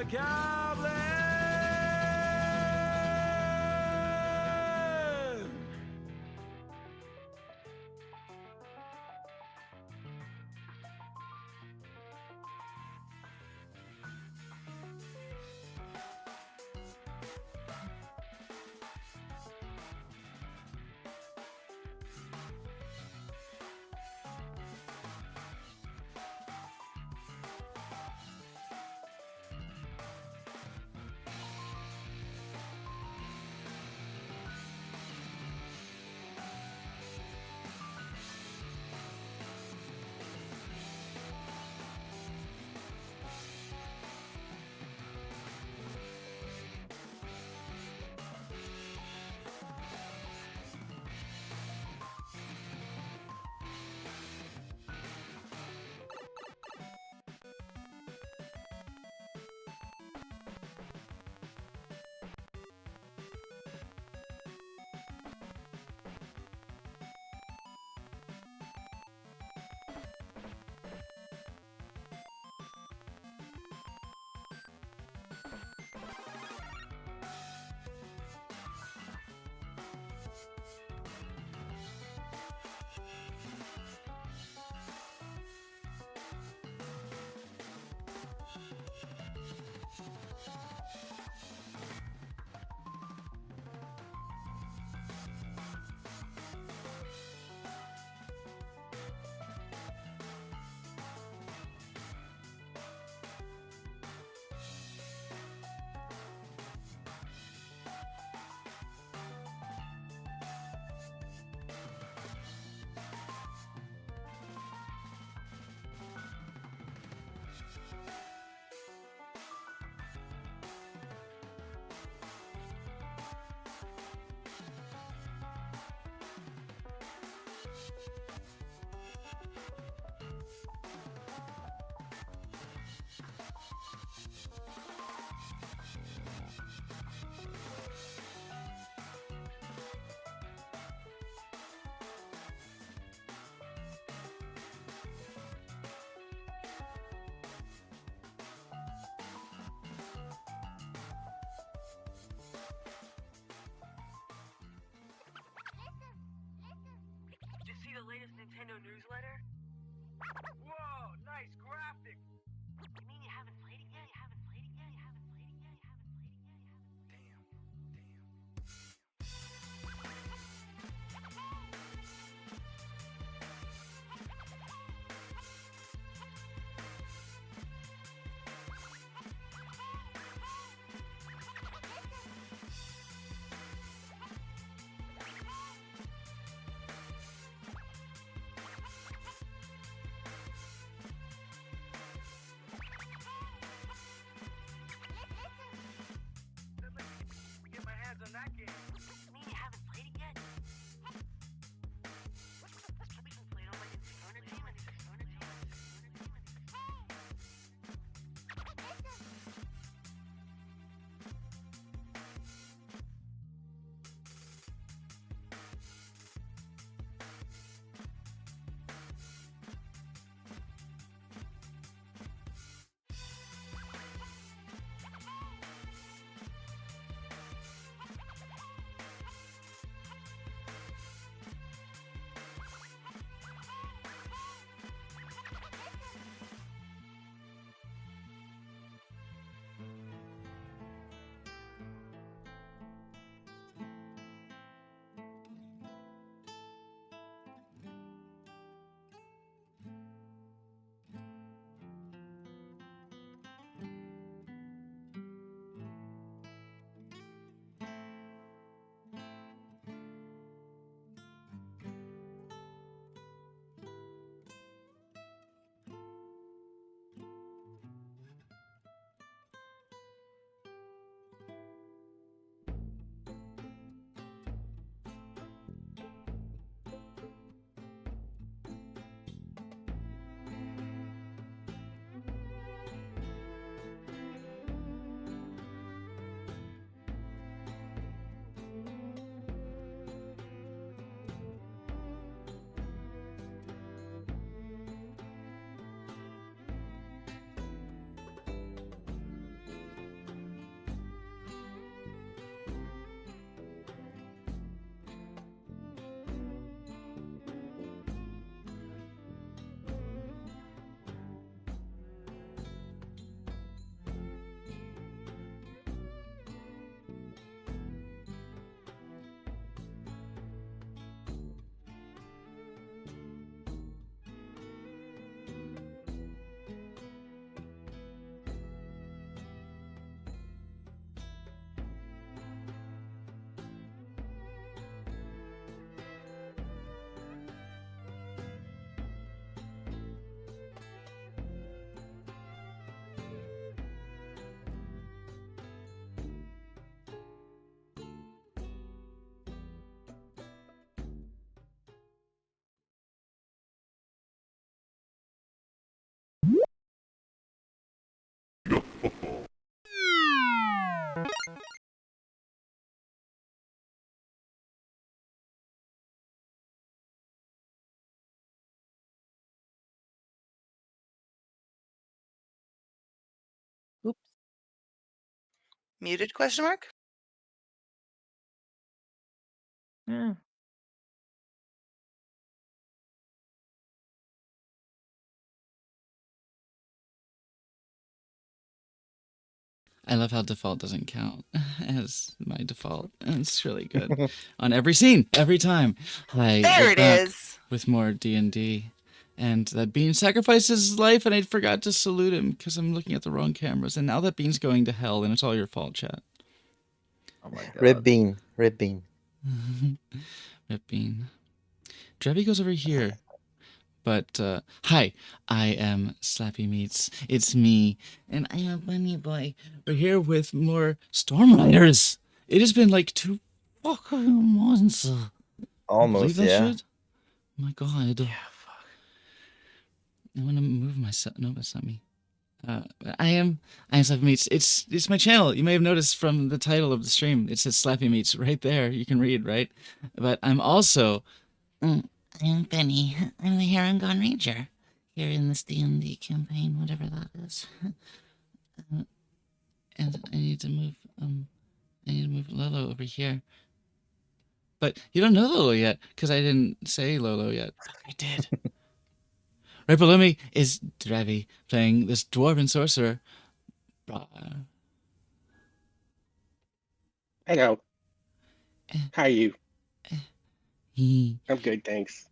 Goblin! Did you see the latest Nintendo newsletter? Whoa, nice graphic! You mean you haven't played it yet? You haven't played it yet? You haven't played it yet? You haven't played it yet? You haven't played it yet? Oops. Muted question mark? Yeah. I love how default doesn't count as my default. It's really good on every scene, every time. Hi, There we're it back is. with more D&D, and that Bean sacrificed his life, and I forgot to salute him because I'm looking at the wrong cameras. And now that Bean's going to hell, and it's all your fault, chat. Oh my god. Red bean. Red bean. Rip Bean. Drevi goes over here. But, hi, I am Slappy Meats. It's me, and I am a bunny boy. We're here with more Storm Riders. It has been like 2 fucking months. Can you Almost, believe that yeah. shit? My god. Yeah, fuck. I want to move myself. No, that's not me. I am Slappy Meats. It's my channel. You may have noticed from the title of the stream. It says Slappy Meats right there. You can read, right? But I'm also... I'm Benny. I'm the Heron Gone Ranger. Here in this D&D campaign, whatever that is. And I need to move Lolo over here. But you don't know Lolo yet, because I didn't say Lolo yet. Fuck, I did. Right below me is Drevi, playing this dwarven sorcerer. Hello. How are you? He... I'm good, thanks.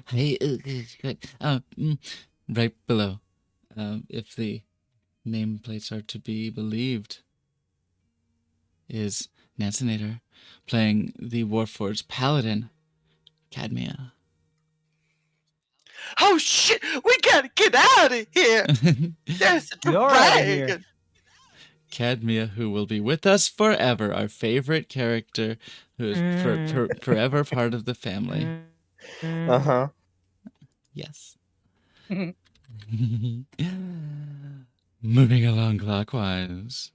Hey, good. Right below, if the nameplates are to be believed, is Nancinator, playing the Warforged Paladin, Cadmia. Oh shit! We gotta get out of here. There's a We are outta here. dragon. Cadmia, who will be with us forever, our favorite character, who is forever part of the family. Uh-huh. Yes. Moving along clockwise.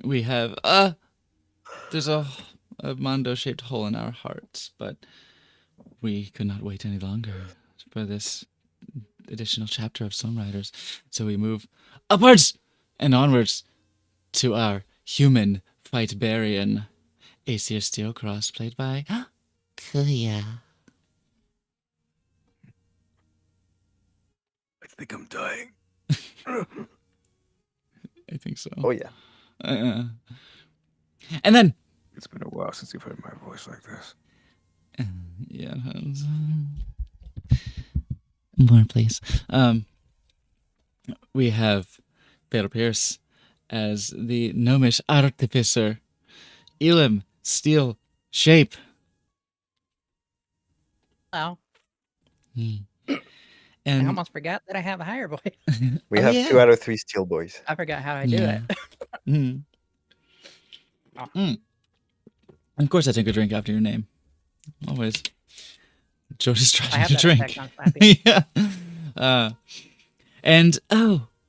We have there's a Mondo-shaped hole in our hearts, but we could not wait any longer for this additional chapter of Storm Riders, so we move upwards and onwards to our human Fightbarian, Aesir Steelcross, played by Kuya. I think I'm dying. I think so. Oh, yeah. And then... It's been a while since you've heard my voice like this. Yeah, it has. More, please. We have Peter Pierce as the gnomish artificer, Elim Steel Shape. Hello. And I almost forgot that I have a higher voice. We Oh, have yeah. 2 out of 3 steel boys. I forgot how I do Yeah. it. Mm. Oh. Mm. Of course, I take a drink after your name. Always. Jody's I trying have to that drink. effect on Slappy. Yeah. And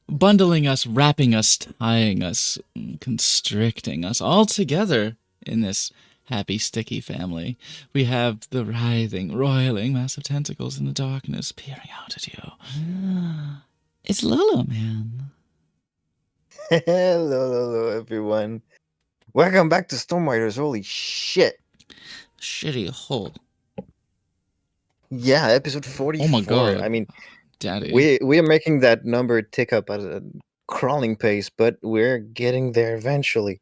bundling us, wrapping us, tying us, constricting us all together in this happy, sticky family. We have the writhing, roiling, massive tentacles in the darkness peering out at you. It's Lolo, man. Hello, everyone. Welcome back to Storm Riders. Holy shit. Shitty hole. Yeah, episode 44. Oh my god. I mean, Daddy. we are making that number tick up at a crawling pace, but we're getting there eventually.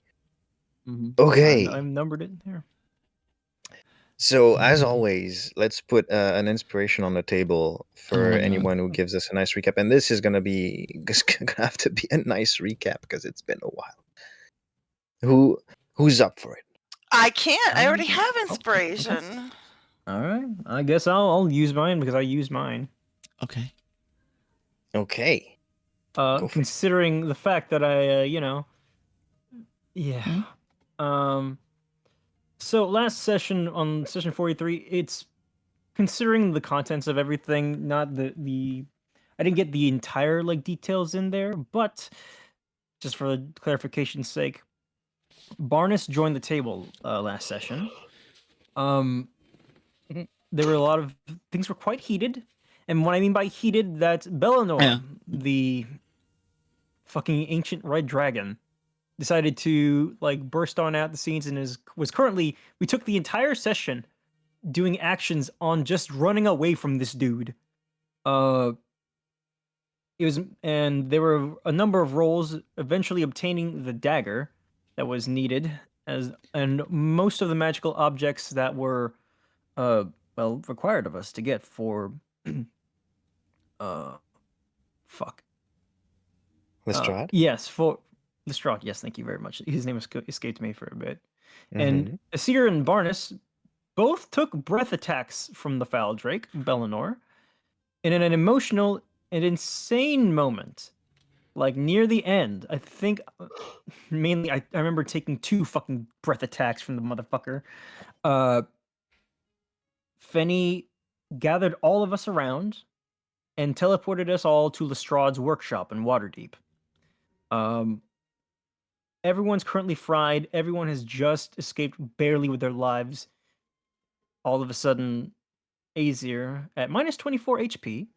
Okay. I've numbered it here. So, as always, let's put an inspiration on the table for Oh my God. anyone who gives us a nice recap. And this is gonna have to be a nice recap because it's been a while. Who's up for it? I can't. I already have okay. inspiration. All right. I guess I'll use mine because I use mine. Okay. Okay. Go for it. Considering the fact that I, Hmm? So last session on session 43, it's considering the contents of everything, not the I didn't get the entire like details in there, but just for clarification's sake, Barnes joined the table last session. There were a lot of things were quite heated, and what I mean by heated, that Bellinor, Yeah. the fucking ancient red dragon, decided to like burst on out the scenes and was currently. We took the entire session doing actions on just running away from this dude. It was, and there were a number of rolls eventually obtaining the dagger that was needed, and most of the magical objects that were required of us to get for fuck. Lestrade? Yes, for Lestrade. Yes, thank you very much. His name escaped me for a bit. Mhm. And Asir and Barnes both took breath attacks from the foul Drake, Bellinor, and in an emotional and insane moment, like near the end, I think mainly I remember taking 2 fucking breath attacks from the motherfucker. Fenny gathered all of us around and teleported us all to Lestrade's workshop in Waterdeep. Everyone's currently fried. Everyone has just escaped barely with their lives. All of a sudden, Azir at minus 24 HP,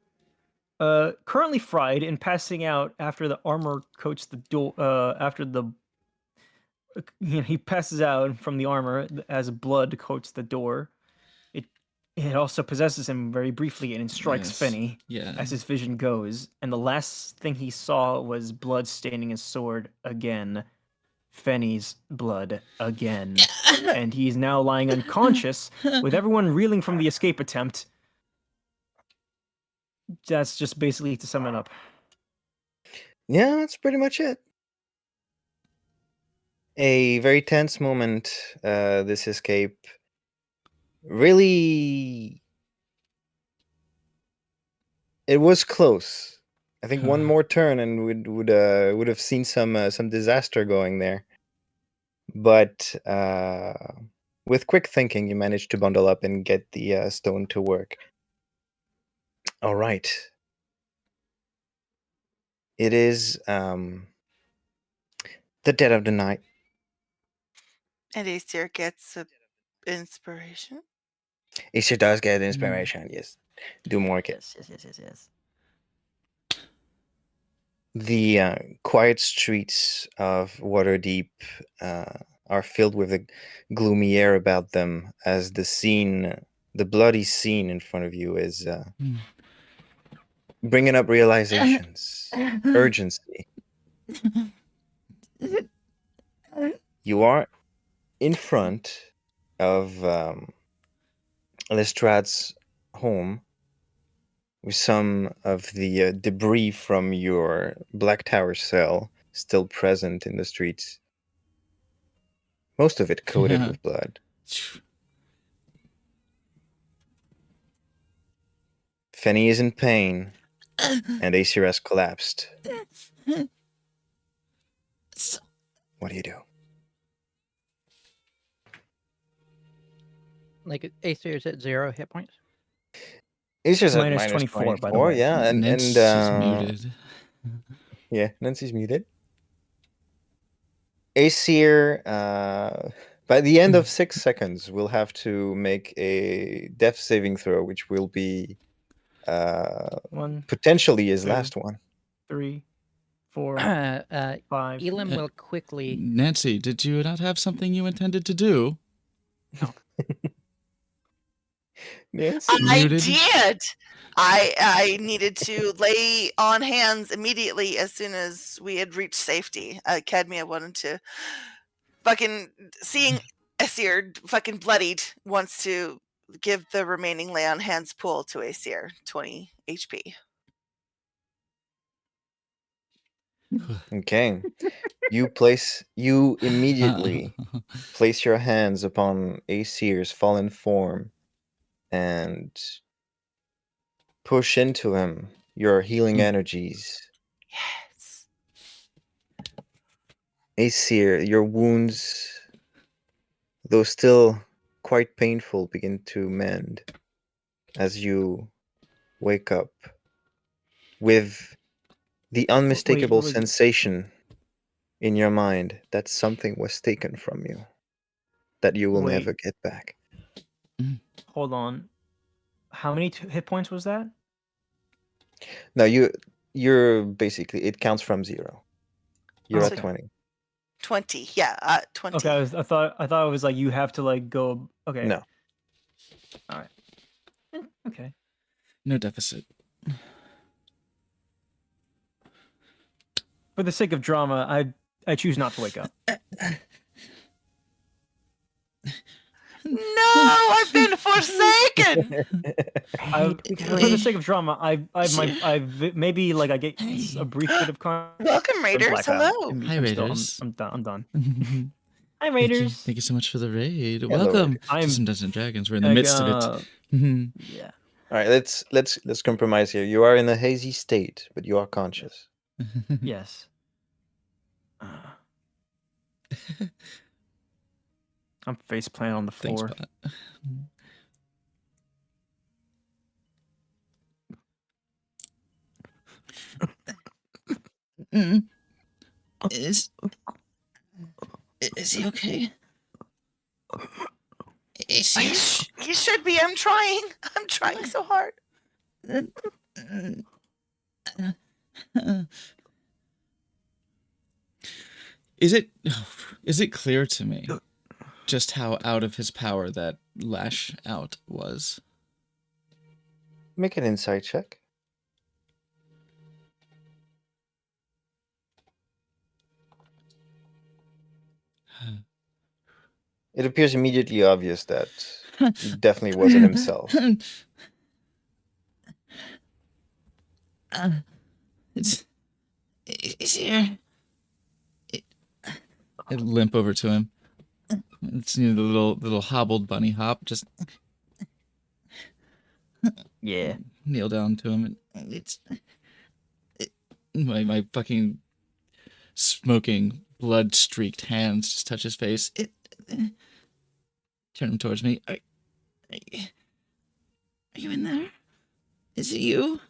currently fried and passing out after the armor coats the door. After the he passes out from the armor as blood coats the door. It also possesses him very briefly and strikes Yes. Fenny Yeah. as his vision goes. And the last thing he saw was blood staining his sword again. Fenny's blood again. And he's now lying unconscious with everyone reeling from the escape attempt. That's just basically to sum it up. Yeah, that's pretty much it. A very tense moment. This escape really, it was close. I think one more turn and would have seen some disaster going there. But with quick thinking, you managed to bundle up and get the stone to work. All right. It is the dead of the night. And Aesir gets a inspiration. Aesir does get inspiration, yes. Do mark it. Yes. The quiet streets of Waterdeep are filled with a gloomy air about them as the bloody scene in front of you is bringing up realizations, urgency. You are in front of Lestrade's home with some of the debris from your Black Tower cell still present in the streets. Most of it coated with blood. Fenny is in pain, and Aesir has collapsed. What do you do? Like Aesir's at 0 hit points. Aesir's at Minus minus 24, by the way. yeah, and Nancy's muted. Yeah, Nancy's muted. Aesir, by the end of 6 seconds, will have to make a death saving throw, which will be 1, potentially his 2, last one. 3, 4, 5. Elam will quickly. Nancy, did you not have something you intended to do? Nancy? I Muted? did. I needed to lay on hands immediately as soon as we had reached safety. Cadmia wanted to fucking seeing Aesir fucking bloodied wants to give the remaining lay on hands pool to Aesir, 20 HP. Okay. You immediately place your hands upon Aesir's fallen form and push into him your healing energies. Yes. Aesir, your wounds, though still quite painful, begin to mend as you wake up with the unmistakable was it? sensation in your mind that something was taken from you that you will Wait. never get back. Hold on. How many hit points was that? No, you're basically, it counts from 0. You're Okay. at 20. 20. Yeah, 20. Okay, I thought it was like you have to like go. Okay. No. All right. Okay. No deficit. For the sake of drama, I choose not to wake up. No, I've been forsaken. For the sake of drama, I've maybe like I get a brief bit of consciousness. Welcome, Raiders. blackout. Hello. I'm Hi, still- Raiders. I'm done. I'm done. Hi, Thank you. Raiders. Thank you so much for the raid. Hello, Welcome I'm- to some Dungeons and Dragons. We're in the Like, midst of it. Yeah. All right, let's compromise here. You are in a hazy state, but you are conscious. Yes. I'm face planted on the Thanks, floor. bot. Is he okay? Is He should be. I'm trying. I'm trying so hard. Is it clear to me just how out of his power that lash out was? Make an insight check. It appears immediately obvious that he definitely wasn't himself. It's here. I limp over to him. It's the little hobbled bunny hop. Just Yeah. kneel down to him, and my fucking smoking blood streaked hands just touch his face. Turn him towards me. Are you in there? Is it you?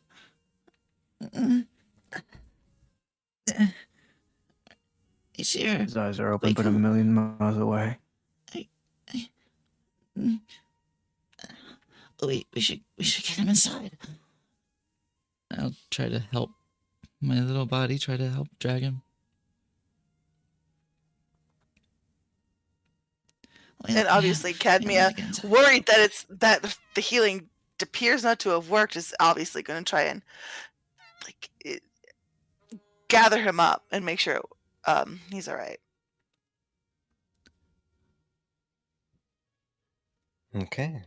He's here. His eyes are open, Wake but a up. million miles away. Wait, we should get him inside. I'll try to help my little body. Try to help drag him. And obviously, Cadmia, worried that the healing appears not to have worked, is obviously going to try and gather him up and make sure he's all right. Okay.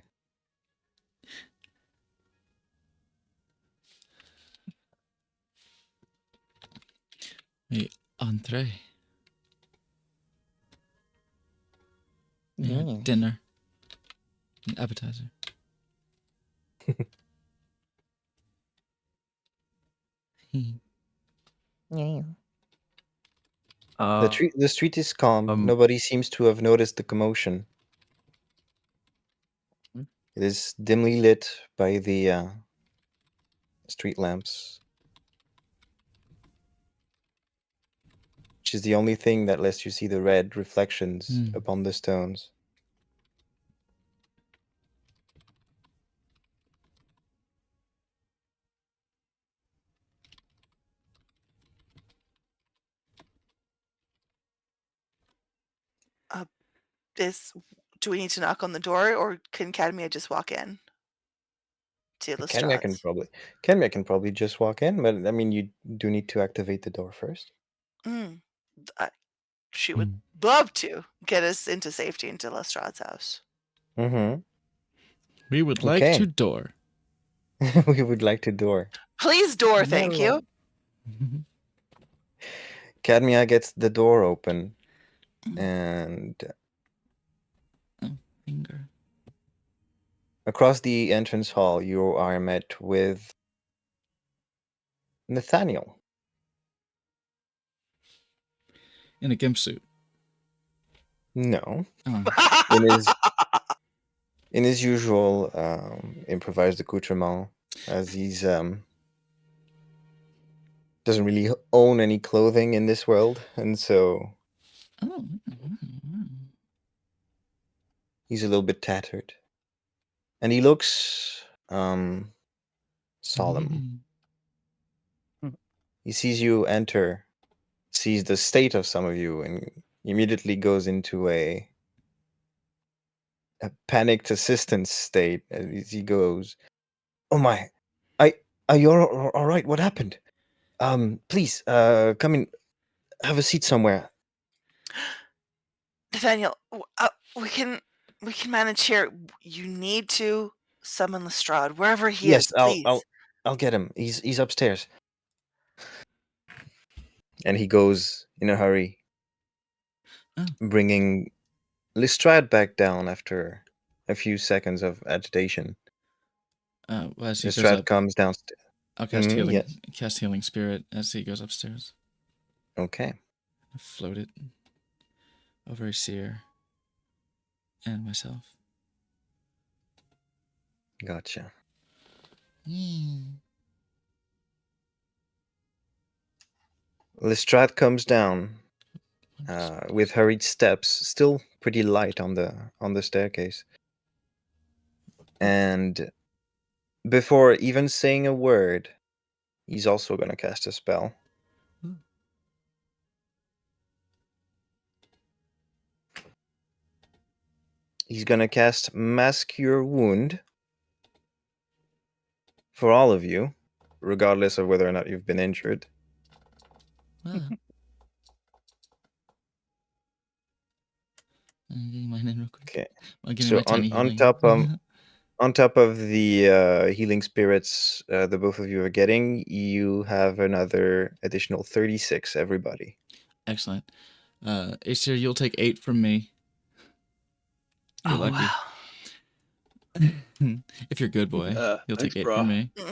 Hey, entree. Yeah. Dinner. An appetizer. Yeah. The street is calm. um, Nobody seems to have noticed the commotion. Hmm. It is dimly lit by the street lamps, which is the only thing that lets you see the red reflections Hmm. upon the stones. Do we need to knock on the door, or can Cadmia just walk in to Kenmia can Lestrade's? probably just walk in, but I mean, you do need to activate the door first. She would love to get us into safety into Lestrade's house. Mm-hmm. We would like Okay. to door. We would like to door. Please, door, thank you. Cadmia gets the door open, and Finger. across the entrance hall, you are met with Nathaniel. In a gimp suit. No, Oh. in his usual improvised accoutrement, as he's doesn't really own any clothing in this world, and so Oh. he's a little bit tattered. And he looks solemn. He sees you enter, sees the state of some of you, and immediately goes into a panicked assistance state as he goes, "Oh my, are you all right? What happened? Please, come in, have a seat somewhere." Nathaniel, we can manage here. You need to summon Lestrade wherever he Yes, is, please. I'll get him. He's upstairs. And he goes in a hurry, Oh. bringing Lestrade back down after a few seconds of agitation. Well, as he goes Lestrade up, comes downstairs. I'll cast healing. Yes. Cast healing spirit as he goes upstairs. Okay. Float it over Seer and myself. Gotcha. Lestrade comes down with hurried steps, still pretty light on the staircase. And before even saying a word, he's also going to cast a spell. He's going to cast Mask Cure Wound for all of you, regardless of whether or not you've been injured. I'm getting mine in real quick. Okay. I'm getting So my tiny on healing. top on top of the healing spirits the both of you are getting, you have another additional 36, everybody. Excellent. Aesir, you'll take 8 from me. If you're Oh, lucky. wow. If you're good boy, you'll thanks, take 8 bro. from me. Oh,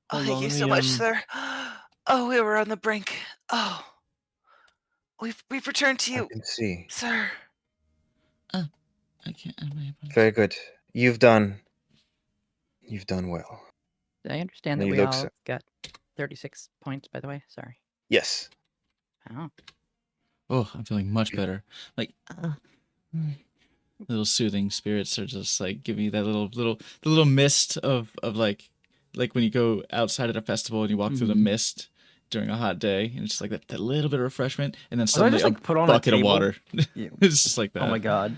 Hold thank on, you let so me, much, sir. Oh, we were on the brink. Oh, we've returned to I you, can see. sir. I can't add my opponents. Very good. You've done well. Did I understand And that he we looks all at- got 36 points, by the way? Sorry. Yes. Oh. Oh, I'm feeling much better. Like, little soothing spirits are just like give me that the little mist of like when you go outside at a festival and you walk through the mist during a hot day, and it's just like that little bit of refreshment, and then Was I suddenly just, like, put on a bucket of table? water. Yeah. It's just like that. Oh my god.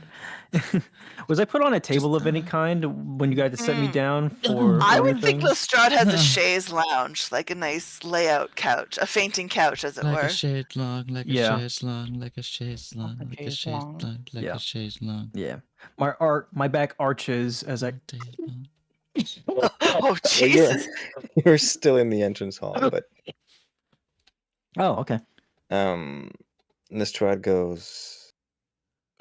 Was I put on a table of any kind when you guys set me down for I would think anything? Lestrade has a chaise lounge, like a nice layout couch, a fainting couch, as it Like were. a shade long, like Yeah. a chaise long, like a chaise long, like a chaise chaise long. long, like Yeah. a chaise long. Yeah. My back arches as I. Day long. Oh, Well, Jesus. you're still in the entrance hall, but Oh, okay. Lestrade goes,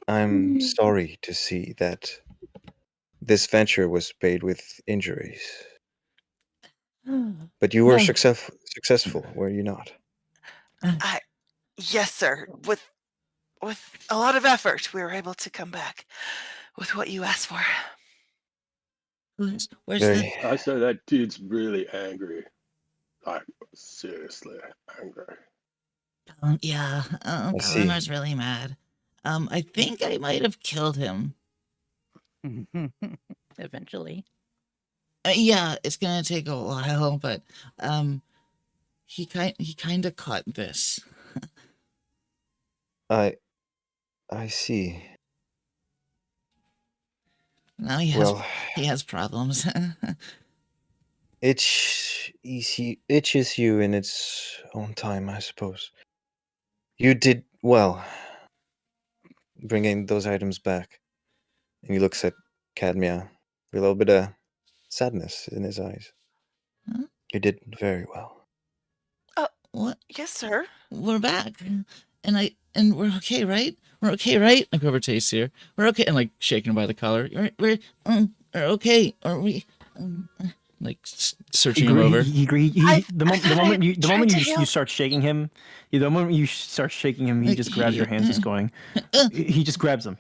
"I'm sorry to see that this venture was paid with injuries. But you were No. successful, were you not?" Yes, sir. With a lot of effort, we were able to come back with what you asked for. Where's Very. I say that dude's really angry. Like, seriously angry. Yeah, I see. Kalimar's really mad. I think I might have killed him. Eventually. Yeah, it's gonna take a while, but he kind of caught this. I see. Now he has problems. Itches you in its own time, I suppose. You did well bringing those items back. And he looks at Cadmia with a little bit of sadness in his eyes. Huh? You did very well. What? Yes, sir. We're back, and we're okay, right? We're okay, right? I go over to Aesir. We're okay, and like shaking him by the collar. We're okay. Are we? Like searching him over. The moment you tried to help. start shaking him, the moment you start shaking him, he just grabs your hands, just going. He just grabs them.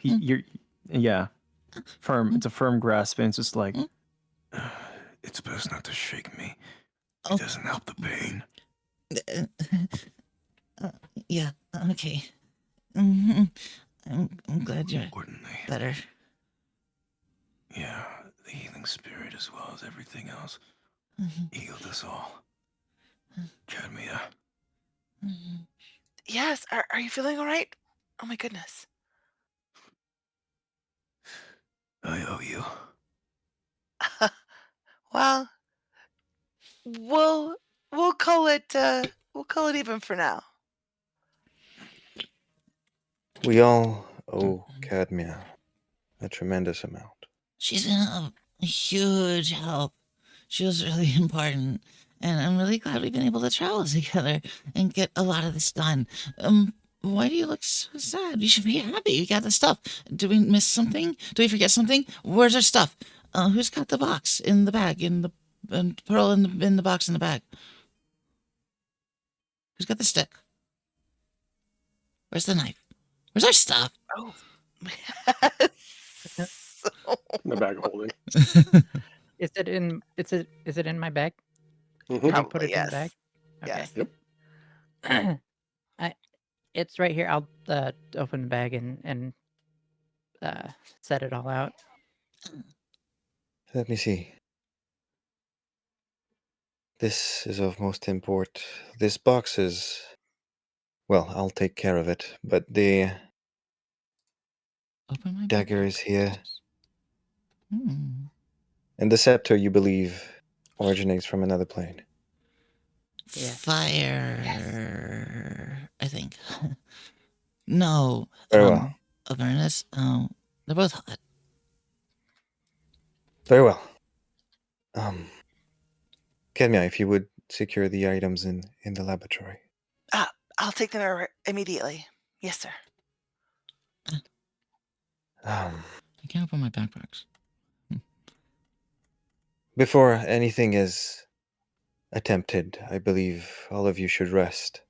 Firm. It's a firm grasp, and it's just like. It's best not to shake me. Oh. It doesn't help the pain. Uh, yeah, okay. I'm glad you're Importantly, better. yeah, the healing spirit as well as everything else healed us all. Cadmia, Yes. Are you feeling all right? Oh my goodness. I owe you. Well, we'll we'll call it even for now. We all owe Cadmia a tremendous amount. She's been a huge help. She was really important. And I'm really glad we've been able to travel together and get a lot of this done. Why do you look so sad? You should be happy. We got the stuff. Did we miss something? Did we forget something? Where's our stuff? Who's got the box in the bag? And Pearl in the box in the bag. Who's got the stick? Where's the knife? Where's our stuff? Oh. In the bag of holding. Is it in? Is it in my bag? Mhm. Can I Probably, put it in the bag? yes. Okay. Yep. It's right here. I'll open the bag and set it all out. Let me see. This is of most import. This box is. Well, I'll take care of it, but the Open my dagger is here, Hmm. and the scepter, you believe, originates from another plane. Yeah. Fire, I think. No. Very well. Avernus. They're both hot. Very well. Kenya, if you would secure the items in the laboratory. I'll take them immediately. Yes, sir. Um, I can't open my backpacks. Before anything is attempted, I believe all of you should rest.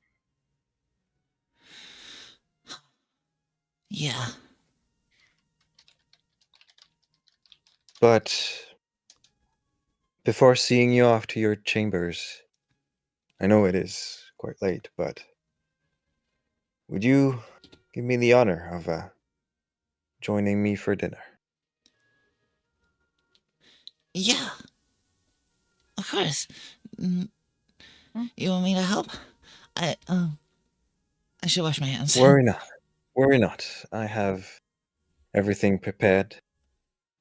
Yeah. But before seeing you off to your chambers, I know it is quite late, but would you give me the honor of joining me for dinner? Yeah. Of course. You want me to help? I should wash my hands. Worry not. Worry not. I have everything prepared.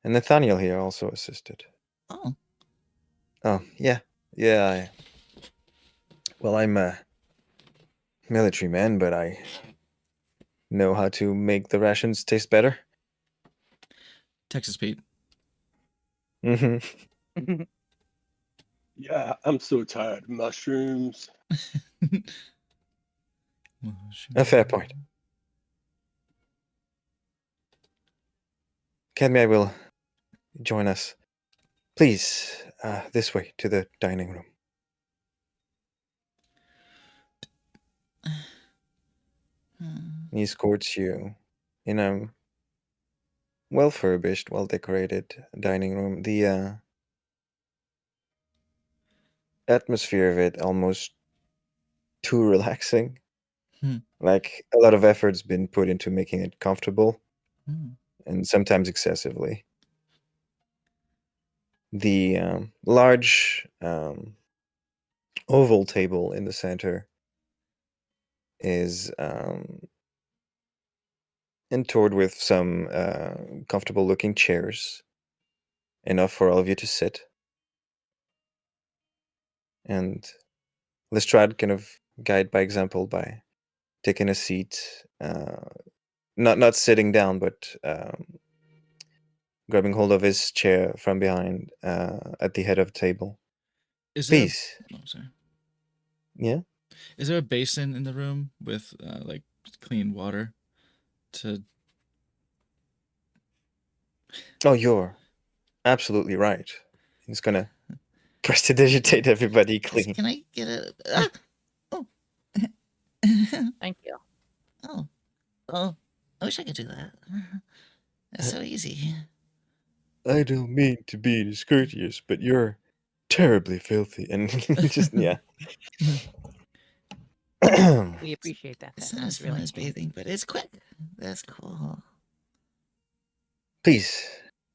And Nathaniel here also assisted. Oh. Oh, yeah. Yeah, I'm a military man, but I know how to make the rations taste better. Texas Pete. Mm-hmm. Yeah, I'm so tired. Mushrooms. A fair point. Cadmia will join us. Please, this way to the dining room. He escorts you in a well-furbished, well-decorated dining room. The atmosphere of it almost too relaxing. Like a lot of effort's been put into making it comfortable, and sometimes excessively. The large oval table in the center is entoured with some comfortable-looking chairs, enough for all of you to sit. And Lestrade kind of guide by example by taking a seat, not sitting down, but grabbing hold of his chair from behind at the head of the table. Is there? Please. Oh, sorry. Yeah? Is there a basin in the room with like clean water? Oh, you're absolutely right. He's gonna prestidigitate everybody clean. Can I get a? Oh. Thank you. Oh. I wish I could do that. It's so easy. I don't mean to be discourteous, but you're terribly filthy. And just, yeah. We appreciate that. It's That not as was fun really as bathing, but it's quick. That's cool. Please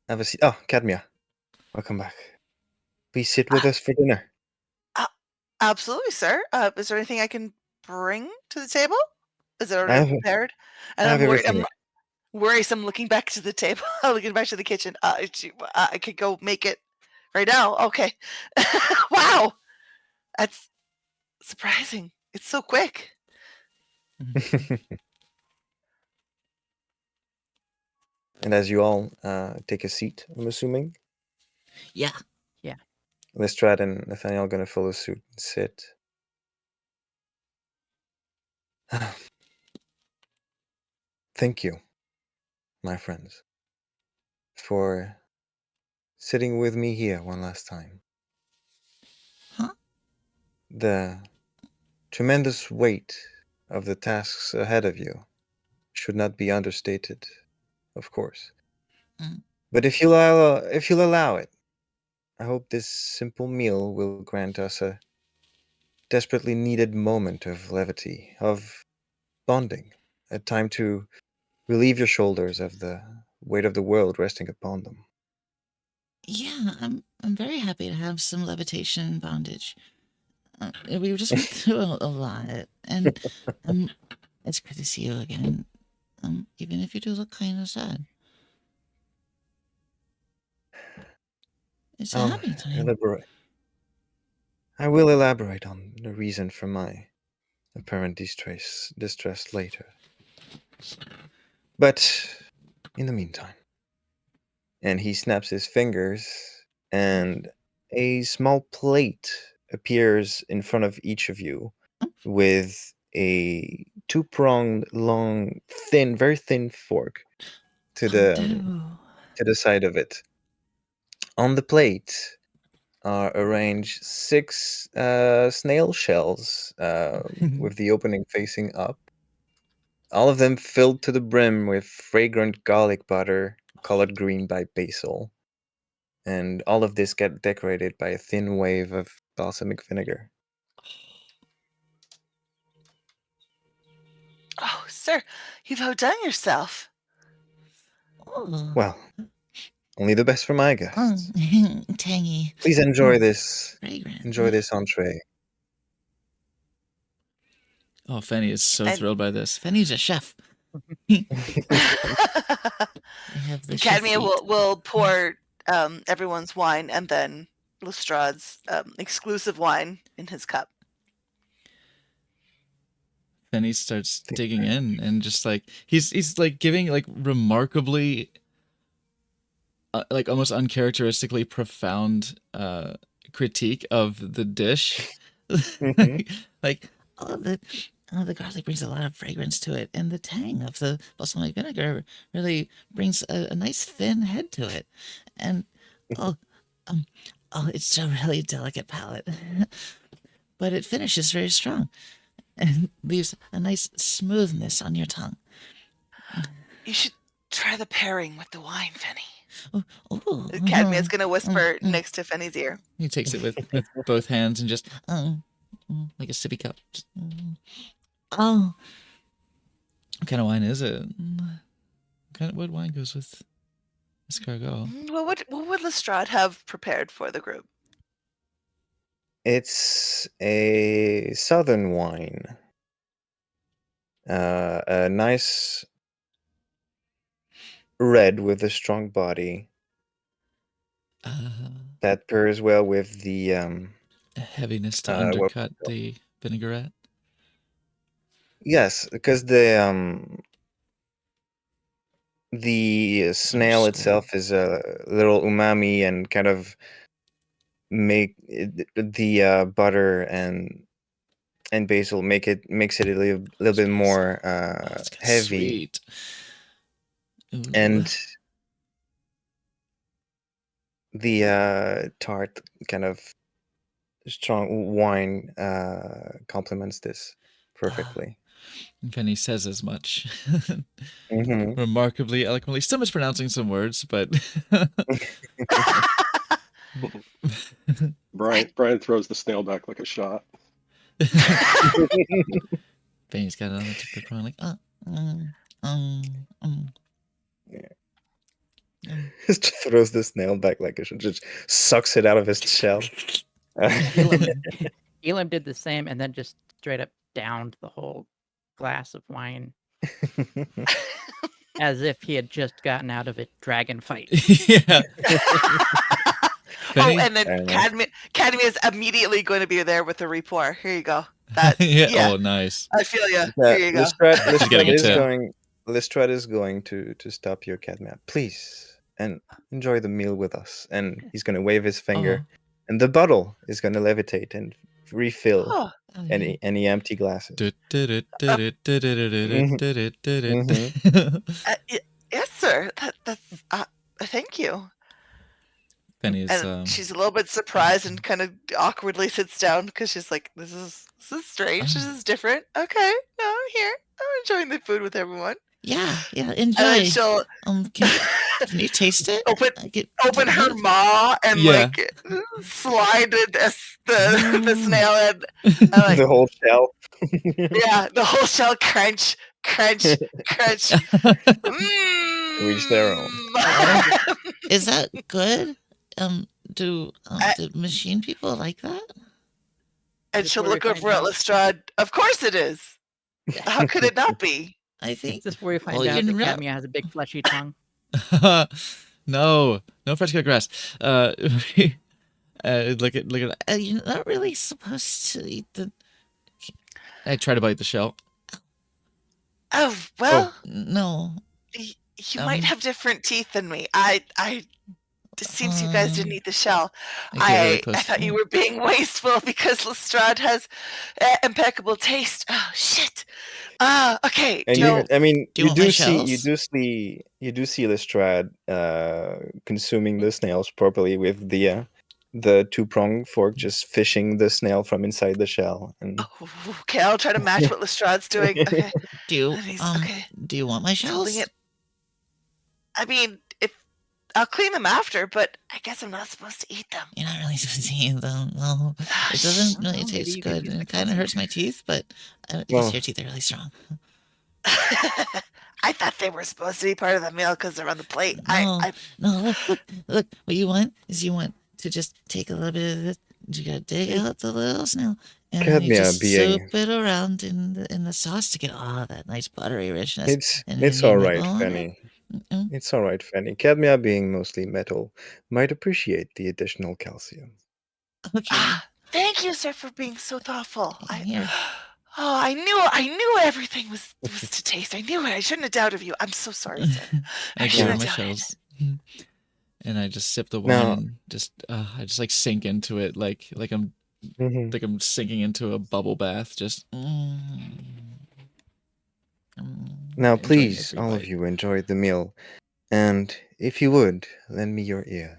have a seat. Oh, Cadmia, welcome back. Please sit with us for dinner. Absolutely, sir. Is there anything I can bring to the table? Is it I already have, prepared? I And have I'm worried. everything. I'm worrisome looking back to the table, looking back to the kitchen. I could go make it right now. Okay. Wow, that's surprising. It's so quick. And as you all take a seat, I'm assuming Yeah. Lestrade and Nathaniel are going to follow suit and sit. Thank you, my friends, for sitting with me here one last time. Huh? The tremendous weight of the tasks ahead of you should not be understated, of course. Mm. But if you'll allow it, I hope this simple meal will grant us a desperately needed moment of levity, of bonding, a time to relieve your shoulders of the weight of the world resting upon them. Yeah, I'm very happy to have some levitation and bondage. We just went through a lot, and it's good to see you again. Even if you do look kind of sad. It's a I'll happy time. elaborate. I will elaborate on the reason for my apparent distress later. But in the meantime, and he snaps his fingers, and a small plate appears in front of each of you with a two-pronged, long, thin, very thin fork to the side of it. On the plate are arranged 6 snail shells with the opening facing up. All of them filled to the brim with fragrant garlic butter, colored green by basil. And all of this get decorated by a thin wave of balsamic vinegar. Oh, sir, you've outdone yourself. Oh, Well, only the best for my guests. tangy. Please enjoy this. Fragrant. Enjoy this entree. Oh, Fenny is so And- thrilled by this. Fenny's a chef. I have the chef Cadmia feet. will pour everyone's wine and then Lestrade's exclusive wine in his cup. Fenny starts digging in and just like he's like giving like remarkably like almost uncharacteristically profound critique of the dish. Like the garlic brings a lot of fragrance to it, and the tang of the balsamic vinegar really brings a nice thin head to it. And it's a really delicate palate, but it finishes very strong and leaves a nice smoothness on your tongue. You should try the pairing with the wine, Fenny. Oh, Cadmia's going to whisper next to Fenny's ear. he takes it with both hands and just like a sippy cup. Just, Oh, what kind of wine is it? What wine goes with escargot? Well, what would Lestrade have prepared for the group? It's a southern wine. A nice red with a strong body that pairs well with the A heaviness to what- undercut the vinaigrette. yes, because the snail Underscore. itself is a little umami and kind of make the butter and basil makes it a little bit more It's got heavy. Sweet. Ooh. And the tart kind of strong wine complements this perfectly. Fenny says as much. Mhm. Remarkably eloquently. Still mispronouncing some words, but Brian throws the snail back like a shot. Benny's got it on the tip of the tongue, like, um, um. Just throws the snail back like a just sucks it out of his shell. Elam did the same and then just straight up downed the whole glass of wine as if he had just gotten out of a dragon fight. Yeah. Oh, Benny? and then Fair enough. Cadmia is immediately going to be there with the repour. Here you go. That, yeah. yeah. Oh, nice. I feel you. Yeah, Here you go. Lestrade is going to stop you, Cadmia. Please, and enjoy the meal with us. And he's going to wave his finger, and the bottle is going to levitate and refill Oh, any empty glasses. yes, sir. That's thank you. Benny is And she's a little bit surprised and kind of awkwardly sits down because she's like, "This is strange. This is different." Okay, no, I'm here. I'm enjoying the food with everyone. Yeah, And enjoy. then she'll Can you taste it? open her maw and like slide the snail in. And, like, the whole shell. yeah, the whole shell crunch. Each their own. Is that good? Do machine people like that? And she'll look over at Lestrade. Of course it is. How could it not be? I think Is this where you find Well, out you that know- Cadmia has a big fleshy tongue? no fresh cut grass. Look at. you're not really supposed to eat the. I try to bite the shell. Oh well, No. you might have different teeth than me. It seems you guys didn't eat the shell. I I thought you were being wasteful because Lestrade has impeccable taste. Oh shit. Okay. And Do you want my you do see Lestrade consuming the snails properly with the 2-pronged fork, just fishing the snail from inside the shell. And Okay, I'll try to match what Lestrade's doing. Okay. Do you And he's- okay. do you want my He's holding shells? it. I mean, if I'll clean them after, but I guess I'm not supposed to eat them. You're not really supposed to eat them. No, it doesn't really Well, maybe taste you could good, use and the it kind of hurts my teeth. But I Well- guess your teeth are really strong. I thought they were supposed to be part of the meal because they're on the plate. No, look. What you want is you want to just take a little bit of this. You gotta dig out the little snail, and then you Cadmia just being- soup it around in the sauce to get all that nice buttery richness. and it's then you all right, nibble on it. Fanny. Mm-mm. It's all right, Fanny. Cadmia, being mostly metal, might appreciate the additional calcium. Okay. Thank you, sir, for being so thoughtful. Here. I knew everything was to taste. I knew it. I shouldn't have doubted you. I'm so sorry, sir. I should've grab my done it. shells. And I just sip the wine Now- and just I just like sink into it like I'm Mhm. like I'm sinking into a bubble bath. Just Now, enjoying please, every all of bite. you, enjoy the meal. And if you would, lend me your ear.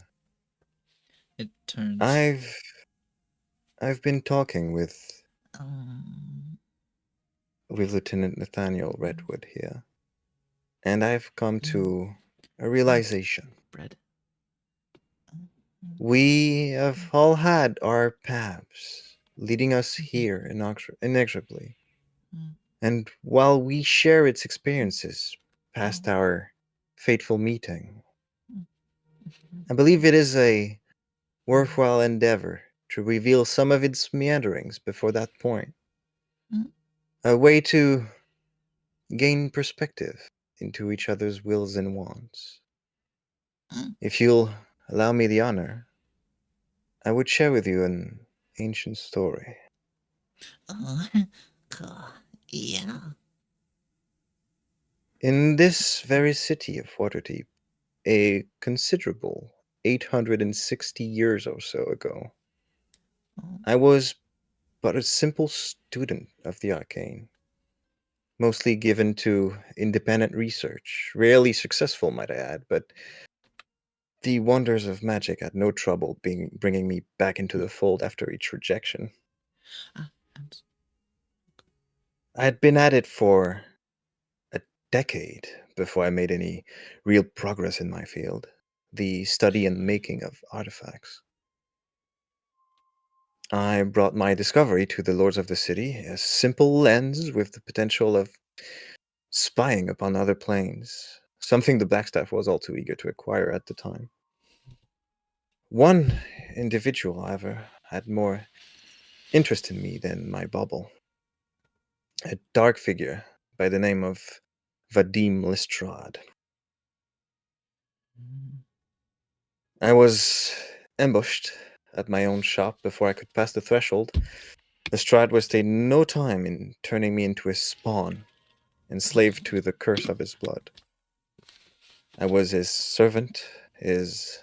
It turns. I've been talking with Um, Lieutenant Nathaniel Redwood here, and I've come to a realization. bread. We have all had our paths leading us here inexorably. Mm. And while we share its experiences past our fateful meeting, I believe it is a worthwhile endeavor to reveal some of its meanderings before that point. Mm. A way to gain perspective into each other's wills and wants. Mm. If you'll allow me the honor, I would share with you an ancient story. Oh, cool. Yeah. In this very city of Waterdeep, a considerable 860 years or so ago, I was but a simple student of the arcane, mostly given to independent research, rarely successful, might I add, but the wonders of magic had no trouble bringing me back into the fold after each rejection. I had been at it for a decade before I made any real progress in my field, the study and making of artifacts. I brought my discovery to the lords of the city, a simple lens with the potential of spying upon other planes, something the Blackstaff was all too eager to acquire at the time. One individual, however, had more interest in me than my bauble. A dark figure by the name of Vadim Lestrade. I was ambushed at my own shop before I could pass the threshold. Lestrade wasted no time in turning me into his spawn, enslaved to the curse of his blood. I was his servant, his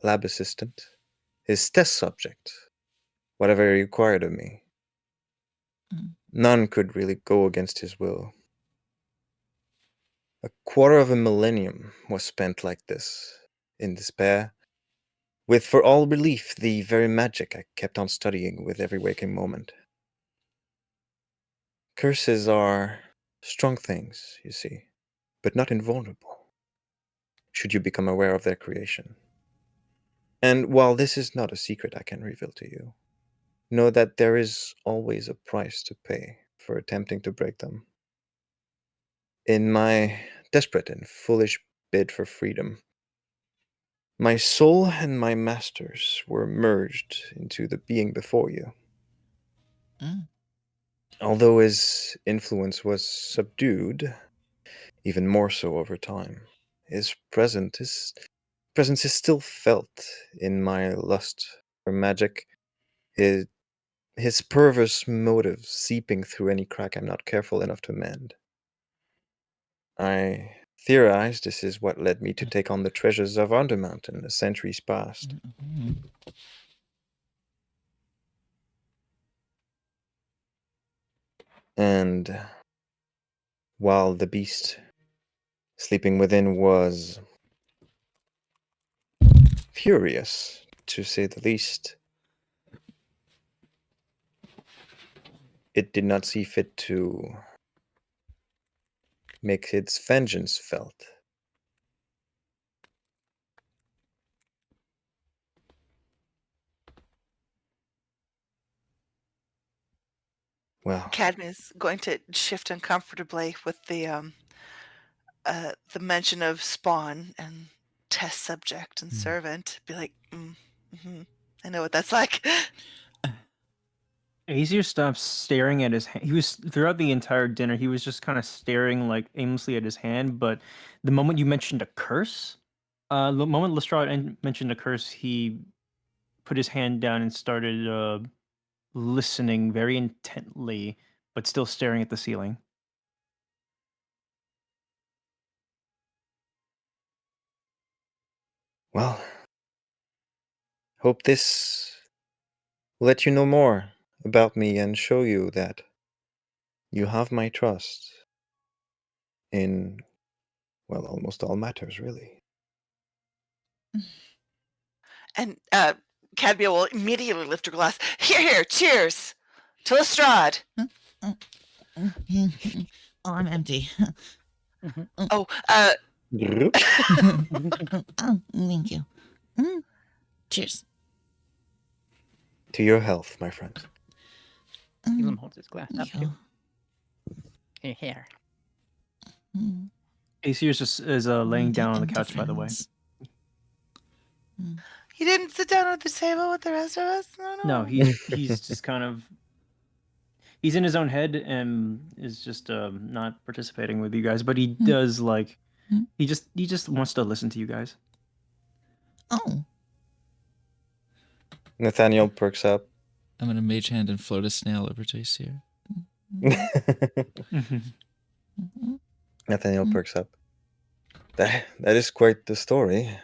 lab assistant, his test subject, whatever he required of me. None could really go against his will. A quarter of a millennium was spent like this, in despair, with for all relief the very magic I kept on studying with every waking moment. Curses are strong things, you see, but not invulnerable, should you become aware of their creation. And while this is not a secret I can reveal to you, know that there is always a price to pay for attempting to break them. In my desperate and foolish bid for freedom, my soul and my master's were merged into the being before you. Mm. Although his influence was subdued, even more so over time, his presence is still felt in my lust for magic, his perverse motives seeping through any crack I'm not careful enough to mend. I theorize this is what led me to take on the treasures of Undermountain the centuries past. Mhm. And while the beast sleeping within was furious, to say the least, it did not see fit to make its vengeance felt. Well, Cadmus going to shift uncomfortably with the mention of spawn and test subject and servant. Be like, I know what that's like. Aesir stopped staring at his hand. He was throughout the entire dinner. He was just kind of staring like aimlessly at his hand. But the moment you mentioned a curse, the moment Lestrade mentioned a curse, he put his hand down and started listening very intently, but still staring at the ceiling. well, hope this will let you know more about me and show you that you have my trust in, well, almost all matters, really. And Cadmia will immediately lift her glass. Here, cheers to Lestrade. Oh, I'm empty. Oh, Groop. Oh, thank you. Cheers. To your health, my friend. Elam holds his glass up too. Here. Aesir is laying down on the couch, by the way. he didn't sit down at the table with the rest of us. No, he's just kind of he's in his own head and is just not participating with you guys. But he does like he just wants to listen to you guys. Oh. Nathaniel perks up. I'm gonna mage hand and float a snail over to Aesir. Nathaniel perks up. That is quite the story.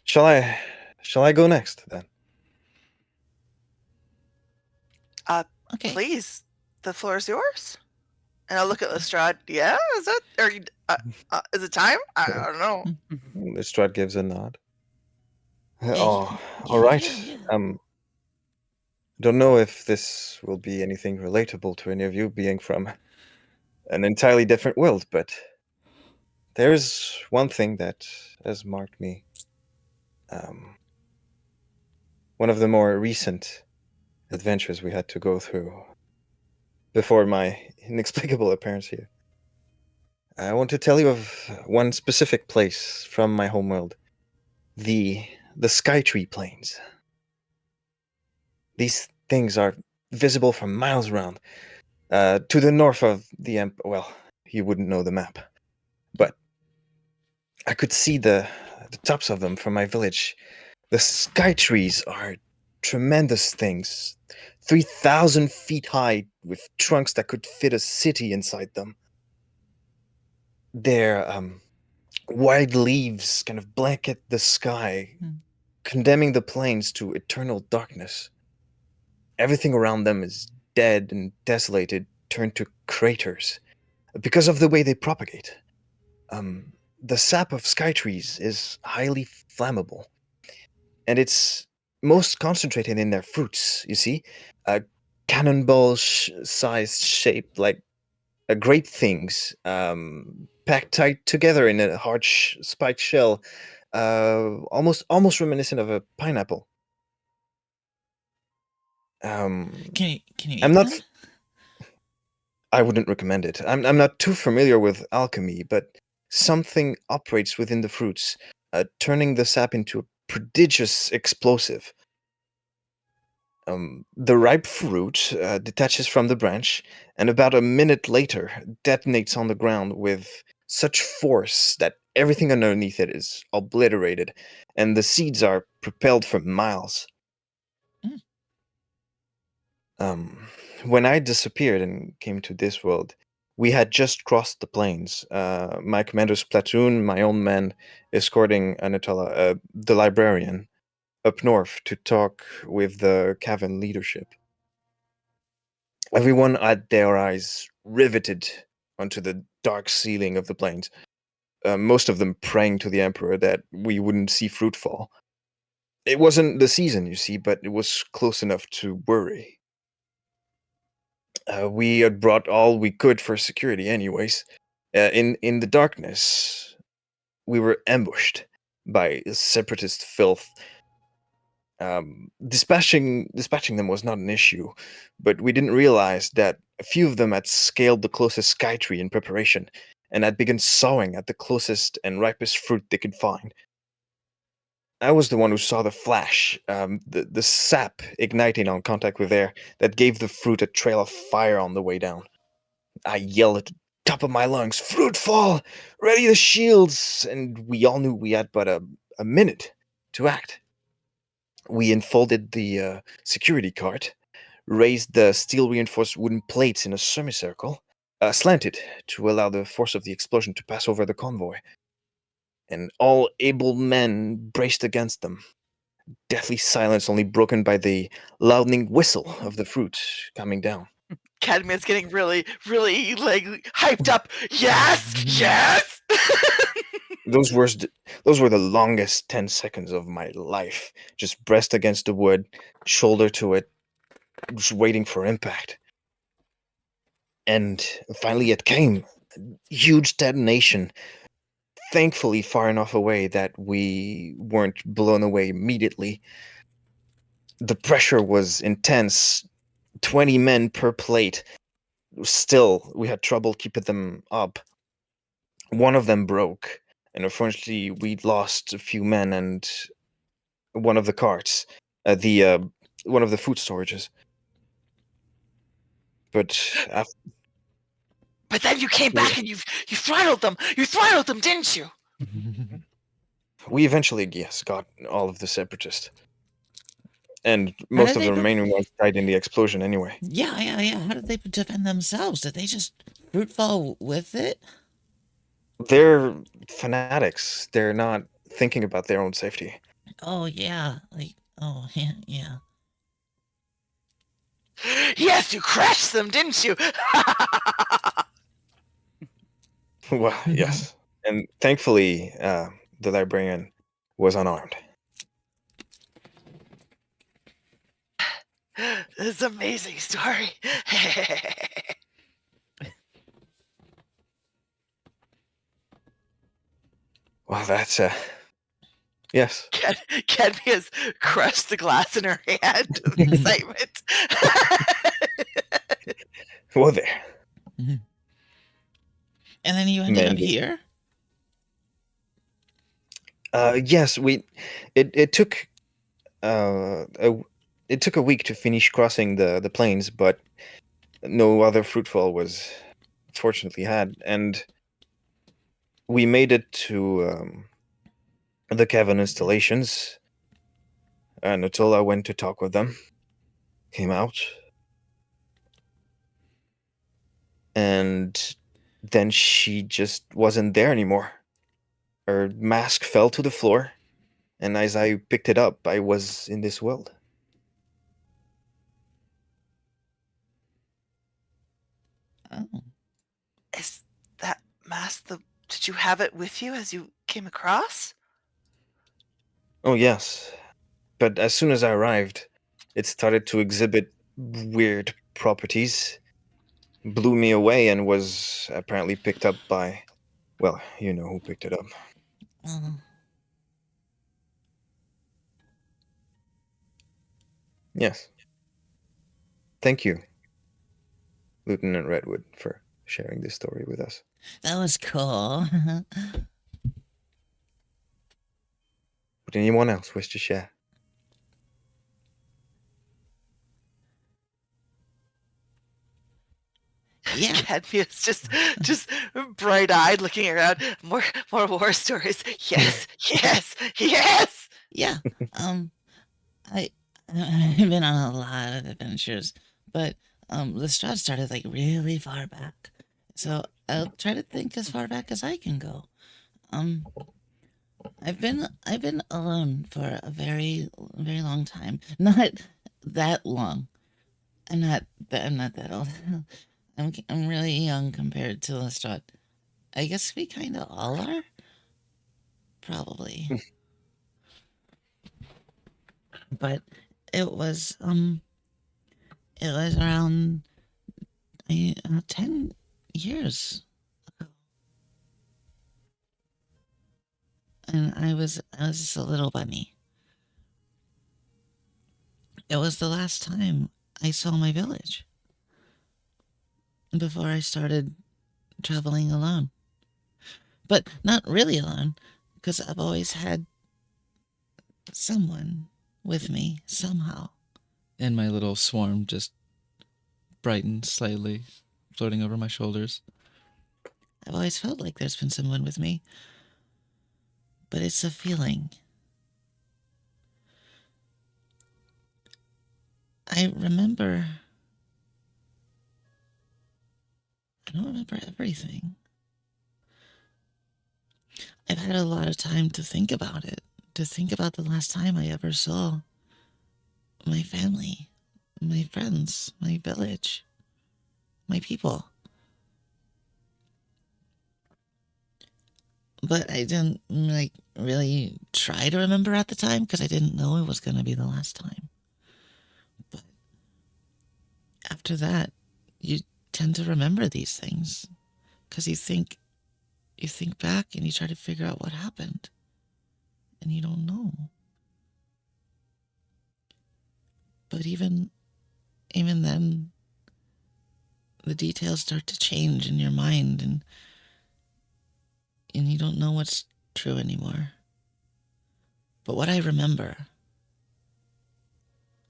Shall I go next then? Okay. Please, the floor is yours. And I'll look at Lestrade. Yeah, is it? Are you? Is it time? I don't know. Lestrade gives a nod. Yeah, Oh, yeah, all right. yeah. Don't know if this will be anything relatable to any of you, being from an entirely different world, but there's one thing that has marked me. one of the more recent adventures we had to go through before my inexplicable appearance here. I want to tell you of one specific place from my homeworld, the Skytree Plains. These things are visible from miles around, to the north of the well, you wouldn't know the map, but I could see the tops of them from my village. The Skytrees are tremendous things, 3,000 feet high, with trunks that could fit a city inside them. Their wide leaves kind of blanket the sky, condemning the plains to eternal darkness. Everything around them is dead and desolated, turned to craters because of the way they propagate. The sap of Skytrees is highly flammable, and it's most concentrated in their fruits, you see. Cannonball-sized shaped like grape things, packed tight together in a hard spiked shell, almost reminiscent of a pineapple. Can you eat I'm not. them? I wouldn't recommend it. I'm not too familiar with alchemy, but something operates within the fruits, turning the sap into a prodigious explosive. The ripe fruit detaches from the branch, and about a minute later detonates on the ground with such force that everything underneath it is obliterated, and the seeds are propelled for miles. When I disappeared and came to this world, we had just crossed the plains. My commander's platoon, my own men, escorting Anatola, the librarian, up north to talk with the Cavan leadership. Everyone had their eyes riveted onto the dark ceiling of the plains, most of them praying to the Emperor that we wouldn't see fruit fall. It wasn't the season, you see, but it was close enough to worry. We had brought all we could for security anyways. In the darkness, we were ambushed by separatist filth. Dispatching them was not an issue, but we didn't realize that a few of them had scaled the closest Skytree in preparation and had begun sawing at the closest and ripest fruit they could find. I was the one who saw the flash, the sap igniting on contact with air that gave the fruit a trail of fire on the way down. I yelled at the top of my lungs, "Fruit fall! Ready the shields!" And we all knew we had but a minute to act. We unfolded the security cart, raised the steel-reinforced wooden plates in a semicircle, slanted to allow the force of the explosion to pass over the convoy. And all able men braced against them. Deathly silence only broken by the loudening whistle of the fruit coming down. Cadmia's getting really, really like hyped up. Yes, yes. Those were the longest 10 seconds of my life. Just breast against the wood, shoulder to it, just waiting for impact. And finally it came. Huge detonation. Thankfully far enough away that we weren't blown away immediately. The pressure was intense. 20 men per plate. Still, we had trouble keeping them up. One of them broke, and unfortunately we'd lost a few men and one of the carts. One of the food storages. But after, But then you came back and you throttled them. You throttled them, didn't you? we eventually, yes, got all of the separatists. And most did of they the pro- remaining ones died in the explosion anyway. Yeah. How did they defend themselves? Did they just fruit fall with it? They're fanatics. They're not thinking about their own safety. Oh yeah, yeah. Yes, you crashed them, didn't you? Well, yes. And thankfully, the librarian was unarmed. This is an amazing story. Well, that's Yes. Cadmia's crushed the glass in her hand with excitement. Whoa there. And then you ended up Mandy. here? Yes, it took it took a week to finish crossing the plains, but no other fruitfall was fortunately had, and we made it to the cavern installations. And Atola went to talk with them, came out, and then she just wasn't there anymore. Her mask fell to the floor, and as I picked it up, I was in this world. Oh. Is that mask the? Did you have it with you as you came across? Oh, yes. But as soon as I arrived, it started to exhibit weird properties, blew me away, and was apparently picked up by, well, you know who picked it up. Oh. Yes. Thank you, Lieutenant Redwood, for sharing this story with us. That was cool. Would anyone else wish to share? Yeah. Cadmia's just bright-eyed, looking around. More war stories. Yes, yes, yes. Yeah. I've been on a lot of adventures, but Lestrade started like really far back. So I'll try to think as far back as I can go. I've been alone for a very long time. Not that long. I'm not that old. I'm really young compared to Lestrade. I guess we kind of all are. Probably. But it was around 10 years ago. And I was just a little bunny. It was the last time I saw my village before I started traveling alone. But not really alone, because I've always had someone with me somehow. And my little swarm just brightened slightly, floating over my shoulders. I've always felt like there's been someone with me. But it's a feeling. I don't remember everything. I've had a lot of time to think about it, to think about the last time I ever saw my family, my friends, my village, my people. But I didn't really try to remember at the time because I didn't know it was going to be the last time. But after that, you tend to remember these things because you think back and you try to figure out what happened, and you don't know. But even then, the details start to change in your mind, and you don't know what's true anymore. But what I remember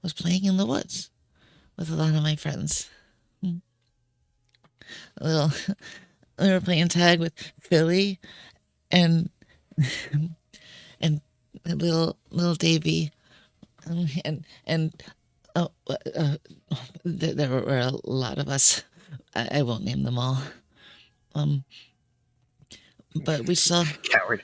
was playing in the woods with a lot of my friends. We were playing tag with Philly and little Davy, and there were a lot of us. I won't name them all. But we saw Coward.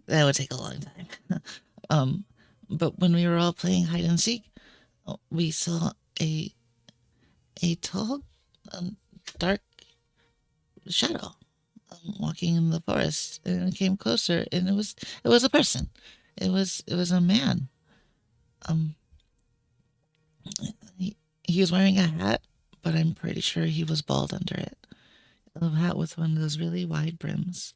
that would take a long time. But when we were all playing hide and seek, we saw a tall, dark shadow walking in the forest, and it came closer, and it was a person. It was a man. He was wearing a hat, but I'm pretty sure he was bald under it. A hat with one of those really wide brims.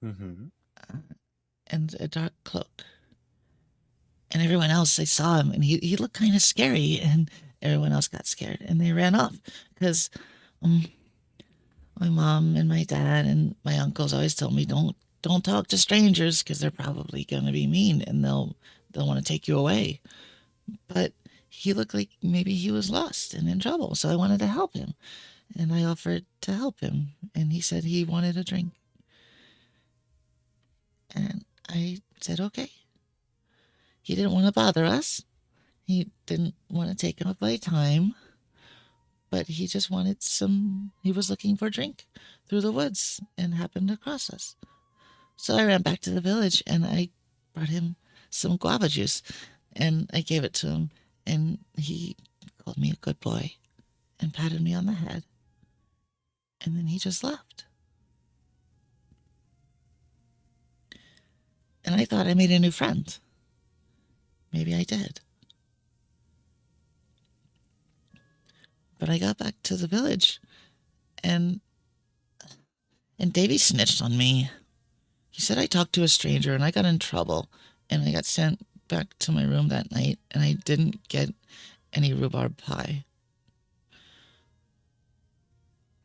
Mm-hmm. And a dark cloak. And everyone else, they saw him, and he looked kind of scary, and everyone else got scared, and they ran off because my mom and my dad and my uncles always told me don't talk to strangers because they're probably going to be mean and they'll want to take you away. But he looked like maybe he was lost and in trouble, so I wanted to help him, and I offered to help him, and he said he wanted a drink, and I said okay. He didn't want to bother us. He didn't want to take up my time, but he just wanted he was looking for a drink through the woods and happened across us. So I ran back to the village and I brought him some guava juice and I gave it to him, and he called me a good boy and patted me on the head. And then he just left. And I thought I made a new friend. Maybe I did. But I got back to the village and Davy snitched on me. He said I talked to a stranger and I got in trouble and I got sent back to my room that night and I didn't get any rhubarb pie.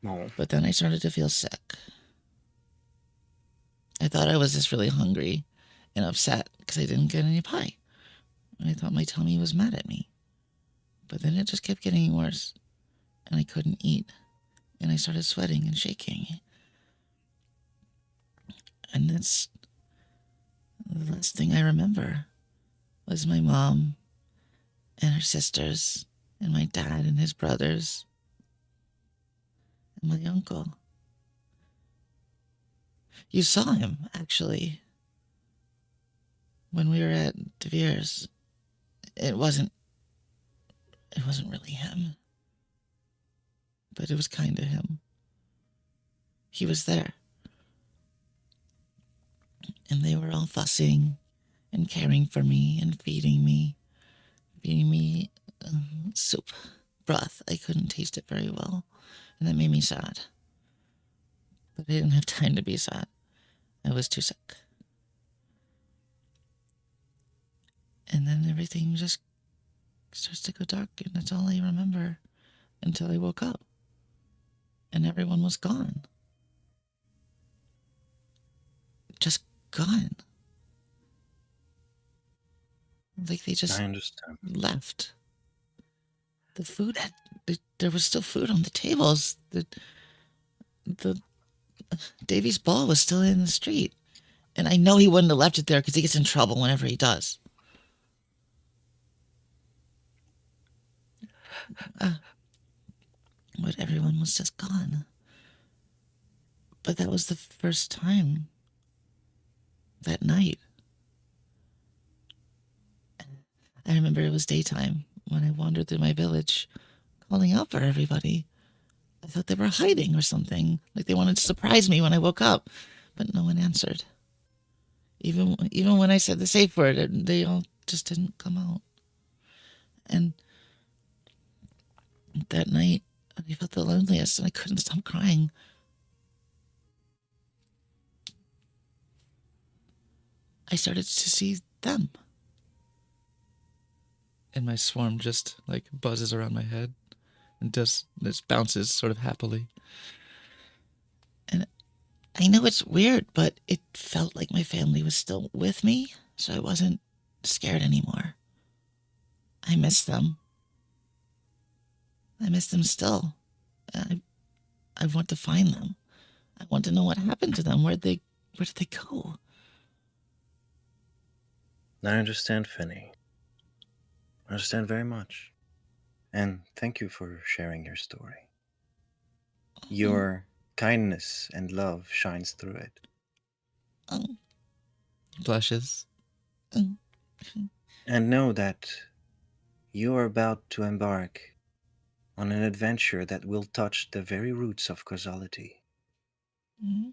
No. But then I started to feel sick. I thought I was just really hungry and upset because I didn't get any pie. I thought my tummy was mad at me. But then it just kept getting worse. And I couldn't eat. And I started sweating and shaking. And that's the last thing I remember was my mom and her sisters and my dad and his brothers and my uncle. You saw him, actually, when we were at De Vere's. It wasn't really him, but it was kind of him. He was there. And they were all fussing and caring for me and feeding me soup, broth. I couldn't taste it very well, and that made me sad. But I didn't have time to be sad. I was too sick. And then everything just starts to go dark, and that's all I remember until I woke up. And everyone was gone. Just gone. Like they just I understand. left. The food there was still food on the tables. The Davy's ball was still in the street. And I know he wouldn't have left it there because he gets in trouble whenever he does. But everyone was just gone. But that was the first time that night. I remember it was daytime when I wandered through my village calling out for everybody. I thought they were hiding or something, like they wanted to surprise me when I woke up, but no one answered. Even when I said the safe word, they all just didn't come out. And that night, I felt the loneliest and I couldn't stop crying. I started to see them. And my swarm just like buzzes around my head and just bounces sort of happily. And I know it's weird, but it felt like my family was still with me, so I wasn't scared anymore. I miss them. I miss them still. I want to find them. I want to know what happened to them. Where did they go? I understand, Finny. I understand very much. And thank you for sharing your story. Your kindness and love shines through it. Oh. Blushes. And know that you are about to embark on an adventure that will touch the very roots of causality. Mm-hmm.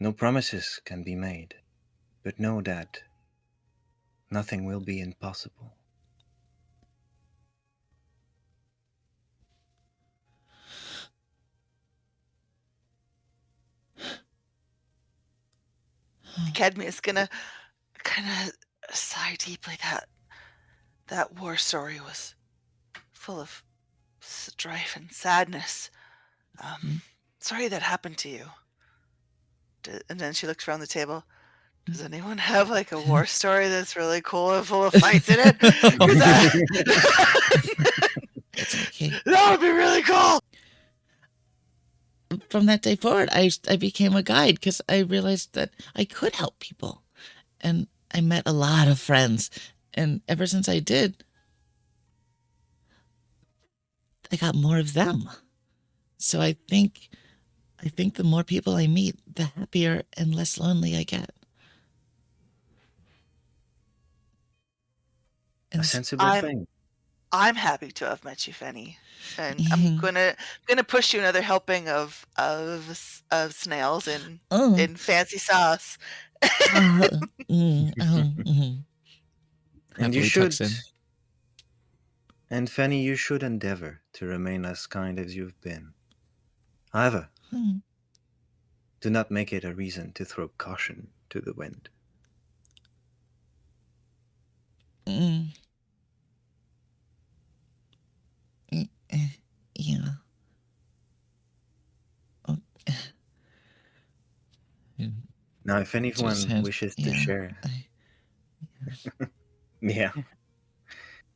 No promises can be made, but know that nothing will be impossible. Cadmia's gonna kind of sigh deeply. That war story was full of strife and sadness. Sorry that happened to you. And then she looks around the table. Does anyone have like a war story that's really cool and full of fights in it? 'Cause It's okay. that would be really cool. From that day forward, I became a guide because I realized that I could help people. And I met a lot of friends. And ever since I did, I got more of them. So I think the more people I meet, the happier and less lonely I get. A And sensible thing. I'm happy to have met you, Fenny, and I'm gonna push you another helping of snails in fancy sauce. And you Happily should. tucks in. And Fanny, you should endeavor to remain as kind as you've been. However, do not make it a reason to throw caution to the wind. Yeah. Now, if anyone hand- wishes to Yeah. share, yeah.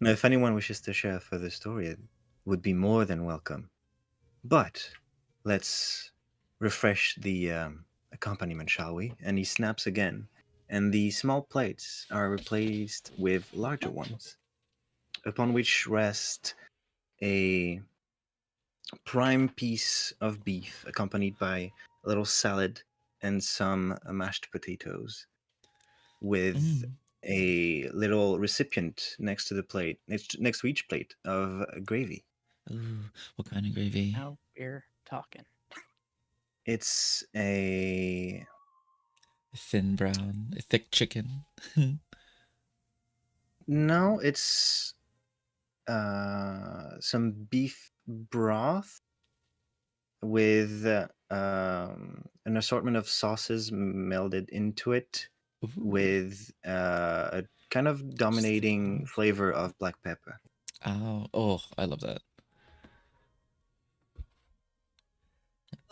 Now, if anyone wishes to share a further story, it would be more than welcome. But let's refresh the accompaniment, shall we? And he snaps again, and the small plates are replaced with larger ones, upon which rest a prime piece of beef accompanied by a little salad and some mashed potatoes, with a little recipient next to the plate, next to each plate of gravy. Ooh, what kind of gravy? Now we're talking. It's a Thin brown, a thick chicken. no, it's some beef broth with an assortment of sauces melded into it, Ooh. with a kind of dominating flavor of black pepper. Oh, I love that.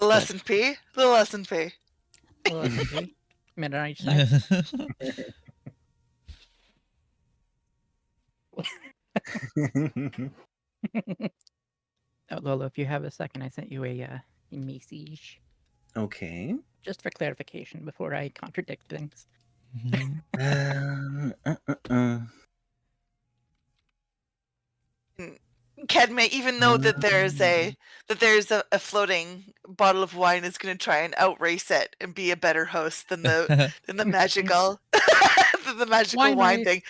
Less than P. The less than P. Well, okay. Minute on each side. Oh, Lolo, if you have a second, I sent you a message Okay. just for clarification before I contradict things. Kedme, even though that there's a floating bottle of wine, is going to try and outrace it and be a better host than the magical than the magical wine thing.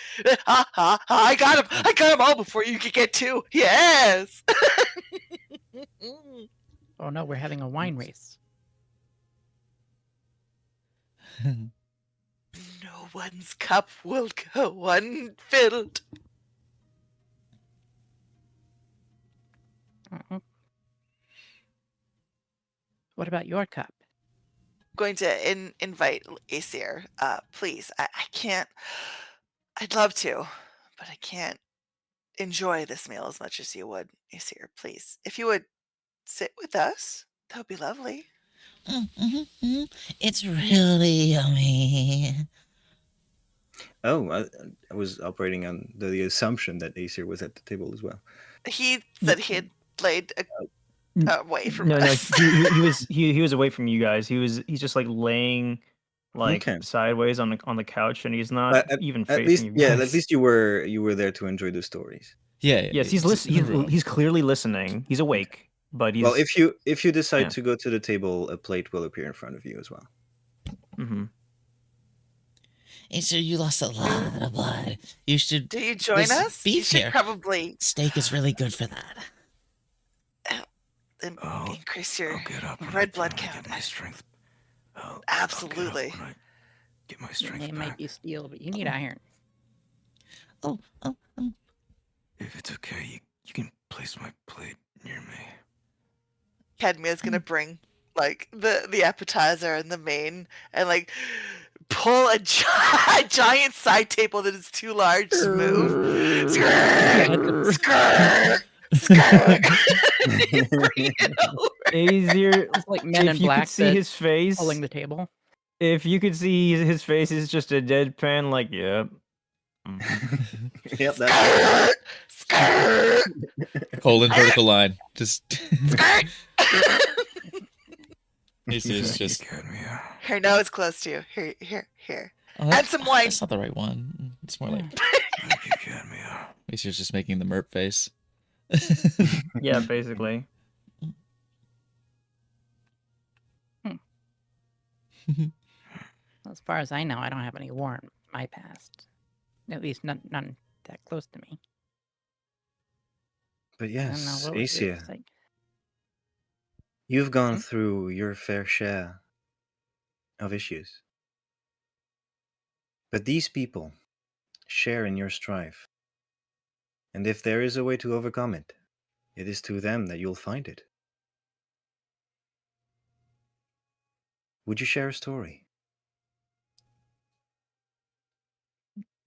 I got him all before you could get two. Yes. Oh no, we're having a wine race. No one's cup will go unfilled. What about your cup? Going to invite Aesir. Please, I can't. I'd love to, but I can't enjoy this meal as much as you would, Aesir. Please, if you would sit with us, that would be lovely. It's really yummy. Oh, I was operating on the assumption that Aesir was at the table as well. He said he had laid away from No, us. he was away from you guys. He's just like laying like Okay. sideways on the couch, and he's not even At facing least, you yeah. guys. At least you were there to enjoy the stories. Yeah. Yes, he's listening. He's clearly listening. He's awake, but he's Well, if you decide yeah. to go to the table, a plate will appear in front of you as well. Mm-hmm. So you lost a lot of blood. You should. Do you join There's us? You beef should here. probably Steak is really good for that. increase your I'll get up when red I blood finally count. Get my strength. I'll Absolutely. get up when I get my Your strength name back. might be steel, but you need iron. Oh, oh, oh. If it's okay, you can place my plate near me. Cadmia's gonna bring like the appetizer and the main and like pull a giant side table that is too large to move. Skirt, skirt, skirt. Bring it over. Easier. It's like Men If in you Black could see that his face, pulling the table. if you could see his face is just a deadpan, like, yep. Yep, that's Skirt, skirt, Colon vertical line. Just skirt. This is just. Cadmia. Here, now it's close to you. Here. Oh, Add some wine. That's not the right one. It's more like Thank you, Cadmia. Ace's just making the merp face. Yeah, basically. As far as I know, I don't have any war in my past. At least none that close to me. But I don't know yes, what was Asia, it like. you've gone Hmm? through your fair share of issues. But these people share in your strife. And if there is a way to overcome it, it is to them that you'll find it. Would you share a story?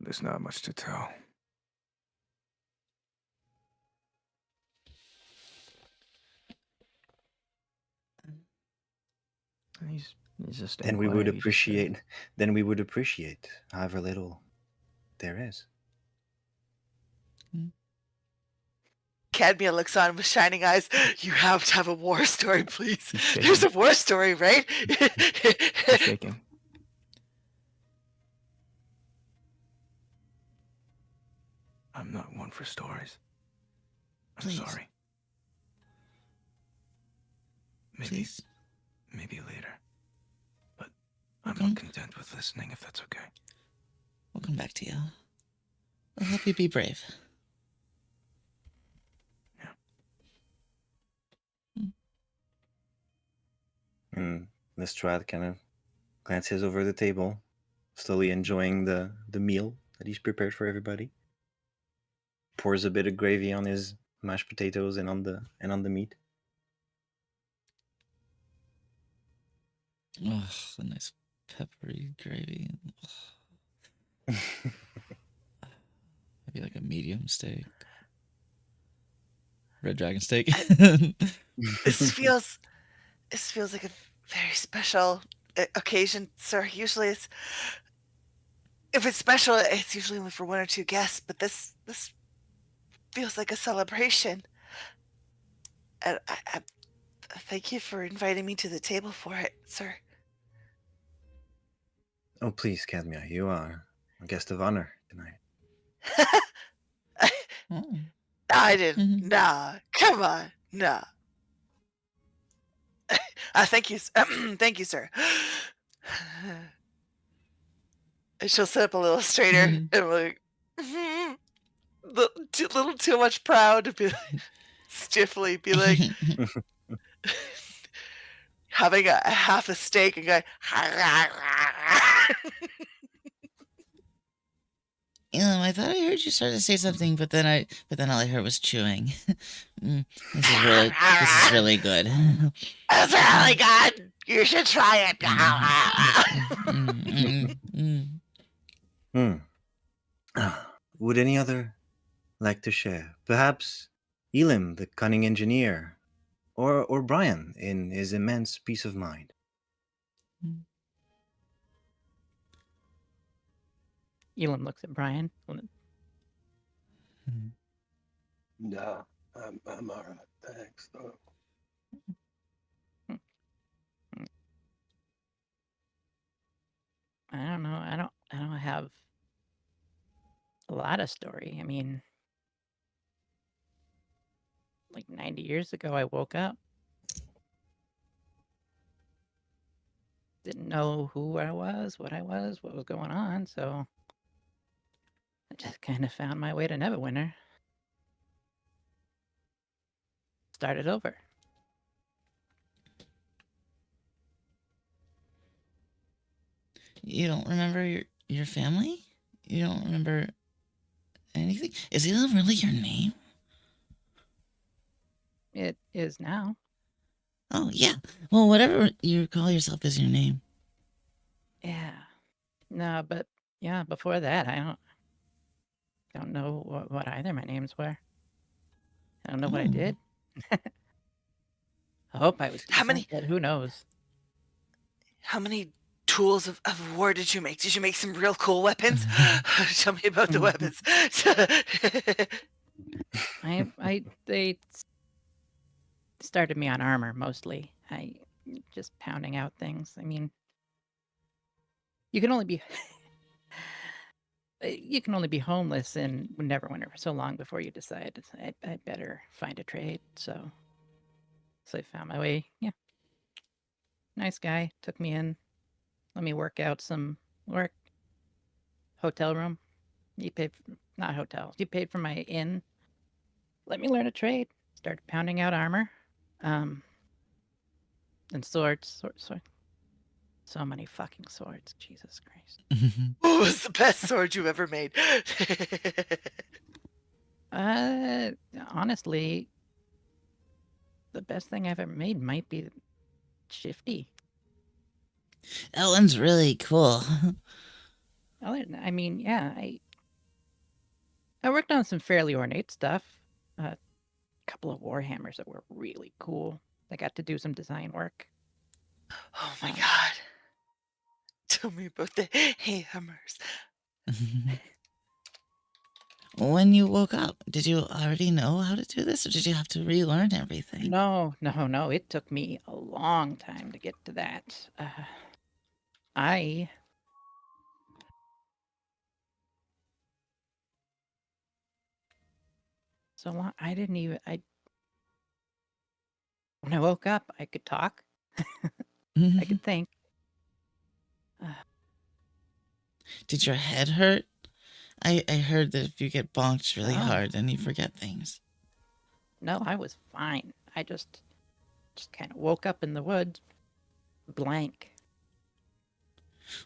There's not much to tell. He's just. Then we would appreciate. Then we would appreciate however little there is. Cadmia looks on with shining eyes. You have to have a war story, please. He's shaking. There's a war story, right? He's shaking. I'm not one for stories. I'm Please. sorry. Please. Maybe later. But I'm Okay. not content with listening, if that's okay. We'll come back to you. We'll help you be brave. And Lestrade kind of glances over the table, slowly enjoying the meal that he's prepared for everybody. Pours a bit of gravy on his mashed potatoes and on the meat. Oh, the nice peppery gravy. Maybe like a medium steak. Red dragon steak. This feels like a very special occasion, sir. Usually it's if it's special, it's usually only for one or two guests, but this feels like a celebration. And I thank you for inviting me to the table for it, sir. Oh, please, Cadmia, you are a guest of honor tonight. Oh. I didn't. Mhm. Nah, come on, nah. Thank you, thank you, sir. And she'll sit up a little straighter Mhm. and like, little too much proud to be like, stiffly be like having a half a steak and going. I thought I heard you start to say something, but then all I heard was chewing. This is really good. That's really good. You should try it. Would any other like to share? Perhaps Elim, the cunning engineer, or Brian in his immense peace of mind. Elam looks at Brian. No, I'm all right. Thanks, though. I don't know. I don't have a lot of story. I mean, like 90 years ago, I woke up. Didn't know who I was, what was going on, so I just kind of found my way to Neverwinter. Started over. You don't remember your family? You don't remember anything? Is it really your name? It is now. Oh, yeah. Well, whatever you call yourself is your name. Yeah. No, but yeah, before that, I don't know what either my names were. I don't know what I Oh. did. I hope I was How decent, many- but who knows? How many tools of war did you make? Did you make some real cool weapons? Tell me about the weapons. They started me on armor mostly. Just pounding out things. I mean, you can only be homeless in Neverwinter for so long before you decide I better find a trade. So I found my way. Yeah, nice guy took me in, let me work out some work. Hotel room. You paid not hotel. You paid for my inn. Let me learn a trade. Started pounding out armor. And swords. So many fucking swords. Jesus Christ. What was the best sword you ever made? Honestly, the best thing I've ever made might be Shifty. That one's really cool. I mean, yeah, I worked on some fairly ornate stuff. A couple of Warhammers that were really cool. I got to do some design work. Oh my god. Tell me about the hammers. When you woke up, did you already know how to do this, or did you have to relearn everything? No. It took me a long time to get to that. I so long. I didn't even. When I woke up, I could talk. I could think. Did your head hurt? I heard that if you get bonked really Oh. hard, then you forget things. No, I was fine. I just kind of woke up in the woods, blank.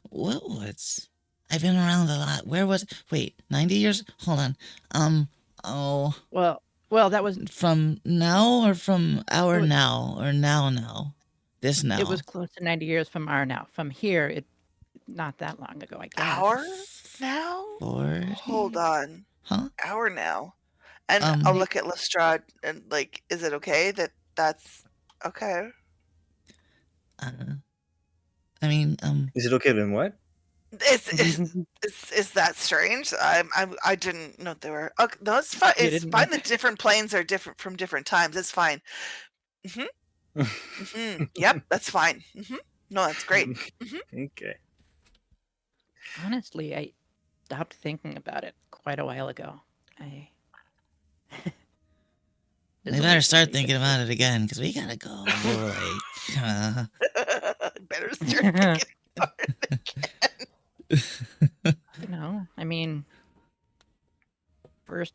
What woods? I've been around a lot. Where was? Wait, 90 years? Hold on. Oh, Well, that was from now or from our It was- now or now? This now. It was close to 90 years from our now. From here, it not that long ago, I guess. Hour now? 40? Hold on. Huh? Hour now. And Um, I'll look at Lestrade and like, is it okay that's okay? I mean, Is it okay then what? Is that strange? I didn't know they were. Okay, no, it's fine. You It's didn't fine know? that different planes are different from different times. It's fine. Yep, that's fine. No, that's great. Okay. Honestly, I stopped thinking about it quite a while ago. we better start thinking about it again, because we gotta go. Better start thinking about it again. I mean, first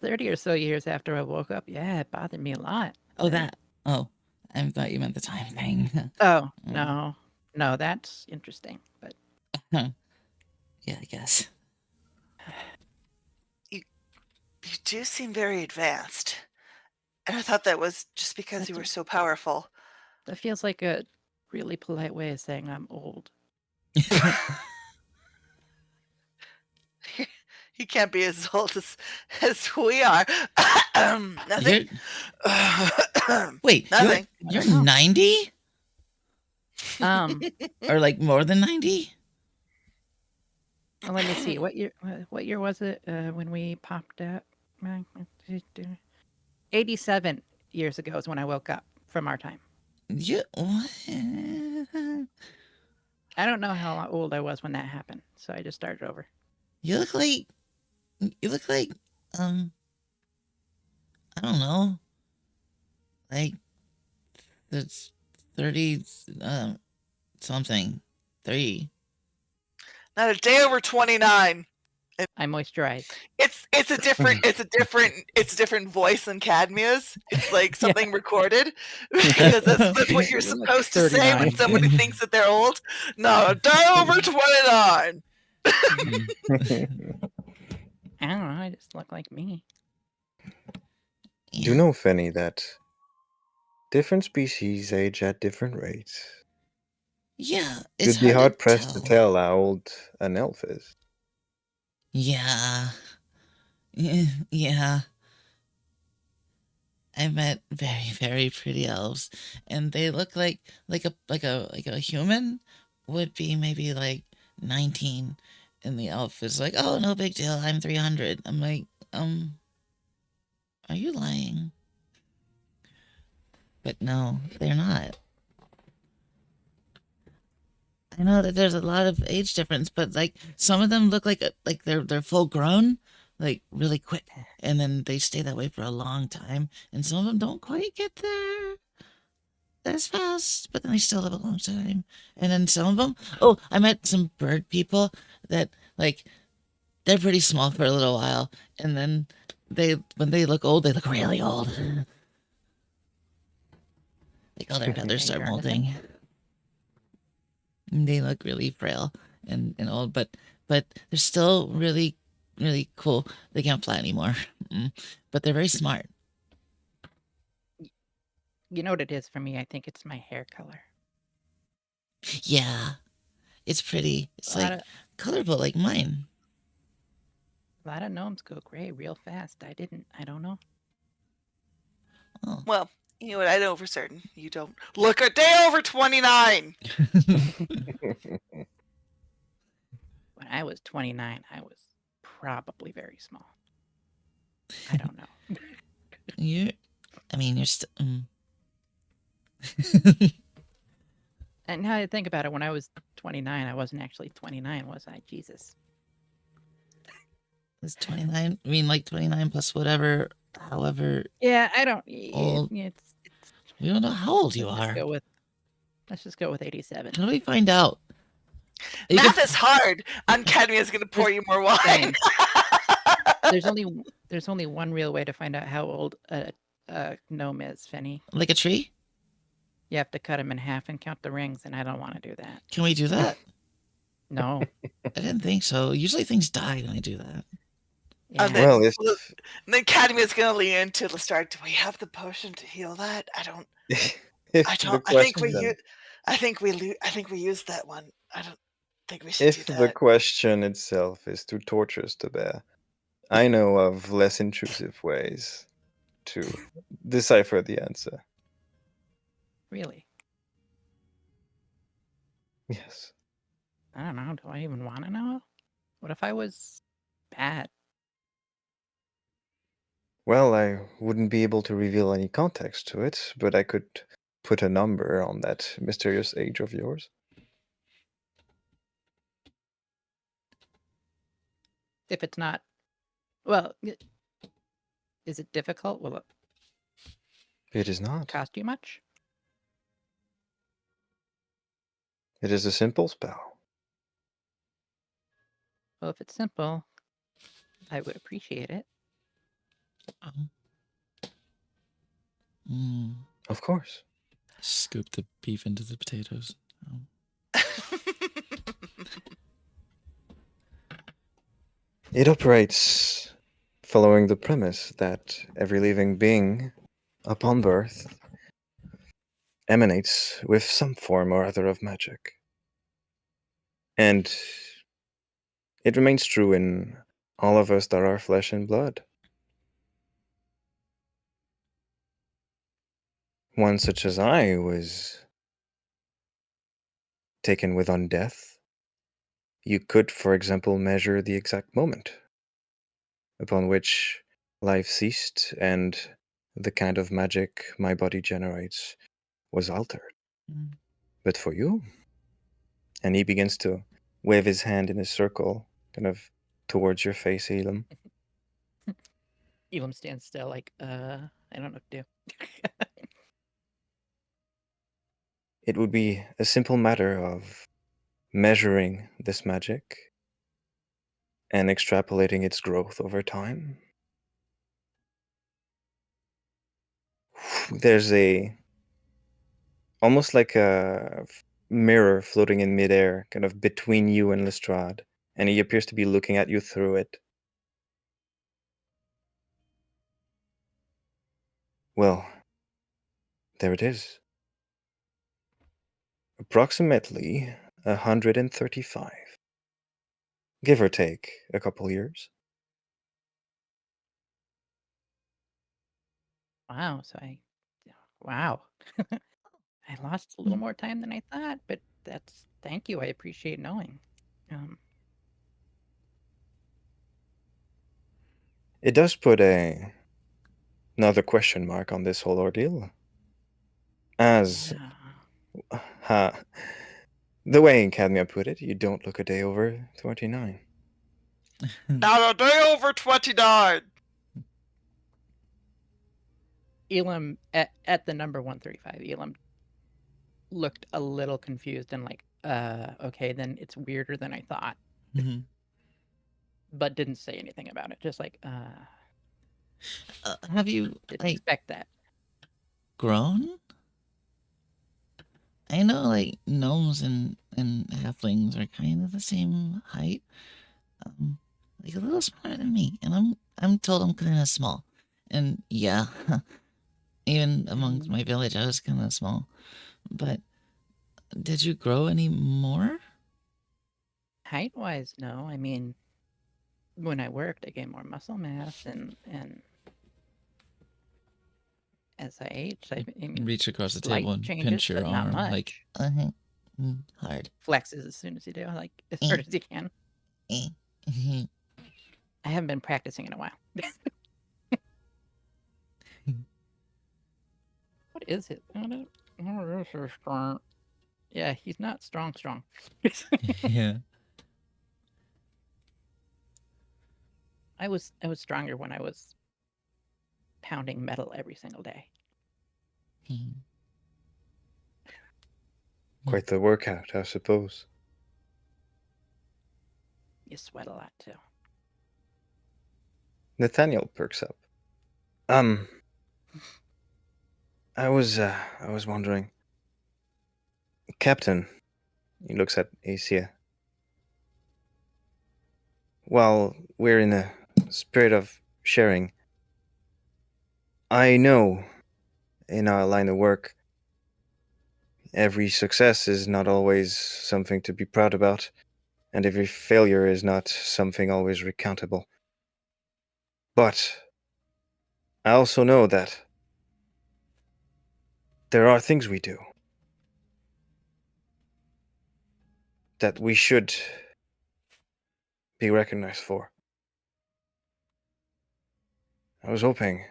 30 or so years after I woke up, yeah, it bothered me a lot. Oh, that. Oh, I thought you meant the time thing. Oh, Mm. no, that's interesting. But Yeah, I guess. You do seem very advanced. And I thought that was just because you That's were so powerful. that feels like a really polite way of saying I'm old. You can't be as old as we are. Nothing. Wait, Nothing. you're 90? Um, Or like more than 90? well, let me see. What year was it when we popped out? 87 years ago is when I woke up from our time. What? I don't know how old I was when that happened, so I just started over. You look like, I don't know, like, that's 30, something, 3. Not a day over 29. I moisturized. It's a different voice than Cadmia's. It's like something recorded because that's what you're supposed to say when 39. somebody thinks that they're old. No, a day over 29. I don't know. I just look like me. Do you know, Fenny, that different species age at different rates? Yeah, it's You'd be hard hard to pressed to tell how old an elf is. Yeah. Yeah. I met very, very pretty elves, and they look like a human would be maybe like 19, and the elf is like, oh, no big deal, I'm 300. I'm like, are you lying? But no, they're not. I know that there's a lot of age difference, but like some of them look like they're full grown, like really quick, and then they stay that way for a long time. And some of them don't quite get there as fast, but then they still live a long time. And then some of them, oh, I met some bird people that like they're pretty small for a little while, and then when they look old, they look really old. Like all their feathers start molting. They look really frail and old, but they're still really, really cool. They can't fly anymore, but they're very smart. You know what it is for me? I think it's my hair color. Yeah, it's pretty. It's like colorful, like mine. A lot of gnomes go gray real fast. I didn't. I don't know. Oh. Well, you know what? I know for certain. You don't look a day over 29. When I was 29, I was probably very small. I don't know. You're still. And now I think about it, when I was 29, I wasn't actually 29, was I? Jesus. It's 29. I mean, like 29 plus whatever, however. Yeah, I don't. Old. We don't know how old you are. Let's just go with 87. How do we find out? Math is hard. Academy is going to pour you more wine. There's only one real way to find out how old a gnome is, Fenny. Like a tree? You have to cut him in half and count the rings, and I don't want to do that. Can we do that? No. I didn't think so. Usually things die when I do that. Yeah. Then, the Academy is going to lean into Lestrade. Do we have the potion to heal that? I don't. I think we used that one. I don't think we should do If that. the question itself is too torturous to bear, I know of less intrusive ways to decipher the answer. Really? Yes. I don't know. Do I even want to know? What if I was bad? Well, I wouldn't be able to reveal any context to it, but I could put a number on that mysterious age of yours. If it's not, well, is it difficult? Will It is not. cost you much? It is a simple spell. Well, if it's simple, I would appreciate it. Of course. Scoop the beef into the potatoes. It operates following the premise that every living being, upon birth, emanates with some form or other of magic. And it remains true in all of us that are flesh and blood. One such as I was taken with undeath. You could, for example, measure the exact moment upon which life ceased and the kind of magic my body generates was altered. But for you, and he begins to wave his hand in a circle, kind of towards your face, Elam. Elam stands still, like, I don't know what to do. It would be a simple matter of measuring this magic and extrapolating its growth over time. There's almost like a mirror floating in midair, kind of between you and Lestrade, and he appears to be looking at you through it. Well, there it is. Approximately 135. Give or take a couple years. Wow. Wow. I lost a little more time than I thought, but thank you. I appreciate knowing. It does put another question mark on this whole ordeal. As the way Cadmia put it, you don't look a day over 29. Not a day over 29. Elam at the number 135. Elam looked a little confused and like, okay, then it's weirder than I thought, but didn't say anything about it. Just like, Have you didn't expect that. grown? I know like gnomes and halflings are kind of the same height. Like a little smaller than me, and I'm told I'm kind of small. And yeah, even amongst my village, I was kind of small. But did you grow any more? Height-wise, no. I mean, when I worked, I gained more muscle mass, and as I aged, I mean, Reach across the slight table and changes, pinch your but not arm. much. Like, Hard. Flexes as soon as you do, like as hard as you can. I haven't been practicing in a while. What is it? Strong. Yeah, he's not strong. yeah. I was stronger when I was pounding metal every single day. Quite the workout, I suppose. You sweat a lot too. Nathaniel perks up. I was wondering, Captain. He looks at Acia. While we're in a spirit of sharing, I know in our line of work, every success is not always something to be proud about, and every failure is not something always recountable. But I also know that there are things we do that we should be recognized for. I was hoping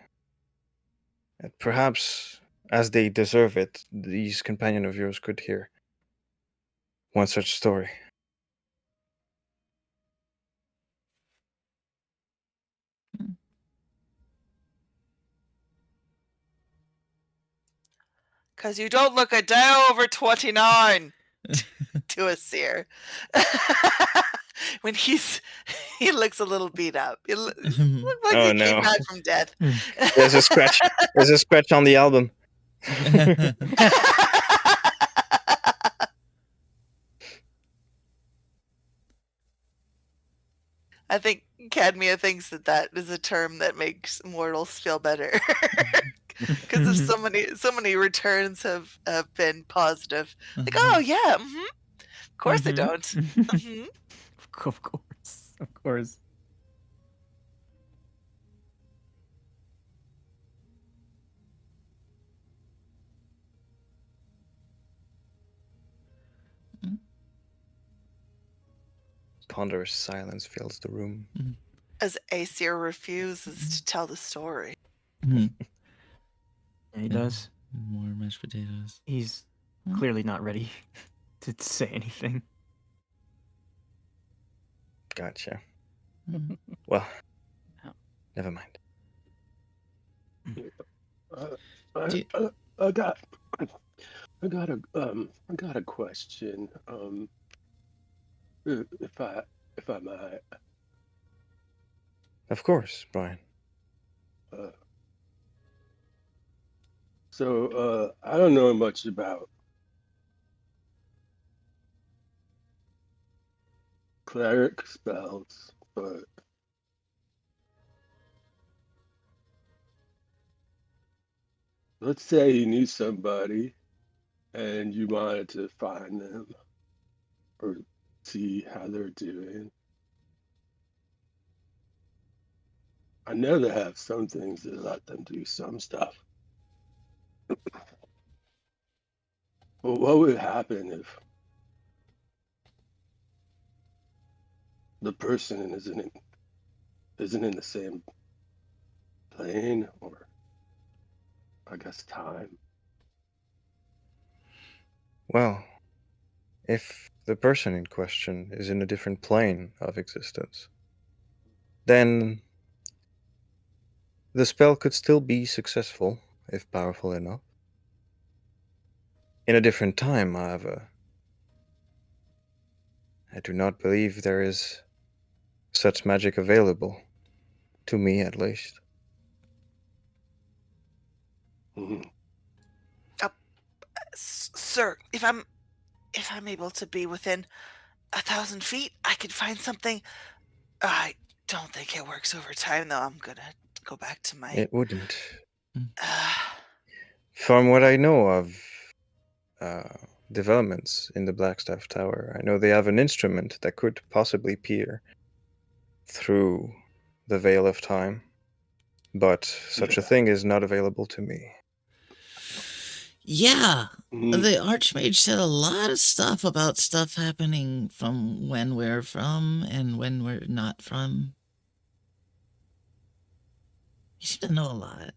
that perhaps, as they deserve it, these companion of yours could hear one such story. Because you don't look a day over 29 to a seer. When he looks a little beat up. He looks like Oh, he came no. back from death. There's a scratch. There's a scratch on the album. I think Cadmia thinks that is a term that makes mortals feel better. Because of so many returns have been positive. Like, oh yeah, of course they don't. Mhm. Of course. Ponderous silence fills the room. As Aesir refuses to tell the story. Yeah, he does. More mashed potatoes. He's clearly not ready to say anything. Gotcha. Well, never mind. I got a question. If I might. Of course, Brian. So I don't know much about cleric spells, but let's say you knew somebody and you wanted to find them or see how they're doing. I know they have some things that let them do some stuff. But what would happen if the person isn't in the same plane or, I guess, time? Well, if the person in question is in a different plane of existence, then the spell could still be successful if powerful enough. In a different time, however, I do not believe there is such magic available, to me at least. Mhm. Sir, if I'm able to be within 1,000 feet, I could find something. I don't think it works over time, though. I'm gonna go back to my. It wouldn't. Uh, From what I know of developments in the Blackstaff Tower, I know they have an instrument that could possibly peer through the veil of time, but such a Yeah. thing is not available to me. Yeah, Mhm. the Archmage said a lot of stuff about stuff happening from when we're from and when we're not from. You seem to know a lot.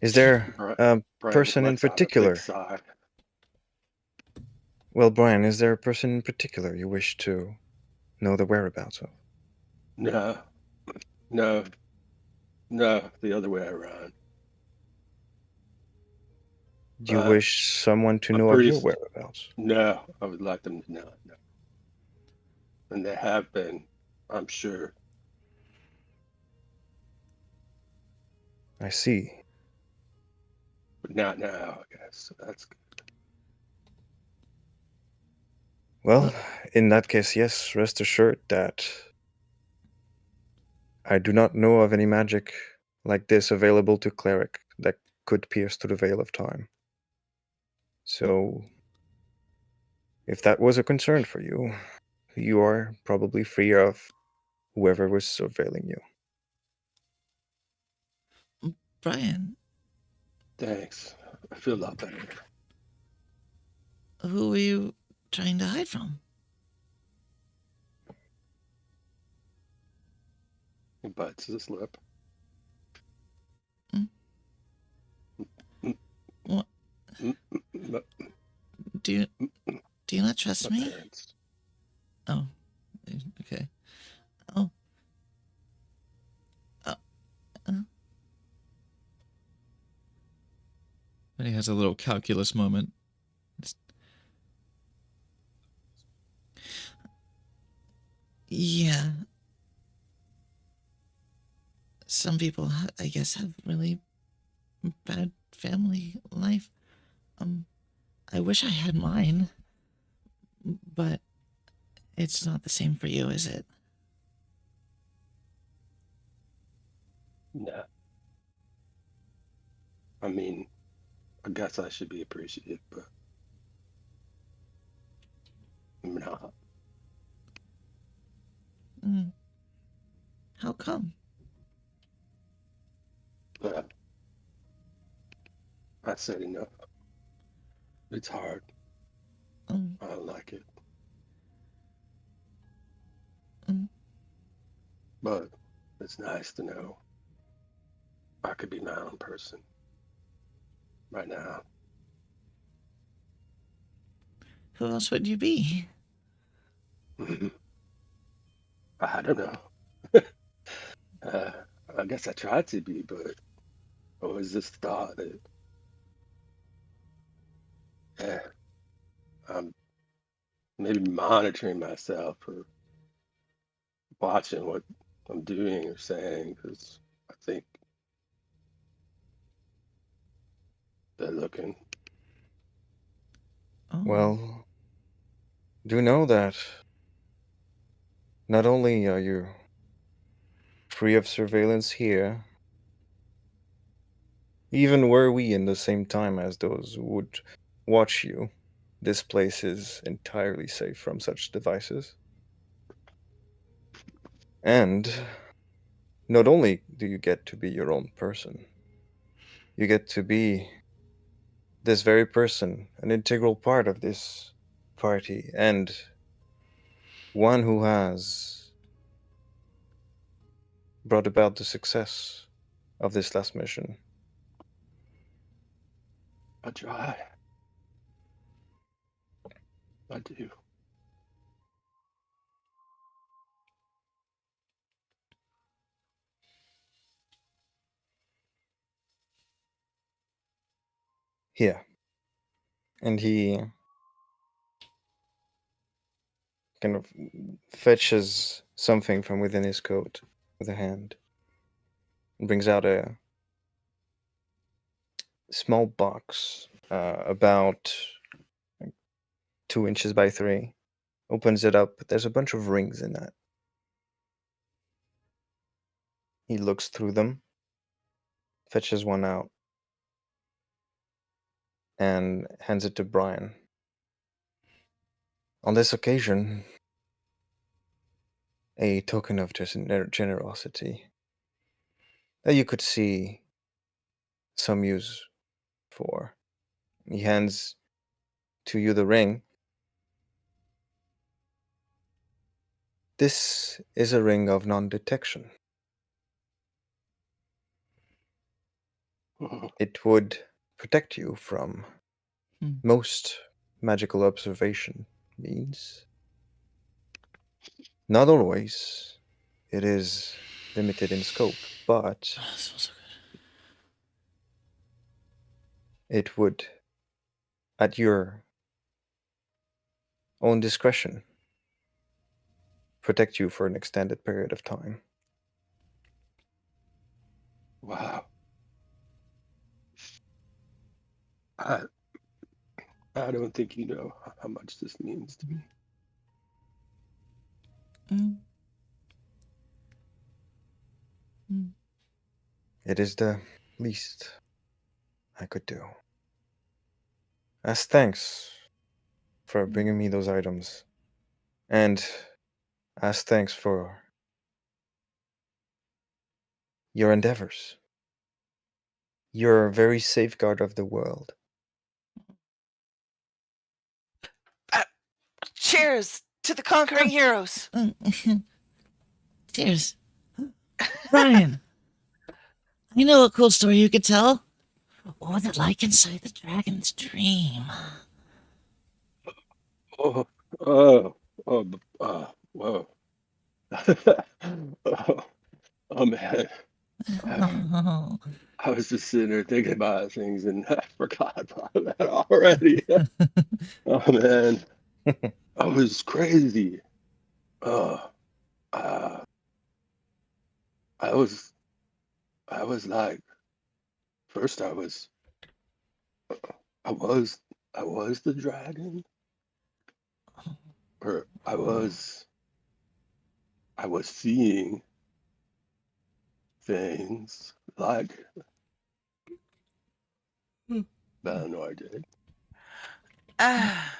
Is there a Brian person in lets out a big particular? sigh. Well, Brian, is there a person in particular you wish to know the whereabouts of? No, no, no, the other way around. Do you wish someone to I'm know of pretty. your whereabouts? No, I would like them to know. No. And they have been, I'm sure. I see. But not now, I guess. So that's good. Well, in that case, yes, rest assured that I do not know of any magic like this available to cleric that could pierce through the veil of time. So, if that was a concern for you, you are probably free of whoever was surveilling you. Brian, Thanks. I feel a lot better. who are you trying to hide from? He bites his lip. Hmm? Mm, What? mm, mm, Do you not trust My me? parents. Oh, okay. Oh. And he has a little calculus moment. Yeah. Some people, I guess, have really bad family life. I wish I had mine, but it's not the same for you, is it? No. I mean, I guess I should be appreciative, but I'm not. How come? But I said enough. It's hard. Um, I don't like it. mm. But it's nice to know I could be my own person right now. Who else would you be? I don't know. I guess I tried to be, but always this thought that, I'm maybe monitoring myself or watching what I'm doing or saying because I think they're looking. Oh. Well, do know that not only are you free of surveillance here, even were we in the same time as those who would watch you, this place is entirely safe from such devices. And not only do you get to be your own person, you get to be this very person, an integral part of this party, and one who has brought about the success of this last mission. I try. I do. Here. And he kind of fetches something from within his coat with a hand and brings out a small box about 2 inches by 3. Opens it up. There's a bunch of rings in that. He looks through them, fetches one out, and hands it to Brian. On this occasion, a token of generosity that you could see some use for. He hands to you the ring. This is a ring of non-detection. It would protect you from most magical observation means. Not always. It is limited in scope, but Oh, this smells so good. it would, at your own discretion, protect you for an extended period of time. Wow. I don't think you know how much this means to me. Mm. Mm. It is the least I could do. As thanks for bringing me those items, and as thanks for your endeavors, your very safeguard of the world. Cheers to the conquering heroes. Cheers. Brian, you know a cool story you could tell? What was it like inside the dragon's dream? Oh, whoa. Oh man. Oh. I was just sitting there thinking about things and I forgot about that already. Oh man. I was crazy. Uh, uh, I was like, first I was the dragon, or I was seeing things like Valinor did. Ah,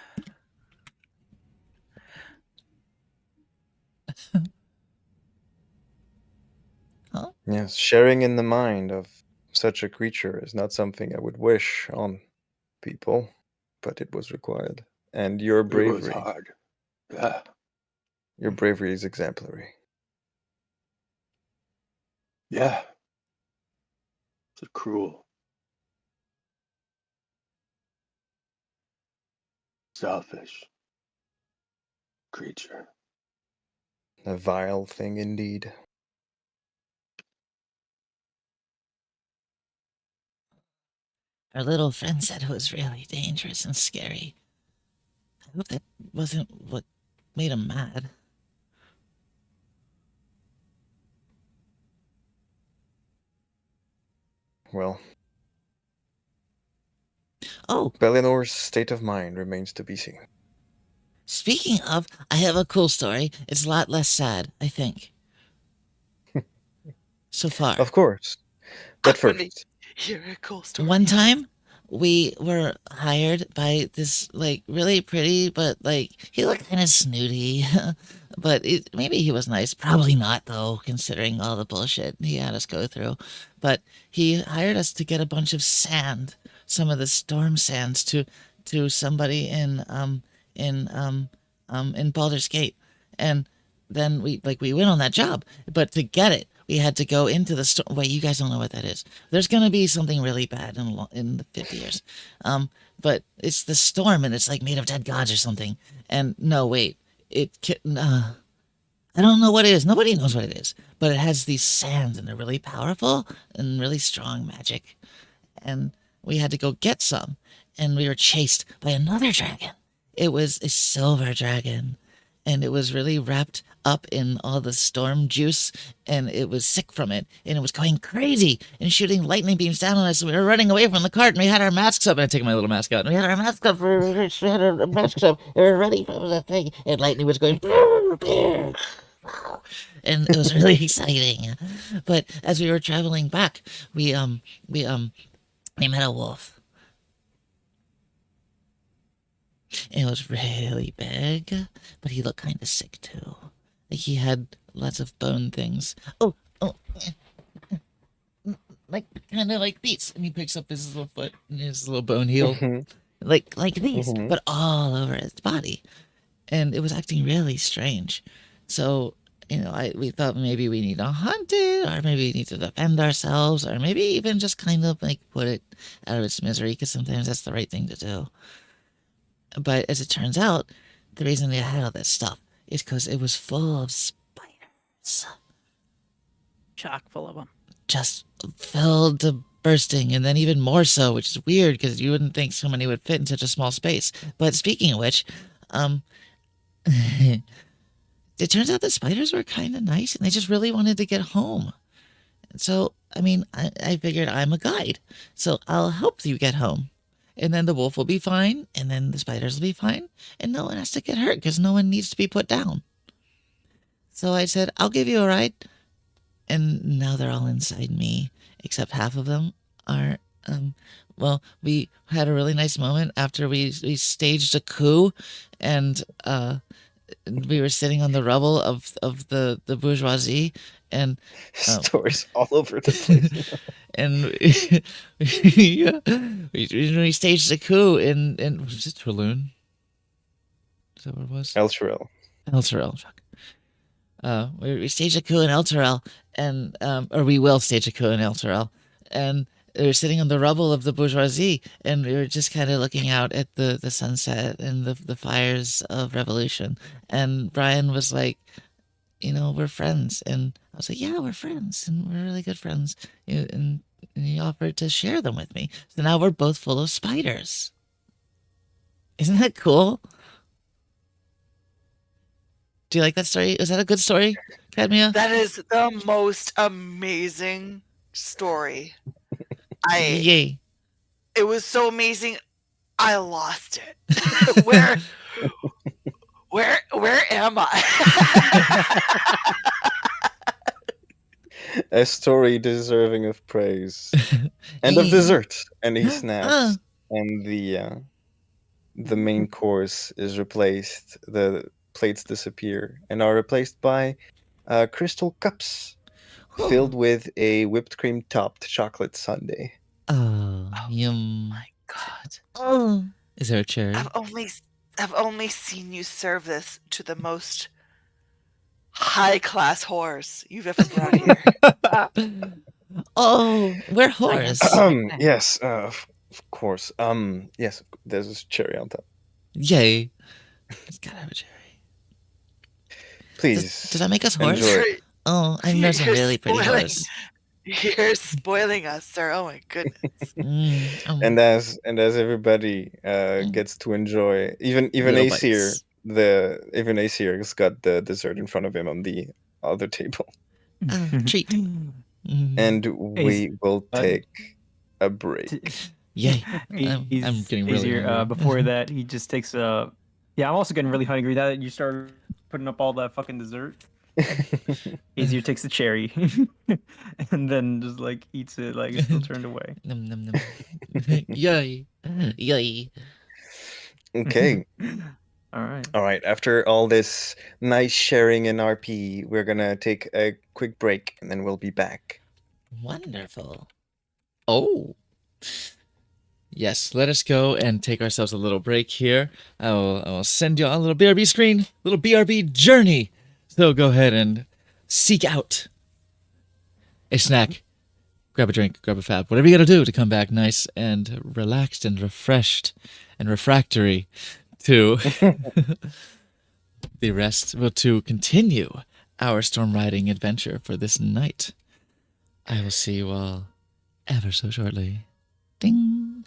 Huh? Yes, sharing in the mind of such a creature is not something I would wish on people, but it was required. And your It was bravery, hard. Yeah. your bravery is exemplary. Yeah. It's a cruel, selfish creature. A vile thing indeed. Our little friend said it was really dangerous and scary. I hope that wasn't what made him mad. Well, Oh, Belinor's state of mind remains to be seen. speaking of, I have a cool story. It's a lot less sad, I think. So far. Of course. But I'm gonna first, hear a cool story. One time, we were hired by this like really pretty, but like he looked kind of snooty. But maybe he was nice. Probably not though, considering all the bullshit he had us go through. But he hired us to get a bunch of sand, some of the storm sands, to somebody in Baldur's Gate, and then we went on that job. But to get it, we had to go into the storm. Wait, you guys don't know what that is. There's gonna be something really bad in the 50 years. But it's the storm, and it's like made of dead gods or something. And no, wait, I don't know what it is. Nobody knows what it is. But it has these sands, and they're really powerful and really strong magic. And we had to go get some, and we were chased by another dragon. It was a silver dragon, and it was really wrapped up in all the storm juice, and it was sick from it, and it was going crazy and shooting lightning beams down on us. And we were running away from the cart, and we had our masks up. And I take my little mask out, and we had our masks up. We had our masks up. We were ready for the thing, and lightning was going. And it was really exciting. But as we were traveling back, we met a wolf. It was really big, but he looked kind of sick too. Like he had lots of bone things. Oh, like kind of like these. And he picks up his little foot and his little bone heel, like these, but all over his body. And it was acting really strange. So we thought maybe we need to hunt it, or maybe we need to defend ourselves, or maybe even just kind of like put it out of its misery, because sometimes that's the right thing to do. But as it turns out, the reason they had all that stuff is because it was full of spiders. Chock full of them. Just filled to bursting, and then even more so, which is weird because you wouldn't think so many would fit in such a small space. But speaking of which, it turns out the spiders were kind of nice, and they just really wanted to get home. So, I mean, I figured I'm a guide, so I'll help you get home. And then the wolf will be fine, and then the spiders will be fine, and no one has to get hurt because no one needs to be put down. So I said, I'll give you a ride. And now they're all inside me, except half of them are, well, we had a really nice moment after we staged a coup, and we were sitting on the rubble of the bourgeoisie, and stories all over the place. and we staged a coup in was it Trelune? Is that what it was? Elturel. Fuck. We staged a coup in Elturel, and or we will stage a coup in Elturel, and we were sitting on the rubble of the bourgeoisie, and we were just kind of looking out at the sunset and the fires of revolution. And Brian was like, we're friends. And I was like, yeah, we're friends, and we're really good friends. And he offered to share them with me. So now we're both full of spiders. Isn't that cool? Do you like that story? Is that a good story, Cadmia? That is the most amazing story. Yay. It was so amazing, I lost it. Where am I? A story deserving of praise and of dessert. And he snaps, and the main course is replaced. The plates disappear and are replaced by crystal cups filled with a whipped cream topped chocolate sundae. Oh, yum! My God. Oh, is there a cherry? I've only seen you serve this to the most high-class whores you've ever brought here. Oh, we're whores. Yes, of course. Yes, there's a cherry on top. Yay! It's gotta have a cherry. Please. Did I make us whores? enjoy. Oh, I know some You're really pretty spoiling- whores. You're spoiling us, sir. Oh my goodness. And as everybody gets to enjoy, even Little Aesir, bites. Aesir has got the dessert in front of him on the other table, Treat. and we will take a break. Yay! I'm He's getting really easier. hungry. Before that, he just takes a. Yeah, I'm also getting really hungry. Now that you started putting up all that fucking dessert, easier takes the cherry, and then just like eats it like it's still turned away. Num, num, num. Yay! Yay! Okay. All right. All right. After all this nice sharing in RP, we're gonna take a quick break and then we'll be back. Wonderful. Oh. Yes, let us go and take ourselves a little break here. I will send you a little BRB screen, little BRB journey. So go ahead and seek out a snack, grab a drink, grab a fab, whatever you gotta do to come back nice and relaxed and refreshed and refractory to the rest, well, to continue our storm riding adventure for this night. I will see you all ever so shortly. Ding.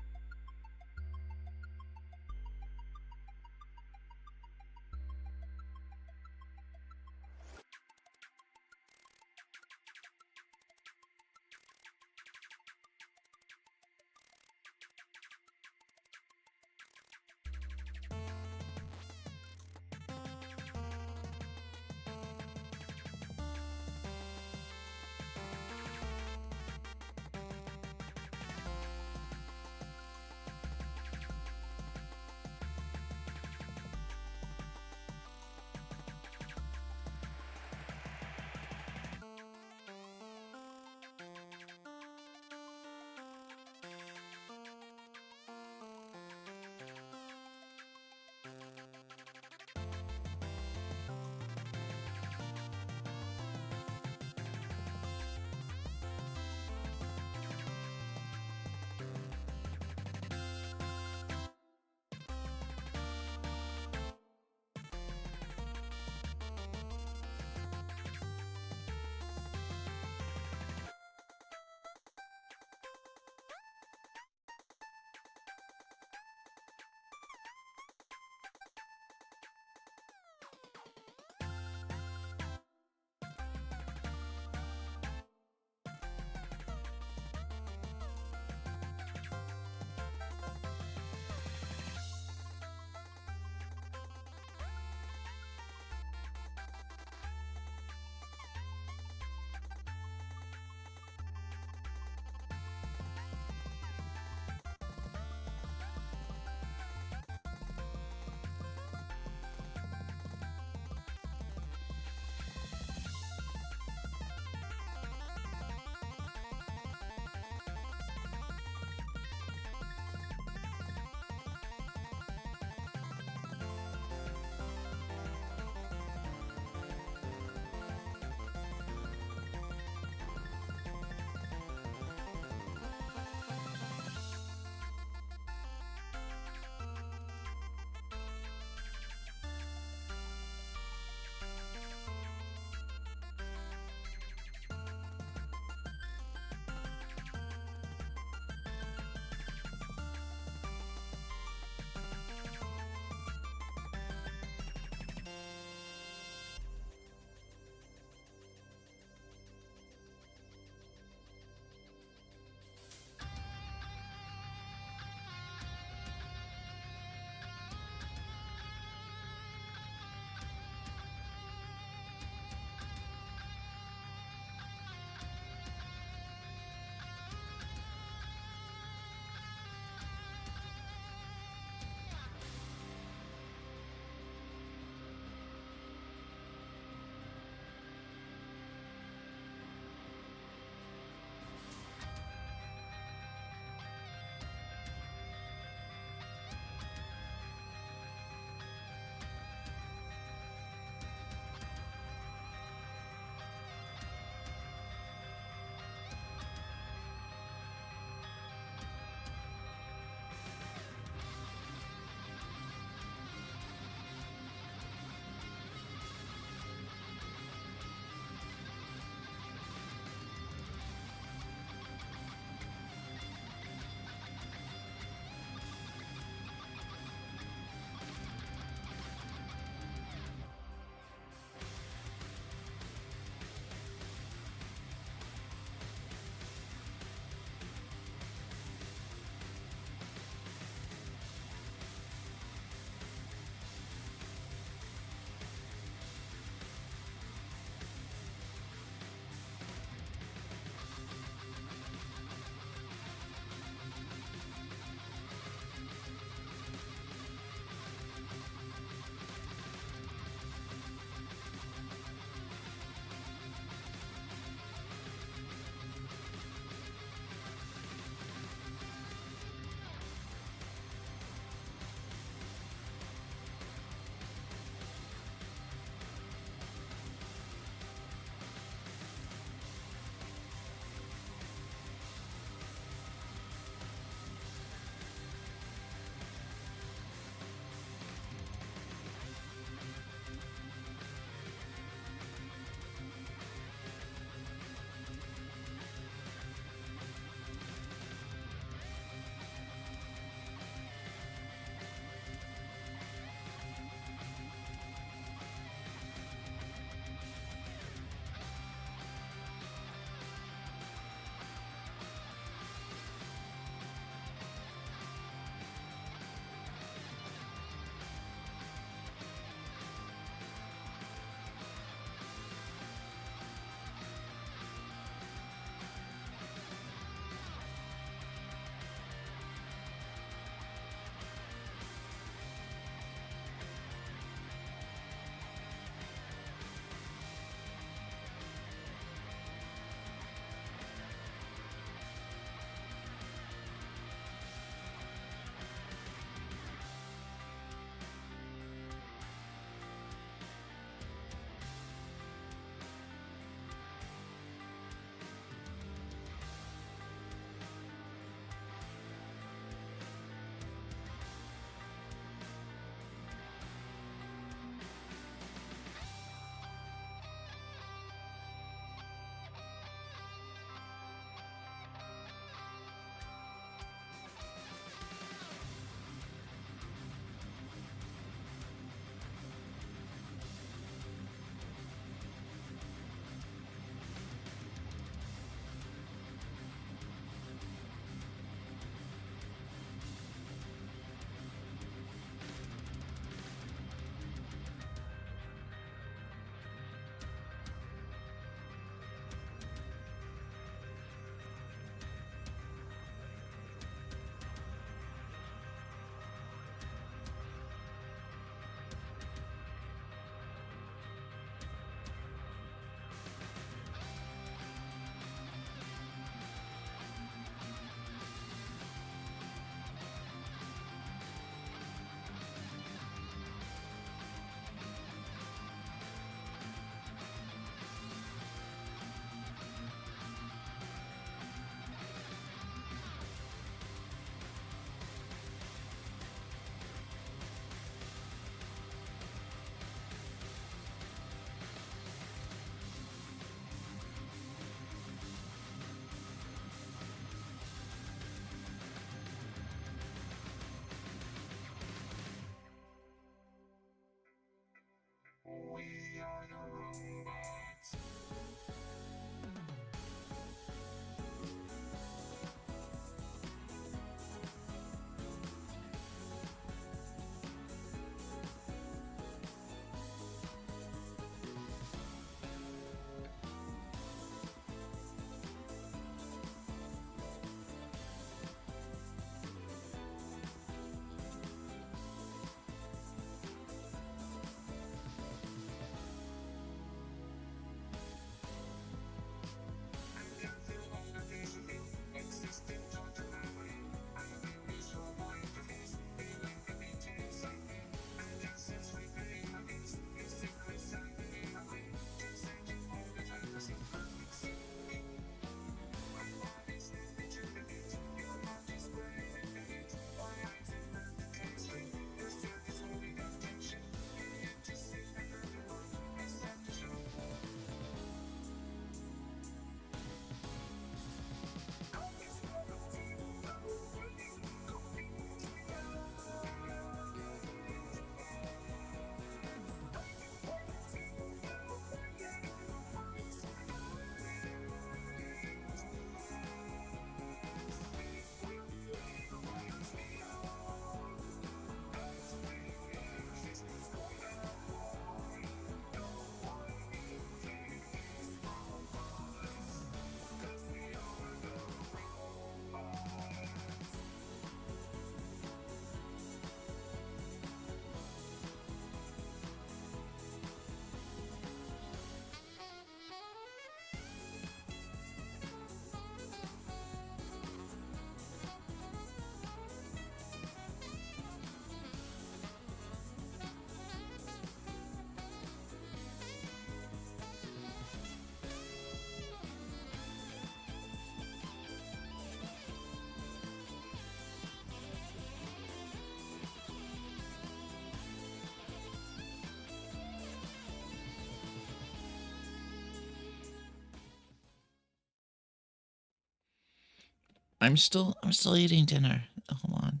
I'm still eating dinner. Hold on.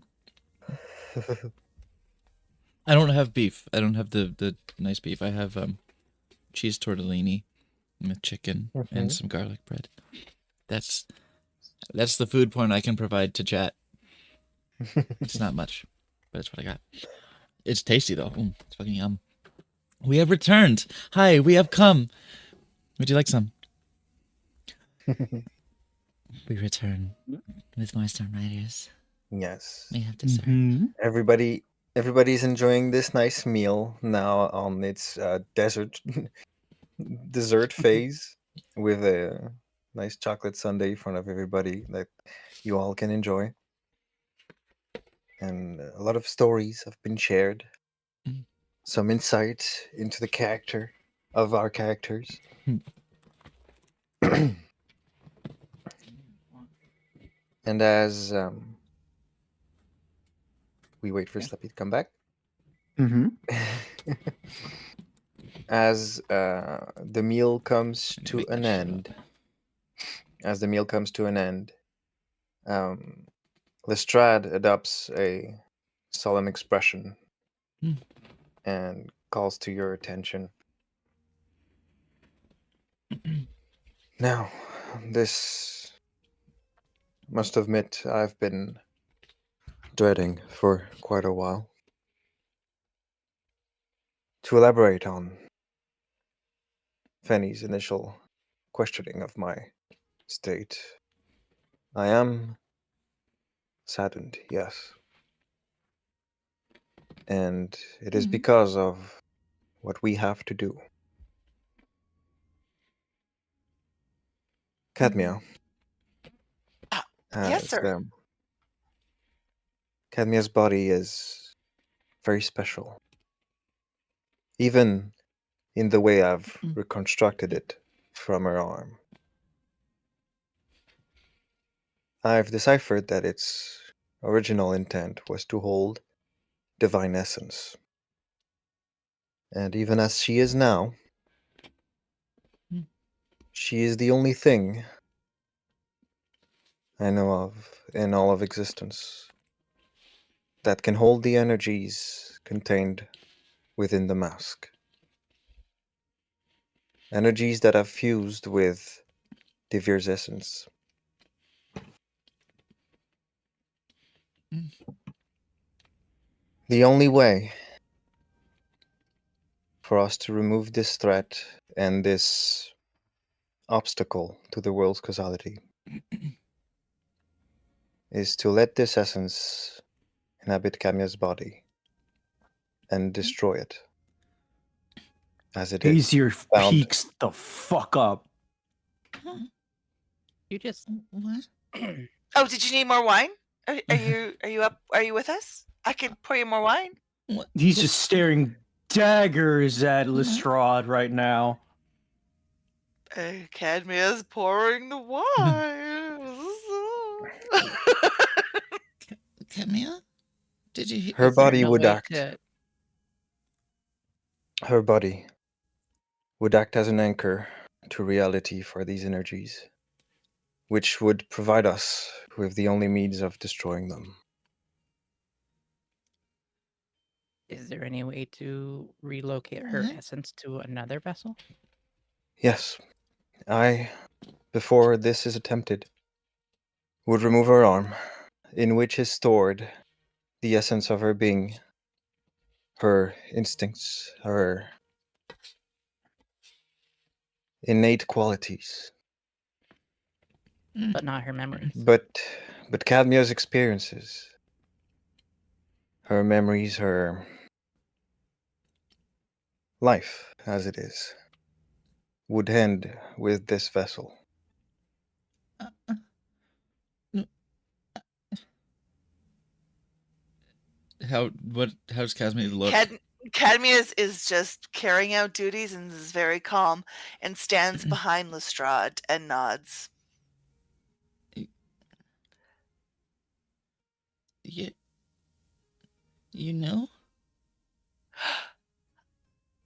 I don't have beef. I don't have the nice beef. I have cheese tortellini with chicken and some garlic bread. That's the food porn I can provide to chat. It's not much, but it's what I got. It's tasty though. It's fucking yum. We have returned. Hi, we have come. Would you like some? We return with more Storm Riders. Yes. We have dessert. Everybody's enjoying this nice meal now on its dessert phase with a nice chocolate sundae in front of everybody that you all can enjoy. And a lot of stories have been shared. Mm. Some insight into the character of our characters. And as we wait for Slappy to come back, as the meal comes to Make that an shit end, up. Lestrade adopts a solemn expression Hmm. and calls to your attention. Now, this must admit I've been dreading for quite a while. To elaborate on Fanny's initial questioning of my state, I am saddened, yes. And it is because of what we have to do. Cadmia. Yes, sir. Cadmia's body is very special. Even in the way I've reconstructed it from her arm. I've deciphered that its original intent was to hold divine essence. And even as she is now, she is the only thing I know of in all of existence that can hold the energies contained within the mask. Energies that have fused with Devir's essence. The only way for us to remove this threat and this obstacle to the world's causality is to let this essence inhabit Cadmia's body and destroy it. As it is Easier found. peaks the fuck up. You just What? Oh, did you need more wine? Are you up? Are you with us? I could pour you more wine. What? He's just staring daggers at Lestrade right now. Cadmia's pouring the wine. Cadmia? Did you hear? Her is there body no would way act. to- Her body would act as an anchor to reality for these energies, which would provide us with the only means of destroying them. Is there any way to relocate her What? essence to another vessel? Yes, I, before this is attempted, would remove her arm, in which is stored the essence of her being, her instincts, her innate qualities. But not her memories. But Cadmia's experiences, her memories, her life as it is, would end with this vessel. How's Casmia look? Cadmia is just carrying out duties and is very calm and stands behind Lestrade and nods. You know?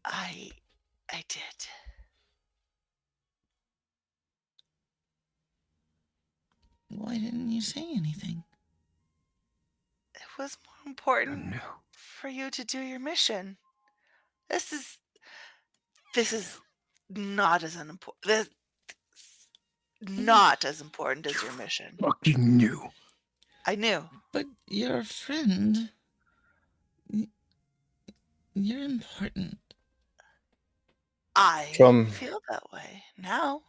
I did. Why didn't you say anything? It was more important No. for you to do your mission. This is not as unimportant. This not as important as your mission. Fucking knew. I knew. But you're a friend. You're important. I From- feel that way now.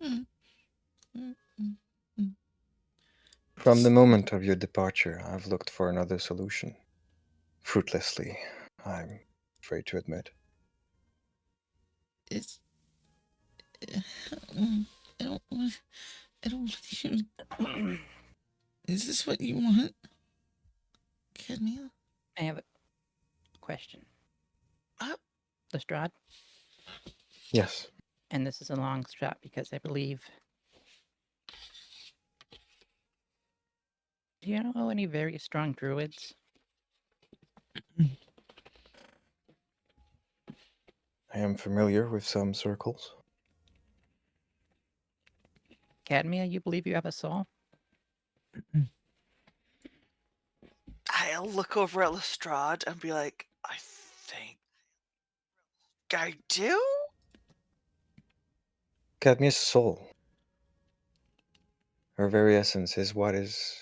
Mm. Mm, mm, mm. From the moment of your departure, I've looked for another solution. Fruitlessly, I'm afraid to admit. It's. I don't want. I don't want you. Is this what you want? Cadmia? I have a question. Oh. Lestrade, Yes. and this is a long shot because I believe. Do you know any very strong druids? I am familiar with some circles. Cadmia, you believe you have a soul? I'll look over at Lestrade and be like, I think I do? Cadmia's soul. Her very essence is what is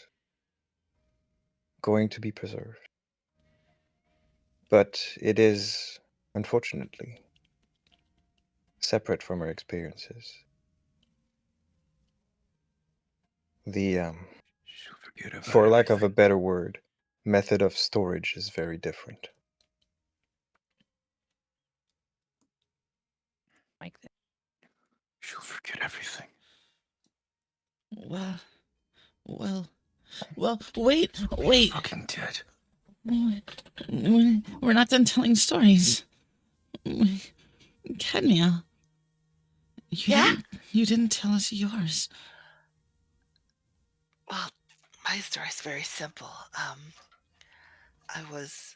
going to be preserved. But it is, unfortunately, separate from her experiences. The, She'll forget about for lack of a everything. better word, method of storage is very different. Like that. She'll forget everything. Well, wait. Fucking dead. We're not done telling stories. Cadmia. You didn't tell us yours. Well, my story's very simple. I was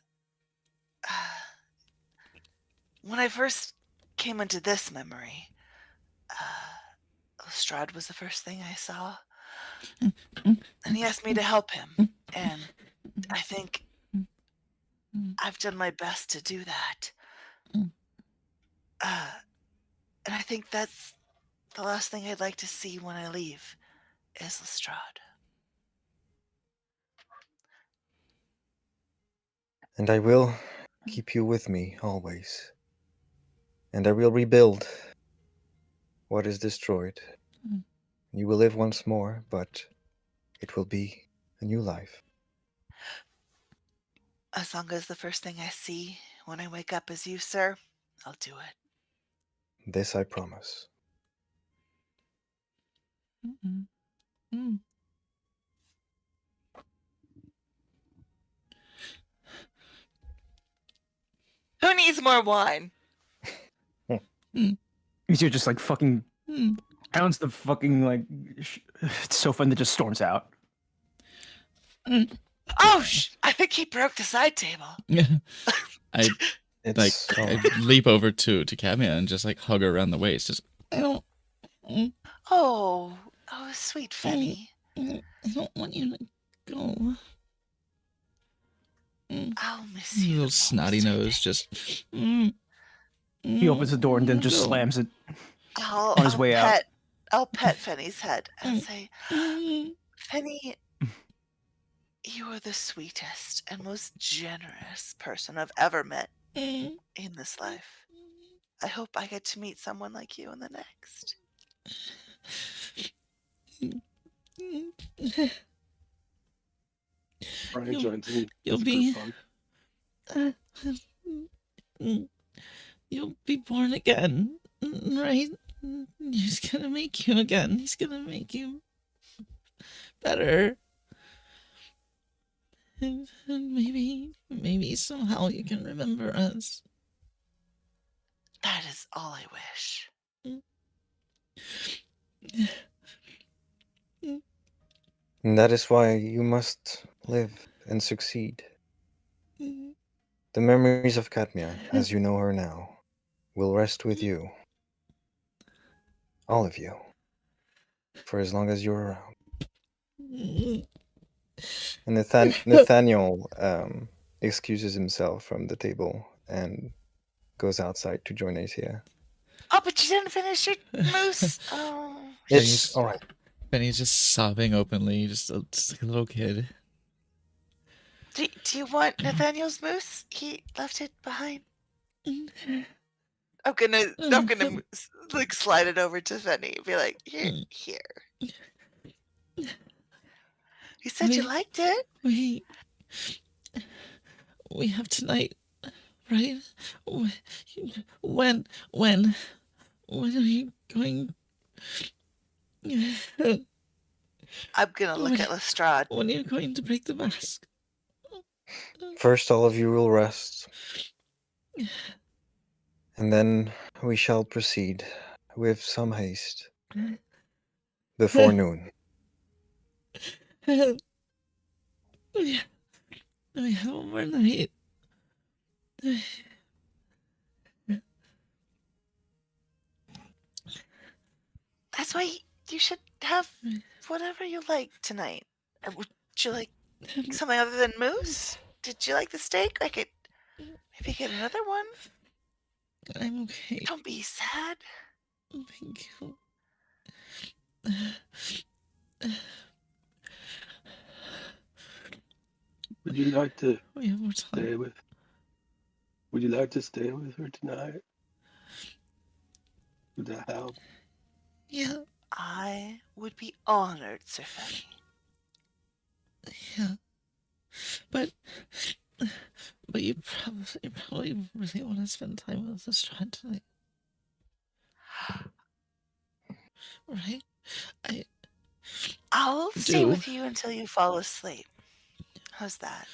when I first came into this memory, Lestrade was the first thing I saw. And he asked me to help him. And I think I've done my best to do that. And I think that's the last thing I'd like to see when I leave is Lestrade. And I will keep you with me always. And I will rebuild what is destroyed. You will live once more, but it will be a new life. As long as the first thing I see when I wake up is you, sir, I'll do it. This I promise. Who needs more wine? You're just like fucking pounds the fucking like sofa and then just storms out. Oh, I think he broke the side table. I It's I leap over to Cadmia and just like hug her around the waist. Just Oh, sweet Fenny. I don't want you to go. I'll miss you. little the snotty most, I nose. think. Just He opens the door and then just No. slams it. I'll his way out. I'll pet Fenny's head and say, Fenny, you are the sweetest and most generous person I've ever met in this life. I hope I get to meet someone like you in the next. Brian You'll- joins me. you'll That's a be- group hug. You'll be born again, right? He's gonna make you again. He's gonna make you better. And maybe somehow you can remember us. That is all I wish. And that is why you must live and succeed. The memories of Cadmia, as you know her now, will rest with you. All of you. For as long as you're around. And Nathaniel excuses himself from the table and goes outside to join Acia. Oh, but you didn't finish your moose. Oh. It's all right. Benny's just sobbing openly, just like a little kid. Do you want Nathaniel's moose? He left it behind. I'm gonna like slide it over to Fenny and be like, here. You said you liked it. We have tonight, right? When are you going? I'm gonna look at Lestrade. When are you going to break the mask? First, all of you will rest. And then we shall proceed with some haste before noon. We have one more night. That's why you should have whatever you like tonight. Would you like something other than moose? Did you like the steak? I could maybe get another one. I'm okay. Don't be sad. Thank you. Would you like to We have more time. stay with? Would you like to stay with her tonight? Would that help? Yeah, I would be honored, Sir Fenny. yeah. But you probably really want to spend time with Lestrade tonight, right? I'll stay Do. with you until you fall asleep. How's that?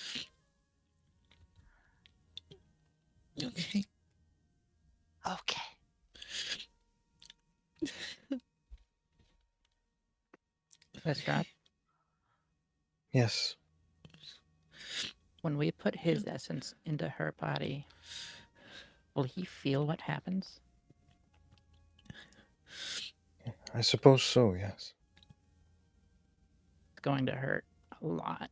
Okay. Okay. Lestrade, Yes. when we put his essence into her body, will he feel what happens? I suppose so, yes. It's going to hurt a lot.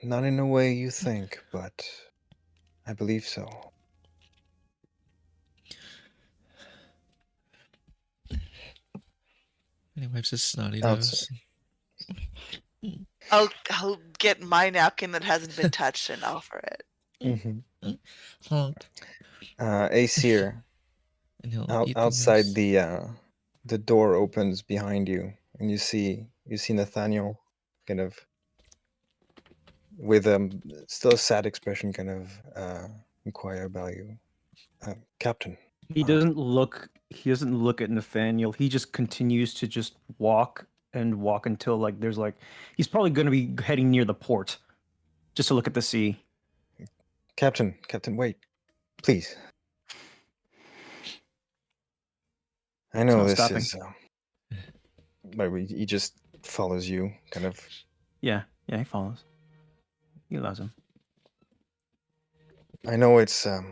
Not in a way you think, but I believe so. And he wipes his snotty Outside. nose. I'll get my napkin that hasn't been touched and offer it. Mm-hmm. Honk. Aesir, And he'll eat the outside moose. the door opens behind you, and you see Nathaniel kind of with still a sad expression, kind of inquire about you, Captain. He doesn't look. He doesn't look at Nathaniel. He just continues to just walk and walk until like there's like he's probably going to be heading near the port, just to look at the sea. Captain, wait, please. I know not this stopping. is, but he just follows you, kind of. Yeah, he follows. He loves him. I know it's a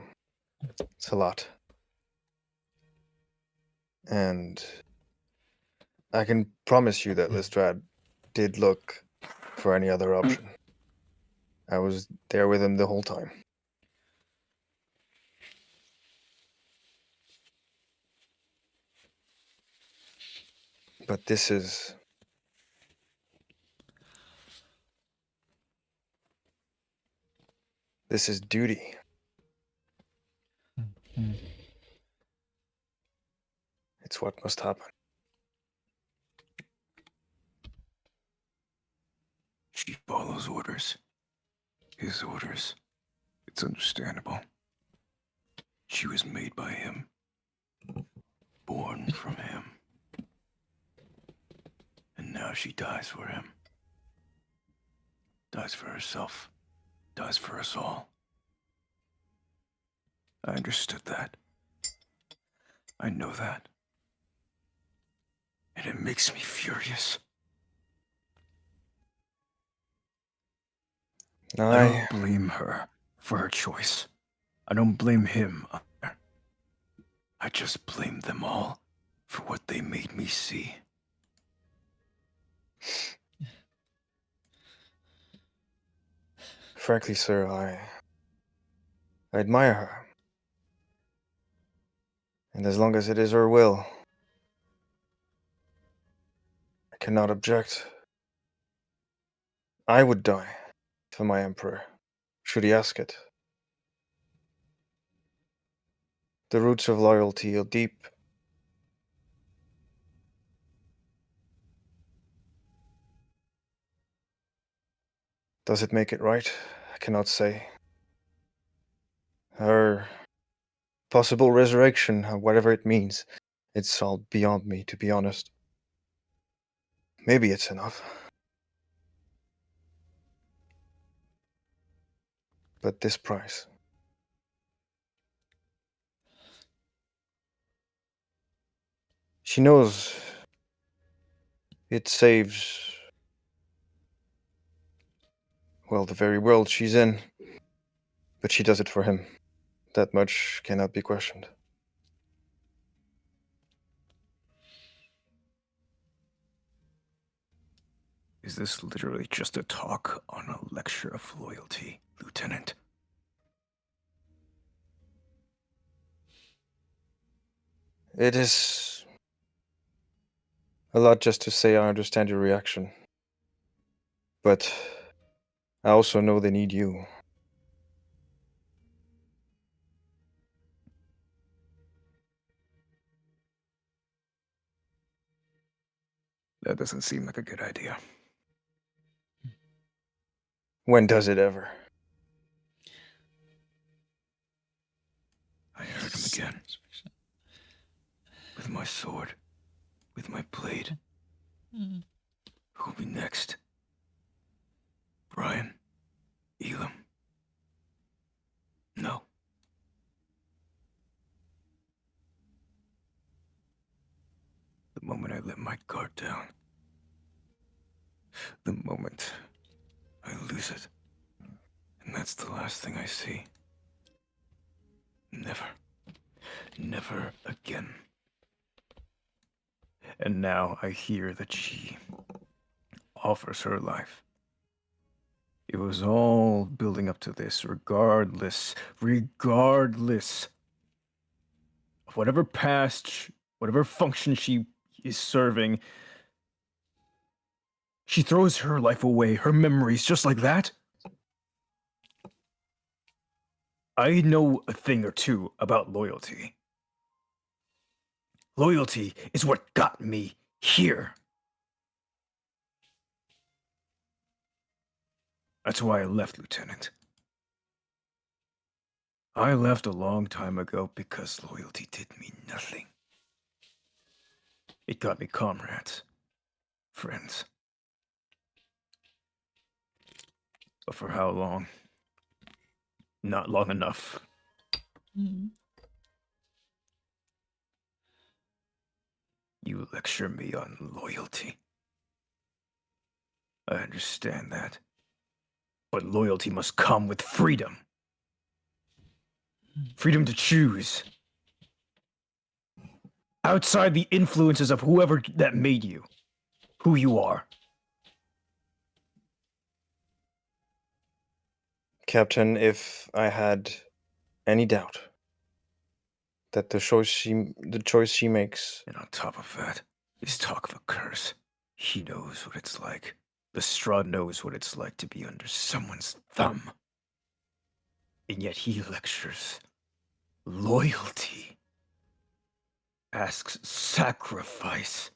lot, and I can promise you that Lestrade did look for any other option. I was there with him the whole time. But this is duty. Mhm. It's what must happen. She follows orders. His orders. It's understandable. She was made by him. Born from him. And now she dies for him. Dies for herself. Dies for us all. I understood that. I know that. And it makes me furious. I don't blame her for her choice. I don't blame him either. I just blame them all for what they made me see. Frankly, sir, I admire her. And as long as it is her will, I cannot object. I would die for my emperor, should he ask it. The roots of loyalty are deep. Does it make it right? I cannot say. Her possible resurrection, whatever it means, it's all beyond me, to be honest. Maybe it's enough. But this price. She knows it saves, well, the very world she's in. But she does it for him. That much cannot be questioned. Is this literally just a talk on a lecture of loyalty, Lieutenant? It is a lot just to say I understand your reaction. But I also know they need you. That doesn't seem like a good idea. When does it ever? I heard him again. With my sword. With my blade. Mm. Who'll be next? Brian? Elam? No. The moment I let my guard down. The moment I lose it. And that's the last thing I see. Never. Never again. And now I hear that she offers her life. It was all building up to this, regardless of whatever past, whatever function she is serving. She throws her life away, her memories, just like that? I know a thing or two about loyalty. Loyalty is what got me here. That's why I left, Lieutenant. I left a long time ago because loyalty did me nothing. It got me comrades, friends. But for how long? Not long enough. Mm. You lecture me on loyalty. I understand that. But loyalty must come with freedom. Freedom to choose. Outside the influences of whoever that made you. Who you are. Captain, if I had any doubt that the choice she makes. And on top of that, this talk of a curse. He knows what it's like. Lestrade knows what it's like to be under someone's thumb. And yet he lectures loyalty. Asks sacrifice.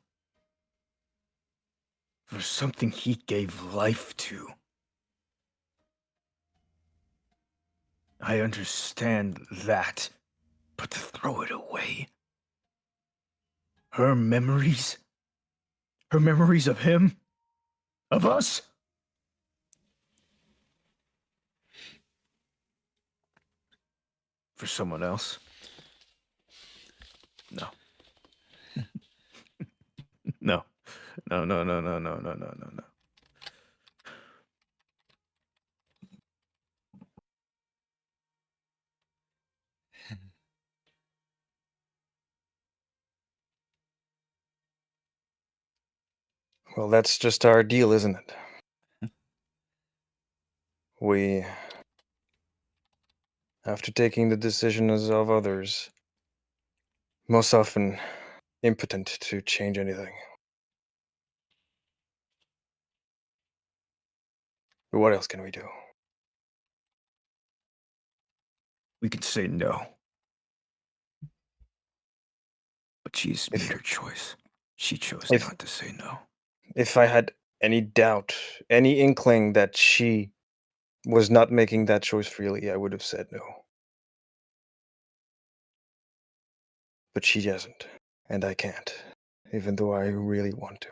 For something he gave life to. I understand that, but to throw it away. Her memories of him, of us. For someone else? No. No. No. Well, that's just our deal, isn't it? We, after taking the decisions of others, most often impotent to change anything. But what else can we do? We can say no. But she's If- made her choice. She chose if- not to say no. If I had any doubt, any inkling that she was not making that choice freely, I would have said no. But she hasn't, and I can't, even though I really want to.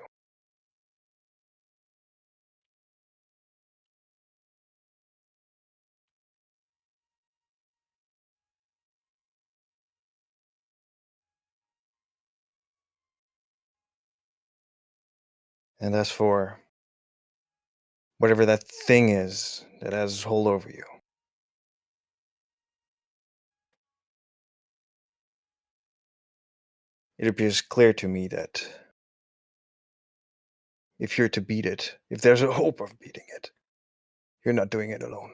And as for whatever that thing is that has hold over you, it appears clear to me that if you're to beat it, if there's a hope of beating it, you're not doing it alone.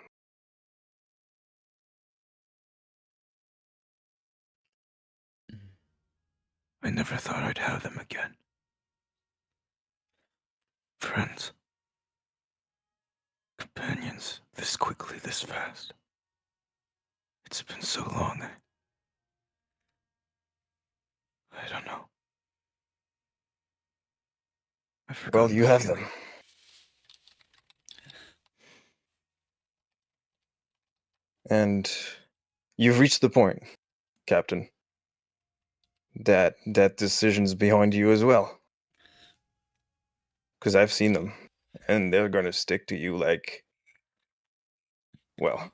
I never thought I'd have them again. Friends. Companions, this quickly, this fast. It's been so long. I don't know. I forgot. Well, you have them. And you've reached the point, Captain, that decision's behind you as well. Because I've seen them, and they're going to stick to you like, well,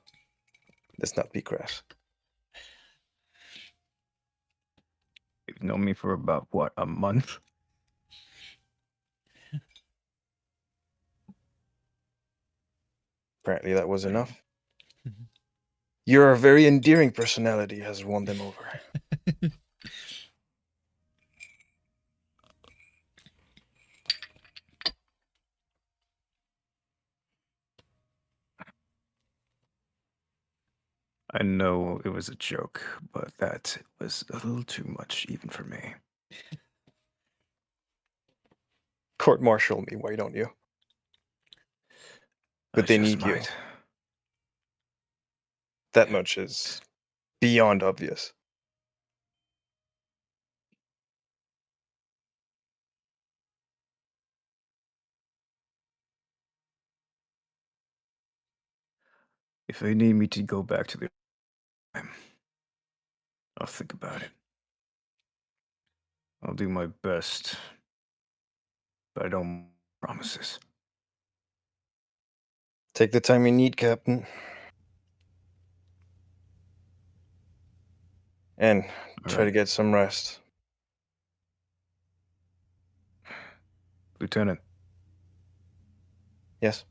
let's not be crass. You've known me for about, what, a month? Apparently that was enough. Your very endearing personality has won them over. I know it was a joke, but that was a little too much even for me. Court-martial me, why don't you? But I they just need you. might. That much is beyond obvious. If they need me to go back to the time, I'll think about it. I'll do my best, but I don't make promises. Take the time you need, Captain. And try to Alright. get some rest. Lieutenant, Yes?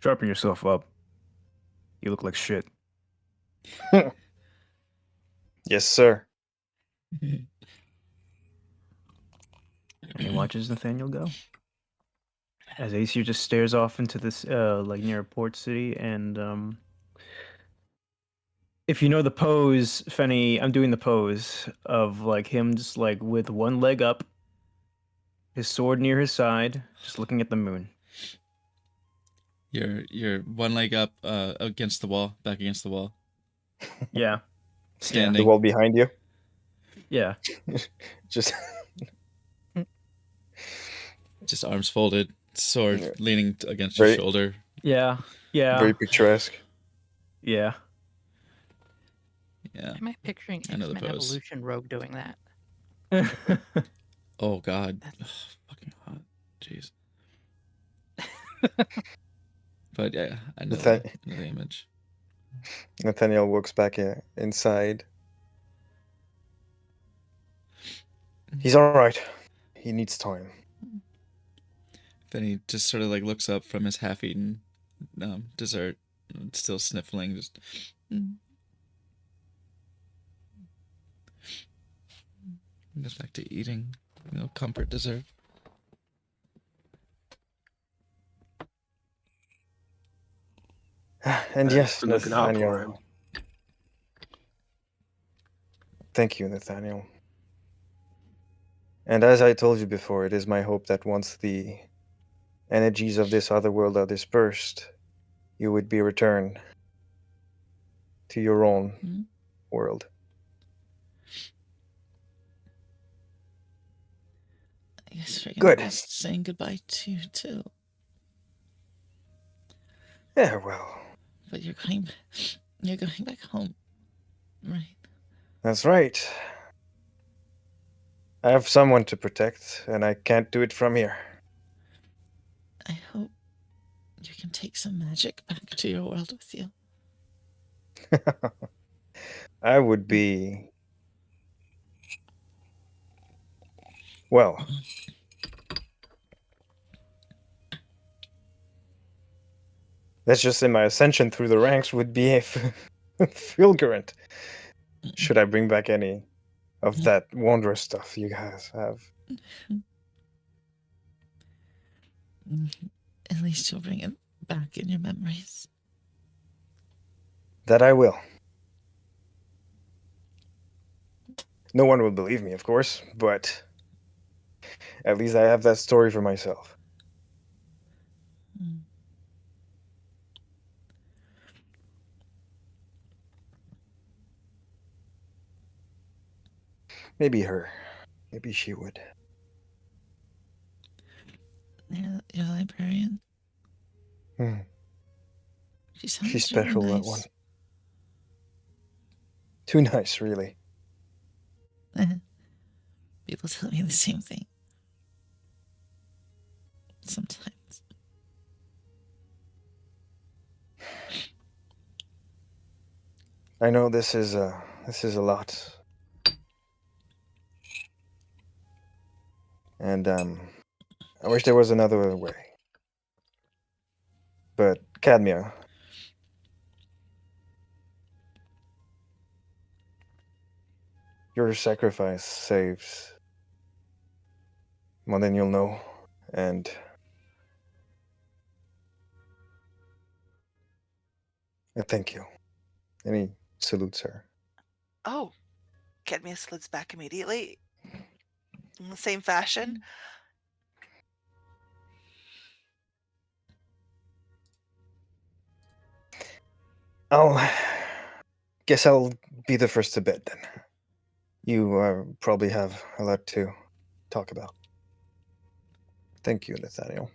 sharpen yourself up. You look like shit. Yes, sir. And he watches Nathaniel go. As Aesir just stares off into this, like near Port City, and if you know the pose, Fenny, I'm doing the pose of like him just like with one leg up, his sword near his side, just looking at the moon. You're one leg up against the wall, back against the wall, Yeah. The standing. wall behind you. Yeah. Just Just arms folded, sword Yeah. leaning against Very- your shoulder. Yeah. Yeah. very picturesque. Yeah. Yeah. Am I picturing I know the X-Men pose. Evolution Rogue doing that? Oh God. Ugh, fucking hot. Jeez. But yeah, I know Nathan- the image. Nathaniel walks back inside. He's all right. He needs time. Then he just sort of like looks up from his half-eaten dessert, still sniffling. Just Goes back to eating, comfort dessert. And yes, for looking out for Nathaniel. him. Thank you, Nathaniel. And as I told you before, it is my hope that once the energies of this other world are dispersed, you would be returned to your own Mhm. world. I guess we're Good. gonna be saying goodbye to you too. Yeah, well, But you're going back home, right? that's right. I have someone to protect, and I can't do it from here. I hope you can take some magic back to your world with you. I would be. Well, let's just say my ascension through the ranks would be fulgurant. Should I bring back any of that wondrous stuff you guys have? At least you'll bring it back in your memories. That I will. No one will believe me, of course, but at least I have that story for myself. Mm. Maybe her. Maybe she would. Your librarian. Hmm. She sounds She's really special, that nice. one. Too nice, really. People tell me the same thing. Sometimes. I know this is a lot. And I wish there was another way. But Cadmia, your sacrifice saves more than you'll know, and I thank you. And he salutes her. Oh, Cadmia salutes back immediately. In the same fashion. Guess I'll be the first to bed then. You probably have a lot to talk about. Thank you, Nathaniel.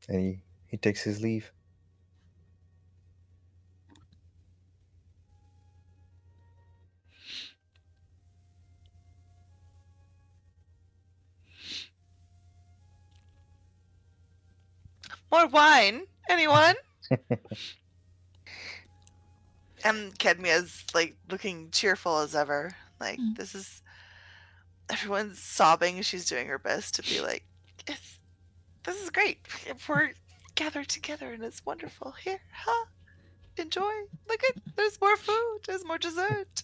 And he takes his leave. More wine? Anyone? And Cadmia's like looking cheerful as ever. Like this is everyone's sobbing. She's doing her best to be like, this is great. We're gathered together and it's wonderful. Here, huh? Enjoy. Look at there's more food. There's more dessert.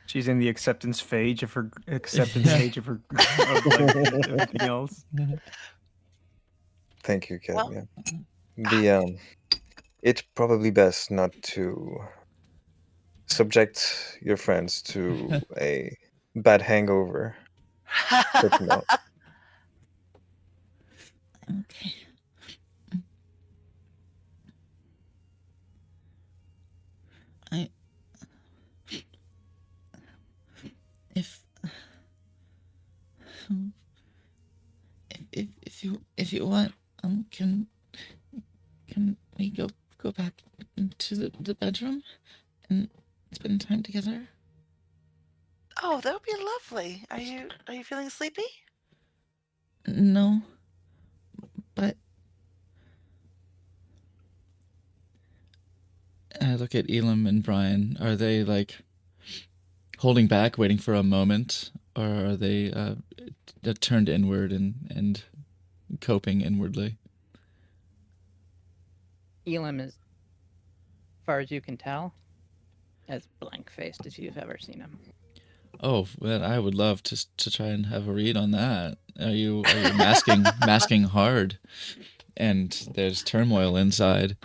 She's in the acceptance stage of like, everything else. Thank you, Well, Cadmia. It's probably best not to subject your friends to a bad hangover. But no. Okay. If you want, can we go back into the bedroom and spend time together? Oh, that would be lovely. Are you feeling sleepy? No, but I look at Elam and Brian. Are they like holding back, waiting for a moment, or are they turned inward and coping inwardly? Elam is, as far as you can tell, as blank-faced as you've ever seen him. Oh, well, I would love to try and have a read on that. Are you masking hard, and there's turmoil inside,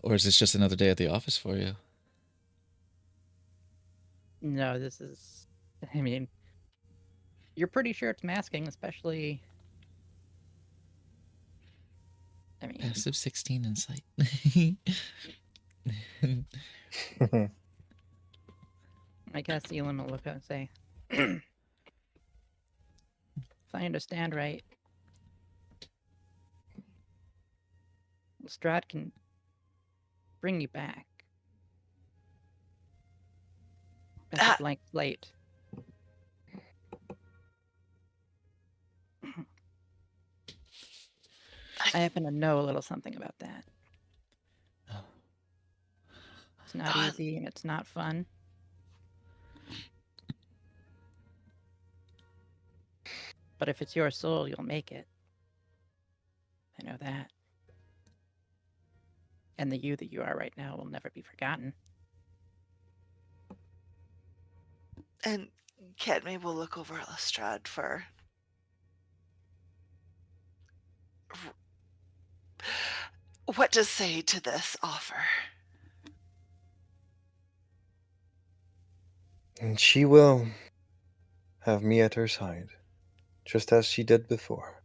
or is this just another day at the office for you? No, this is. I mean, you're pretty sure it's masking, especially. I mean, Passive 16 insight. I guess Elam will look up and say, if I understand right, Lestrade can bring you back as Ah. a blank slate. I happen to know a little something about that. It's not God. easy and it's not fun. But if it's your soul, you'll make it. I know that. And the you that you are right now will never be forgotten. And Cadme will look over at Lestrade for what to say to this offer. And she will have me at her side, just as she did before.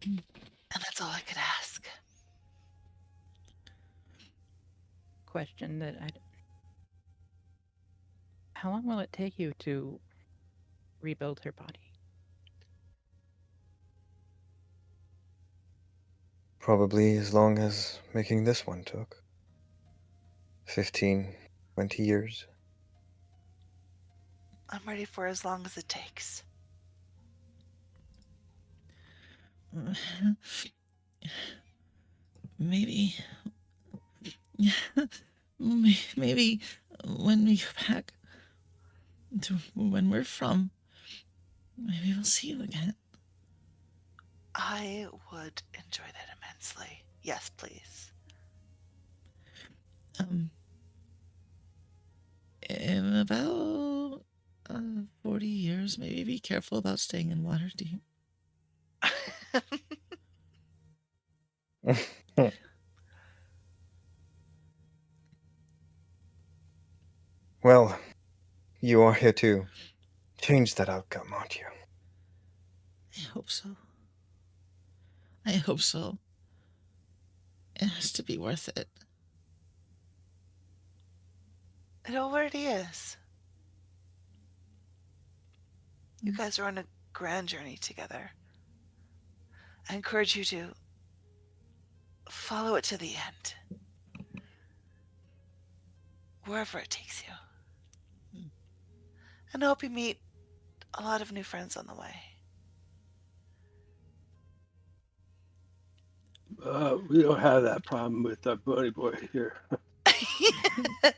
And that's all I could ask. Question that I. How long will it take you to rebuild her body? Probably as long as making this one took. 15, 20 years. I'm ready for as long as it takes. Maybe. Maybe when we go back to when we're from, maybe we'll see you again. I would enjoy that immensely. Yes, please. In about 40 years, maybe be careful about staying in water deep. Well, you are here to change that outcome, aren't you? I hope so. I hope so. It has to be worth it. It already is. You guys are on a grand journey together. I encourage you to follow it to the end. Wherever it takes you. And I hope you meet a lot of new friends on the way. We don't have that problem with our buddy boy here.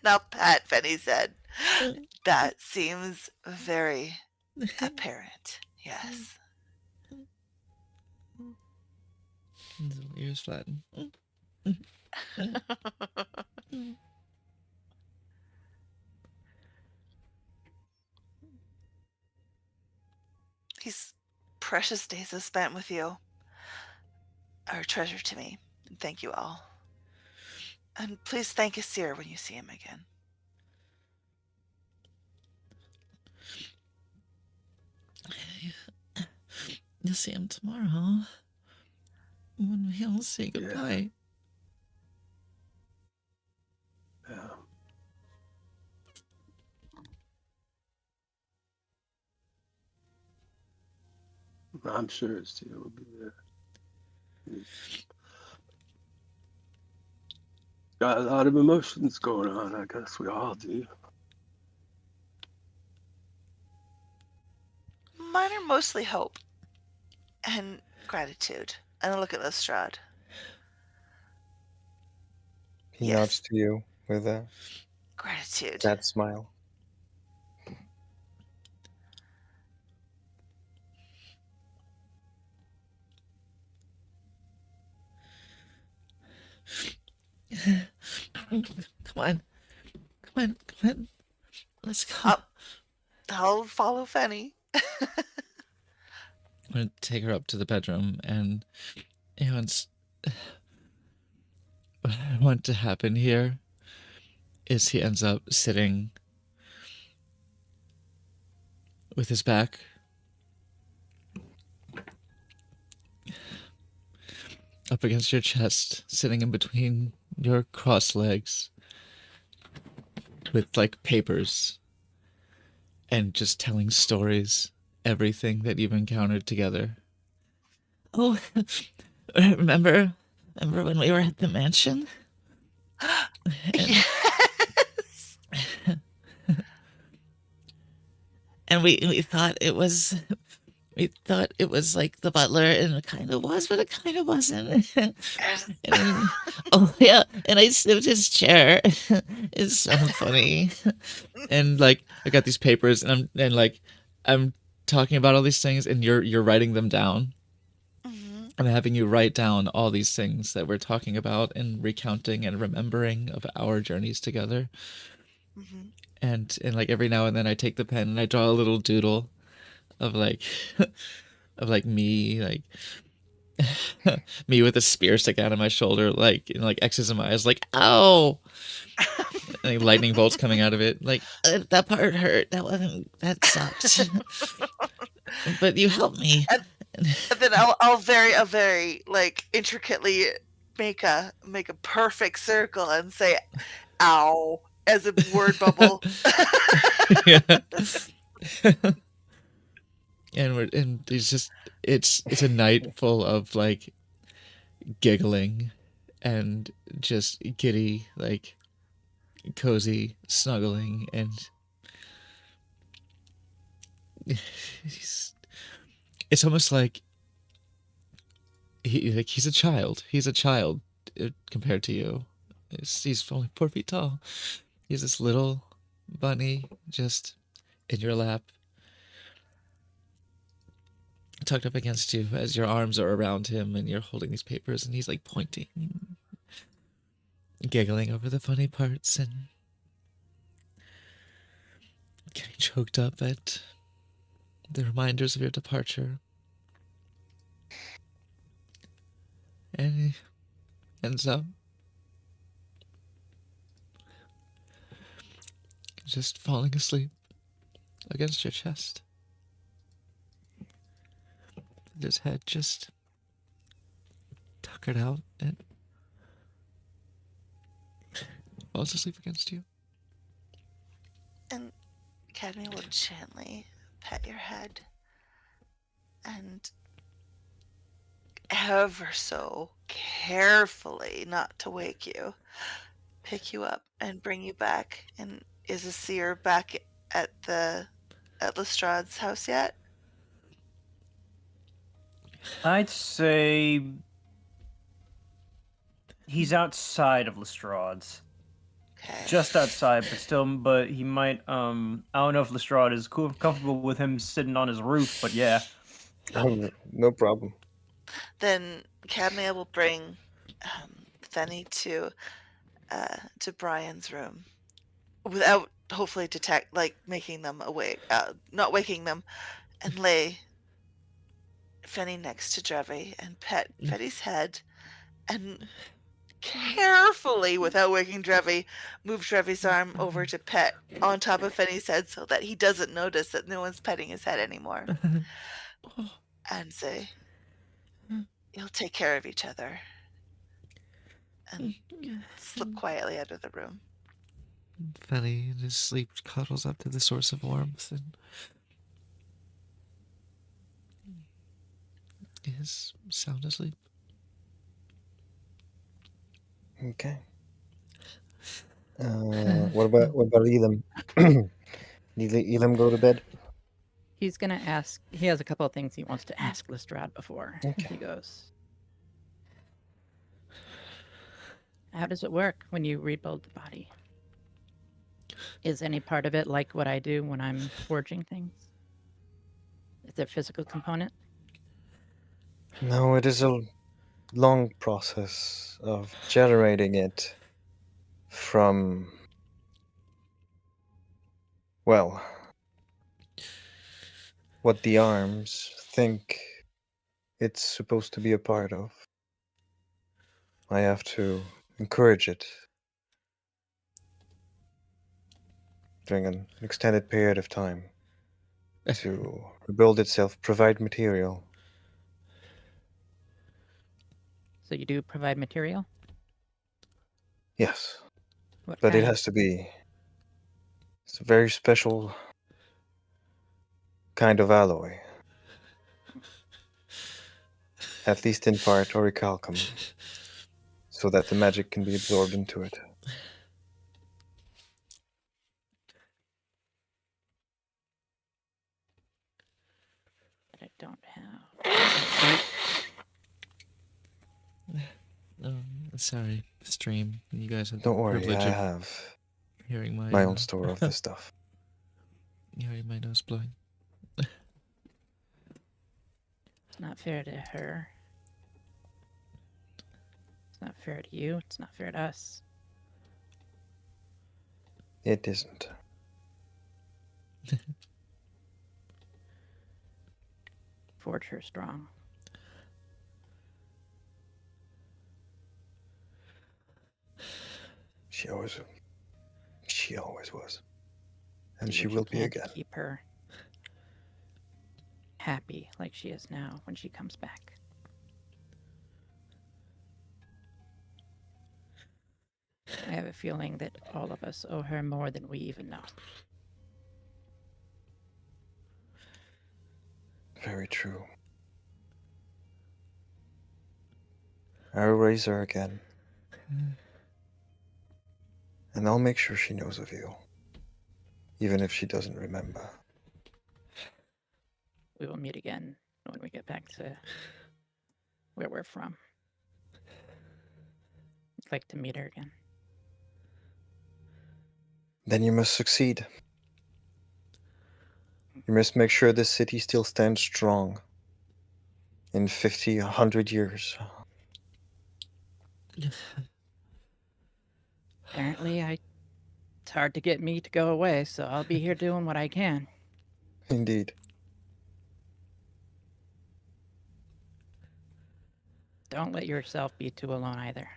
Now, Pat Penny said, that seems very apparent. Yes. His ears flatten. These precious days I've spent with you are a treasure to me. And thank you all. And please thank Asir when you see him again. You'll see him tomorrow when we all say goodbye. Yeah. I'm sure Asir will be there. He's got a lot of emotions going on. I guess we all do. Mine are mostly hope and gratitude. And I look at Lestrade. He Yes. nods to you with a Gratitude. sad smile. Come on. Gwen, let's go. I'll follow Fenny. I'm gonna take her up to the bedroom, and what I want to happen here is he ends up sitting with his back up against your chest, sitting in between your crossed legs with like papers and just telling stories, everything that you've encountered together. Oh, remember when we were at the mansion? Yes. And we thought it was like the butler, and it kind of was, but it kind of wasn't. And, oh yeah, and I sniffed his chair. It's so funny. And like I got these papers, and I'm talking about all these things, and you're writing them down. Mhm. I'm having you write down all these things that we're talking about and recounting and remembering of our journeys together. Mhm. And like every now and then I take the pen and I draw a little doodle of like of like me like me with a spear sticking out of my shoulder, like and like X's in my eyes, like ow, and like, lightning bolts coming out of it, like That part hurt. That sucked. But you helped me. And then I'll very like intricately make a perfect circle and say "ow" as a word bubble. yeah. and it's a night full of like giggling and just giddy, like cozy snuggling, and it's almost like he's a child. He's a child compared to you. He's only 4 feet tall. He's this little bunny just in your lap, tucked up against you as your arms are around him and you're holding these papers, and he's like pointing, giggling over the funny parts and getting choked up at the reminders of your departure. And he ends up just falling asleep against your chest. With his head just tuckered out and falls asleep against you. And Cadme will gently pet your head and ever so carefully, not to wake you, pick you up and bring you back. And is Asir back at Lestrade's house yet? I'd say he's outside of Lestrade's. Okay. Just outside, but he might. I don't know if Lestrade is comfortable with him sitting on his roof, but yeah. No problem. Then Cadme will bring Fenny to Brian's room without hopefully making them awake, not waking them, and lay Fenny next to Drevi and pet Fenny's head, and carefully, without waking Drevi, move Drevi's arm over to pet on top of Fenny's head so that he doesn't notice that no one's petting his head anymore, and say, "You'll take care of each other," and slip quietly out of the room. Fenny in his sleep cuddles up to the source of warmth and is sound asleep. Okay. What about Elam? Did Elam go to bed? He's gonna ask. He has a couple of things he wants to ask Lestrade before Okay. he goes. How does it work when you rebuild the body? Is any part of it like what I do when I'm forging things? Is there a physical component? No, it is a long process of generating it from Well, what the arms think it's supposed to be a part of, I have to encourage it during an extended period of time to rebuild itself, provide material. So you do provide material? Yes, What but it kind? has to be. It's a very special kind of alloy. At least in part orichalcum, so that the magic can be absorbed into it. That I don't have. Oh, sorry, stream. You guys have Don't the worry, privilege I of have hearing my my own store of this stuff. hearing my nose blowing. It's not fair to her. It's not fair to you. It's not fair to us. It isn't. Forge her strong. She always was. And Do she what will you be can again. to keep her happy like she is now when she comes back. I have a feeling that all of us owe her more than we even know. Very true. I will raise her again. And I'll make sure she knows of you. Even if she doesn't remember. We will meet again when we get back to where we're from. I'd like to meet her again. Then you must succeed. You must make sure this city still stands strong. In 50, 100 years. Apparently, it's hard to get me to go away, so I'll be here doing what I can. Indeed. Don't let yourself be too alone either.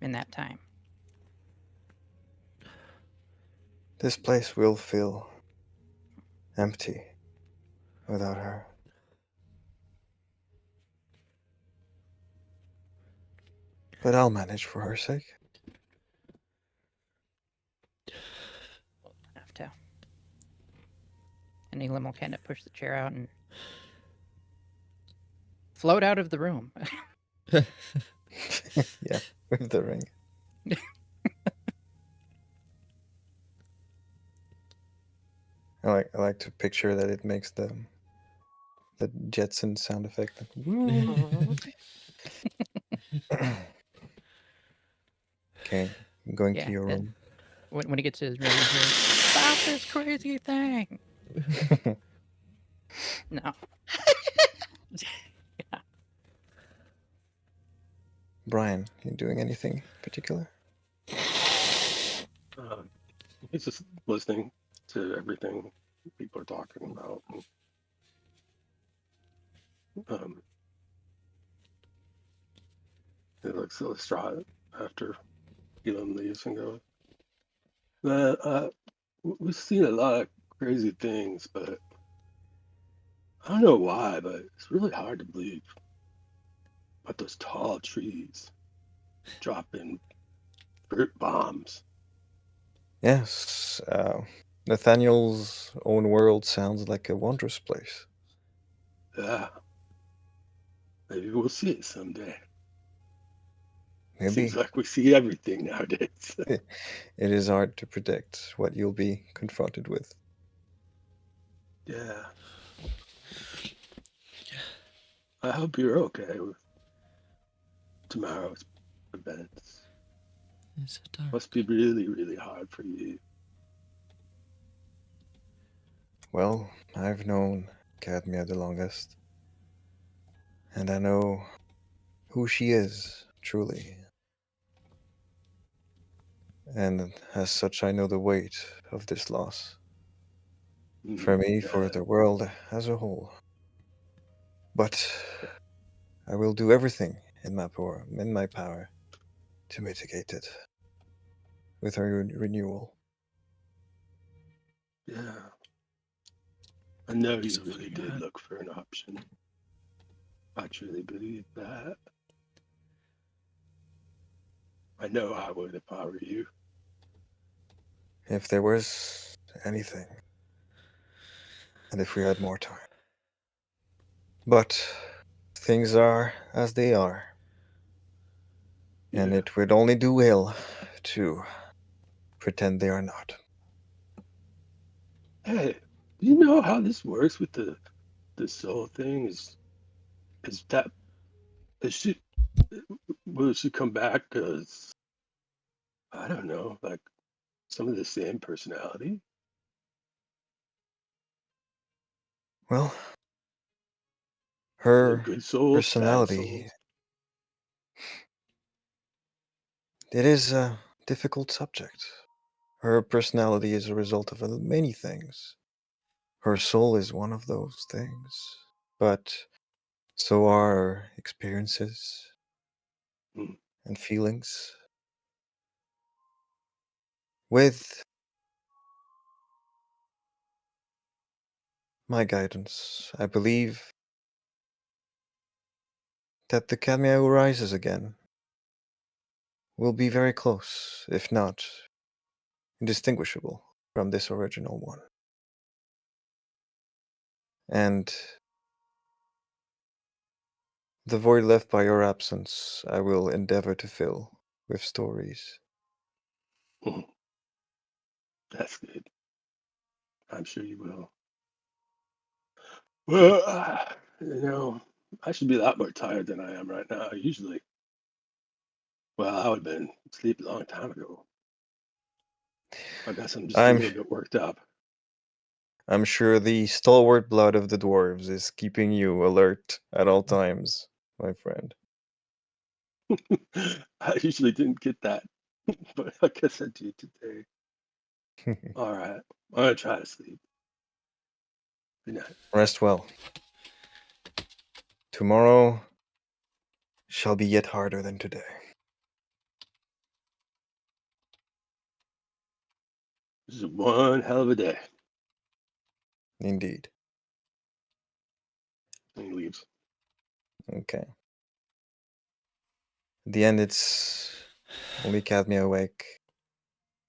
In that time. This place will feel empty without her. But I'll manage for her sake. Have to. And Elam will kind of push the chair out and float out of the room. Yeah, with the ring. I like to picture that it makes the Jetson sound effect. Okay, I'm going Yeah, to your room. When he gets to his room, he hears, "Stop this crazy thing!" No. Brian, you doing anything particular? He's just listening to everything people are talking about. He looks so distraught after Elam leaves and goes, "Man, we've seen a lot of crazy things, but I don't know why, but it's really hard to believe about those tall trees dropping fruit bombs." Yes. Nathaniel's own world sounds like a wondrous place. Yeah. Maybe we'll see it someday. Maybe. Seems like we see everything nowadays. It is hard to predict what you'll be confronted with. Yeah. I hope you're okay with tomorrow's events. It's so dark. Must be really, really hard for you. Well, I've known Cadmia the longest. And I know who she is, truly. And as such, I know the weight of this loss. Mm, For me, for yeah, the world as a whole. But I will do everything in my power to mitigate it with our renewal. yeah. I know He's you so really fucking did hot. look for an option. I truly believe that. I know I would if I were you. If there was anything, and if we had more time. But things are as they are, and Yeah. it would only do ill to pretend they are not. Hey, do you know how this works with the soul thing? Is that is she will she come back? Cause I don't know, like some of the same personality. Well, The her good souls, bad personality, souls. it is a difficult subject. Her personality is a result of many things. Her soul is one of those things, but so are her experiences Mm, and feelings. With my guidance, I believe that the Cadmia who rises again will be very close, if not indistinguishable, from this original one. And the void left by your absence, I will endeavor to fill with stories. mm, that's good. I'm sure you will. Well, I should be a lot more tired than I am right now. Usually, well, I would have been asleep a long time ago. I guess I'm just a I'm little bit worked up. I'm sure the stalwart blood of the dwarves is keeping you alert at all times, my friend. I usually didn't get that, but I guess I do today. All right, I'm gonna try to sleep. Good night. Rest well. Tomorrow shall be yet harder than today. This is one hell of a day. Indeed. And he leaves. Okay. At the end, it's only Cadmia awake,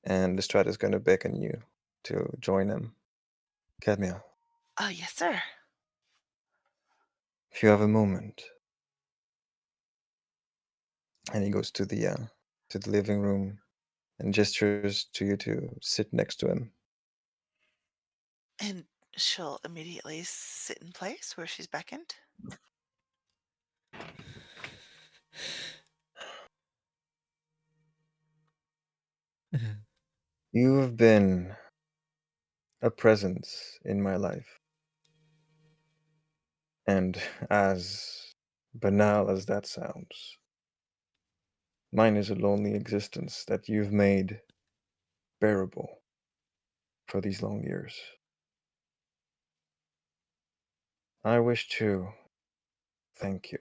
and Lestrade is going to beckon you to join him. Cadmia, Oh, yes, sir. if you have a moment. And he goes to the living room and gestures to you to sit next to him. And she'll immediately sit in place where she's beckoned. You have been a presence in my life. And as banal as that sounds, mine is a lonely existence that you've made bearable for these long years. I wish to thank you.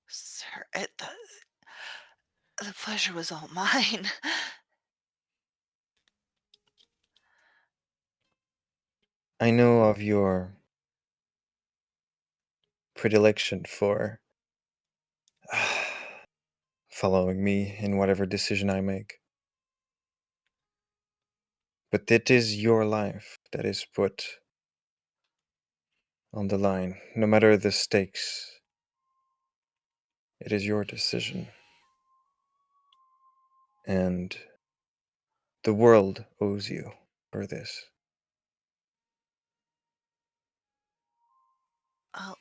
Sir, the pleasure was all mine. I know of your predilection for following me in whatever decision I make. But it is your life that is put on the line, no matter the stakes. It is your decision. And the world owes you for this. Well,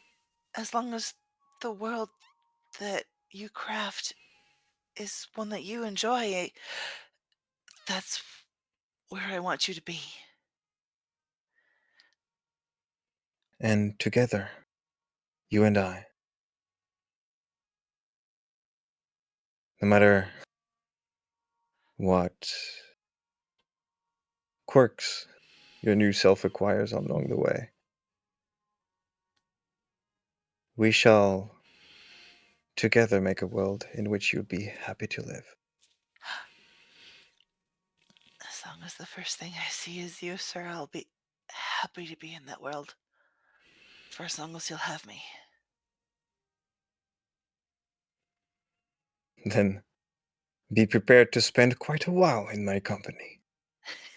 as long as the world that you craft is one that you enjoy, that's where I want you to be. And together, you and I, No matter what quirks your new self acquires along the way, we shall together make a world in which you'll be happy to live. As long as the first thing I see is you, sir, I'll be happy to be in that world. For as long as you'll have me. Then be prepared to spend quite a while in my company.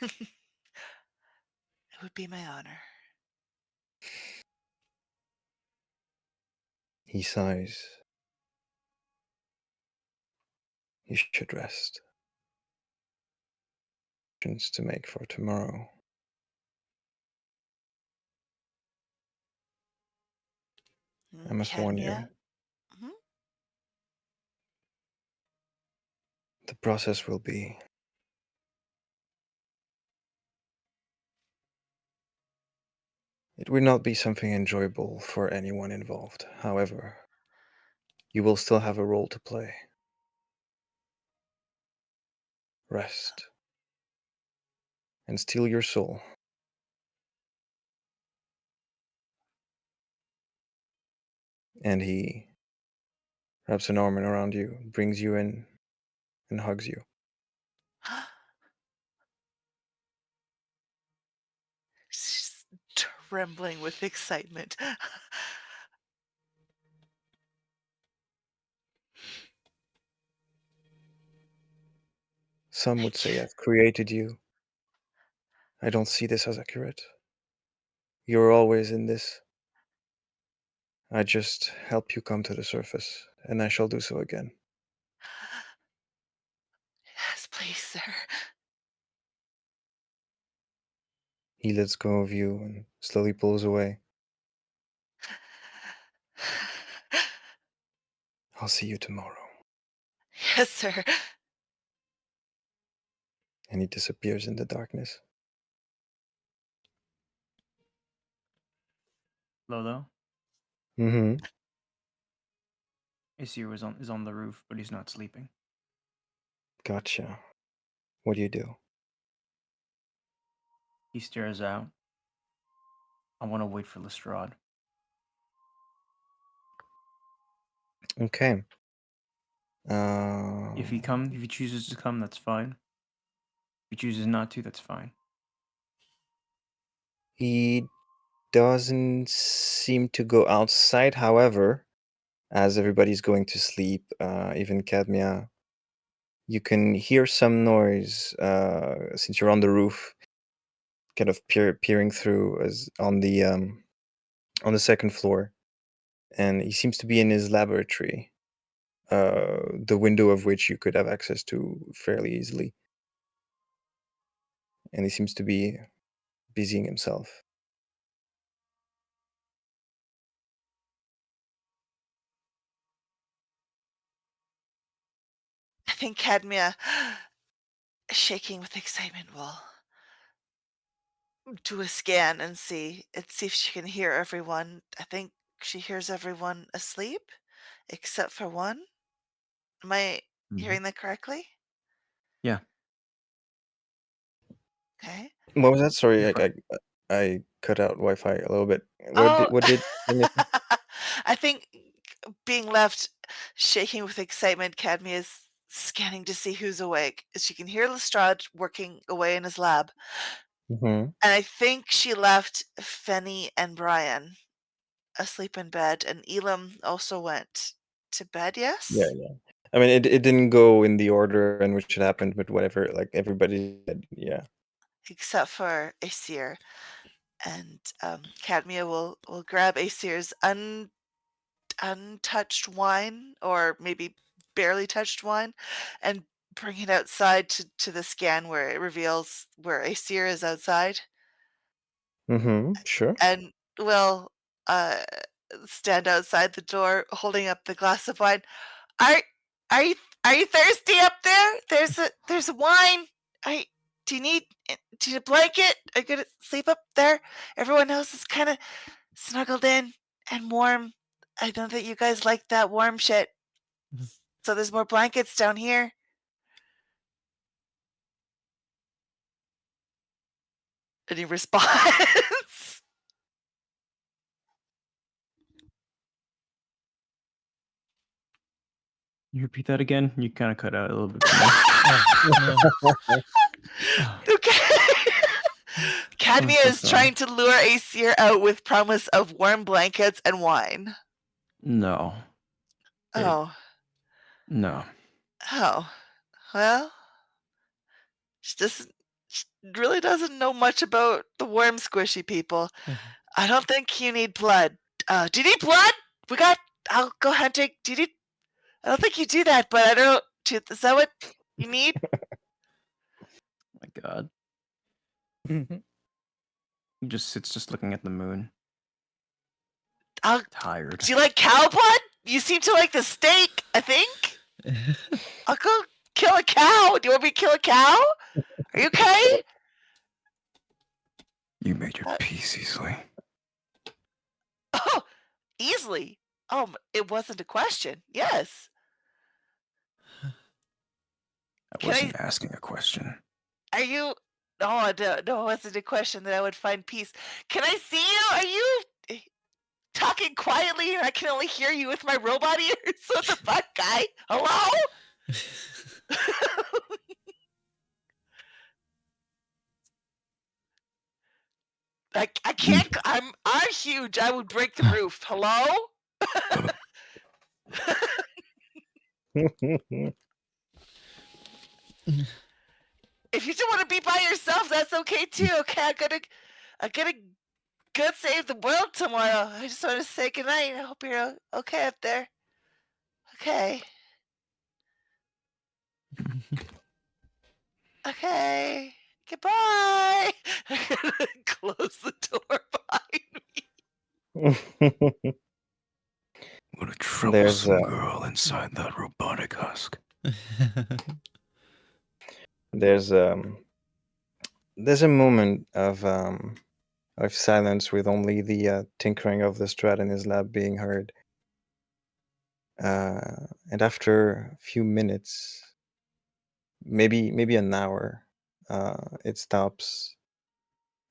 It would be my honor. He sighs. You should rest. To make for tomorrow. I must warn you, Cadmia? Mhm. the process will be it will not be something enjoyable for anyone involved. However, you will still have a role to play. Rest and steal your soul. And he wraps an arm around you, brings you in, and hugs you. She's trembling with excitement. Some would say I've created you. I don't see this as accurate. You're always in this. I just help you come to the surface, and I shall do so again. Yes, please, sir. He lets go of you and slowly pulls away. I'll see you tomorrow. Yes, sir. And he disappears in the darkness. Lolo, Mm-hmm. Isir is on the roof, but he's not sleeping. Gotcha. What do you do? He stares out. I want to wait for Lestrade. Okay. If he chooses to come, that's fine. If he chooses not to, that's fine. He doesn't seem to go outside, however, as everybody's going to sleep, even Cadmia, you can hear some noise since you're on the roof, kind of peering through as on the second floor, and he seems to be in his laboratory, the window of which you could have access to fairly easily, and he seems to be busying himself. I think Cadmia, shaking with excitement, will do a scan and see if she can hear everyone. I think she hears everyone asleep, except for one. Am I hearing that correctly? Yeah. Okay. What was that? Sorry, If I cut out Wi-Fi a little bit. Oh, What did I think being left shaking with excitement, Cadmia is scanning to see who's awake. She can hear Lestrade working away in his lab. Mhm. And I think she left Fenny and Brian asleep in bed, and Elam also went to bed, yes? Yeah, yeah. I mean, it didn't go in the order in which it happened, but whatever. Like everybody said, yeah. Except for Aesir. And Cadmia will grab Aesir's untouched wine, or maybe barely touched wine, and bring it outside to the scan where it reveals where Aesir is outside, Mm-hmm. Sure. and will uh, stand outside the door holding up the glass of wine. Are are you are you thirsty up there? There's a wine. I do you need a blanket? Are you gonna sleep up there? Everyone else is kind of snuggled in and warm. I know that you guys like that warm shit. Mhm. So there's more blankets down here. Any response? You repeat that again? You kind of cut out a little bit. Okay. Cadmia so is sorry. trying to lure Aesir out with promise of warm blankets and wine. No. It- Oh. No. Oh. Well, she really doesn't know much about the warm squishy people. I don't think you need blood. Do you need blood? I'll go hunting. Do you need? I don't think you do that, but I don't. Is that what you need? My God. Mhm. He just sits just looking at the moon. I'll, Tired. do you like cow blood? You seem to like the steak, I think. I'll go kill a cow. Do you want me to kill a cow? Are you okay? You made your peace easily. Oh, easily. It wasn't a question. Yes. I Can I- wasn't asking a question. Are you? No, it wasn't a question that I would find peace. Can I see you? Are you talking quietly and I can only hear you with my robot ears? What the fuck, guy? Hello? I can't. I'm huge. I would break the roof. Hello? If you just want to be by yourself, that's okay too. Okay, I'm gonna go save the world tomorrow. I just want to say goodnight. I hope you're okay up there. Okay. Okay. Goodbye. I'm gonna close the door behind me. What a There's troublesome girl inside that robotic husk. there's a moment of silence with only the tinkering of the Strahd in his lab being heard. And after a few minutes, maybe an hour, it stops,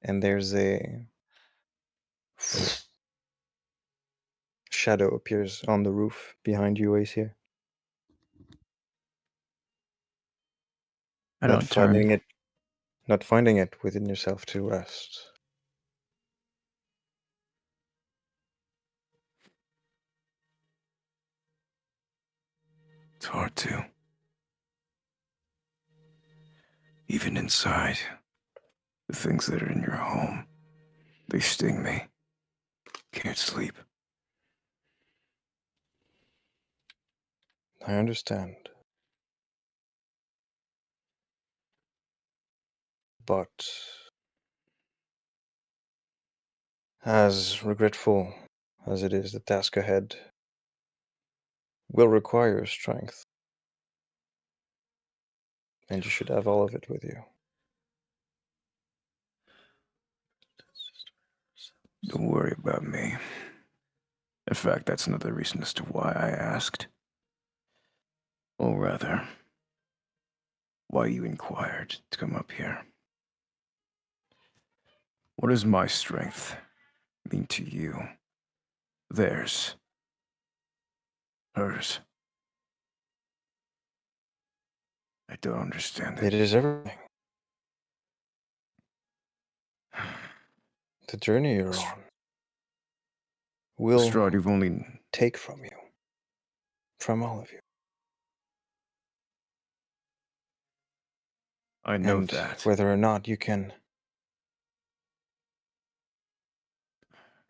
and there's a shadow appears on the roof behind you, Aesir. I Not don't turn. finding it within yourself to rest. It's hard to. Even inside, the things that are in your home, they sting me. Can't sleep. I understand. But as regretful as it is, the task ahead will require strength. And you should have all of it with you. Don't worry about me. In fact, that's another reason as to why I asked. Or rather, why you inquired to come up here. What does my strength mean to you? Theirs. Hers. I don't understand It it. is everything. The journey you're on will Strahd, you've only... take from you. From all of you. I know And that. whether or not you can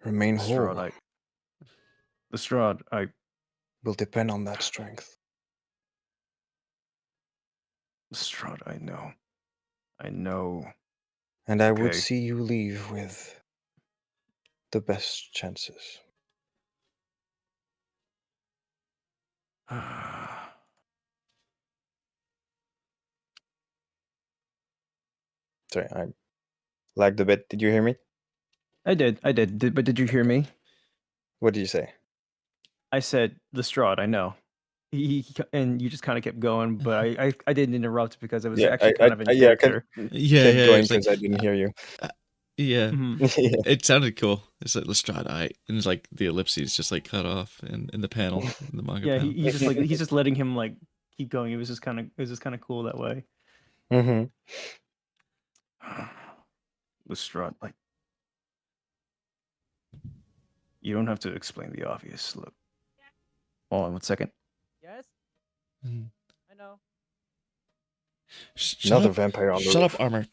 remain whole Lestrade, I... will depend on that strength. Lestrade, I know. I know. And I would Okay. see you leave with the best chances. Sorry, I lagged a bit. Did you hear me? I did. But did you hear me? What did you say? I said Lestrade, I know. and you just kind of kept going, but I didn't interrupt because it was Yeah, actually kind of in yeah, character. Yeah, kept yeah. going It's like, because I didn't hear you. yeah. Mhm. Yeah. It sounded cool. It's like Lestrade, and it's like the ellipses just like cut off in the panel, in the manga Yeah, panel. he's just like he's just letting him like keep going. It was just kind of cool that way. hmm Lestrade, like, you don't have to explain the obvious. Look. Hold on 1 second. Yes, Mm. I know. Shut Another up! vampire on the Shut roof. up, Armor.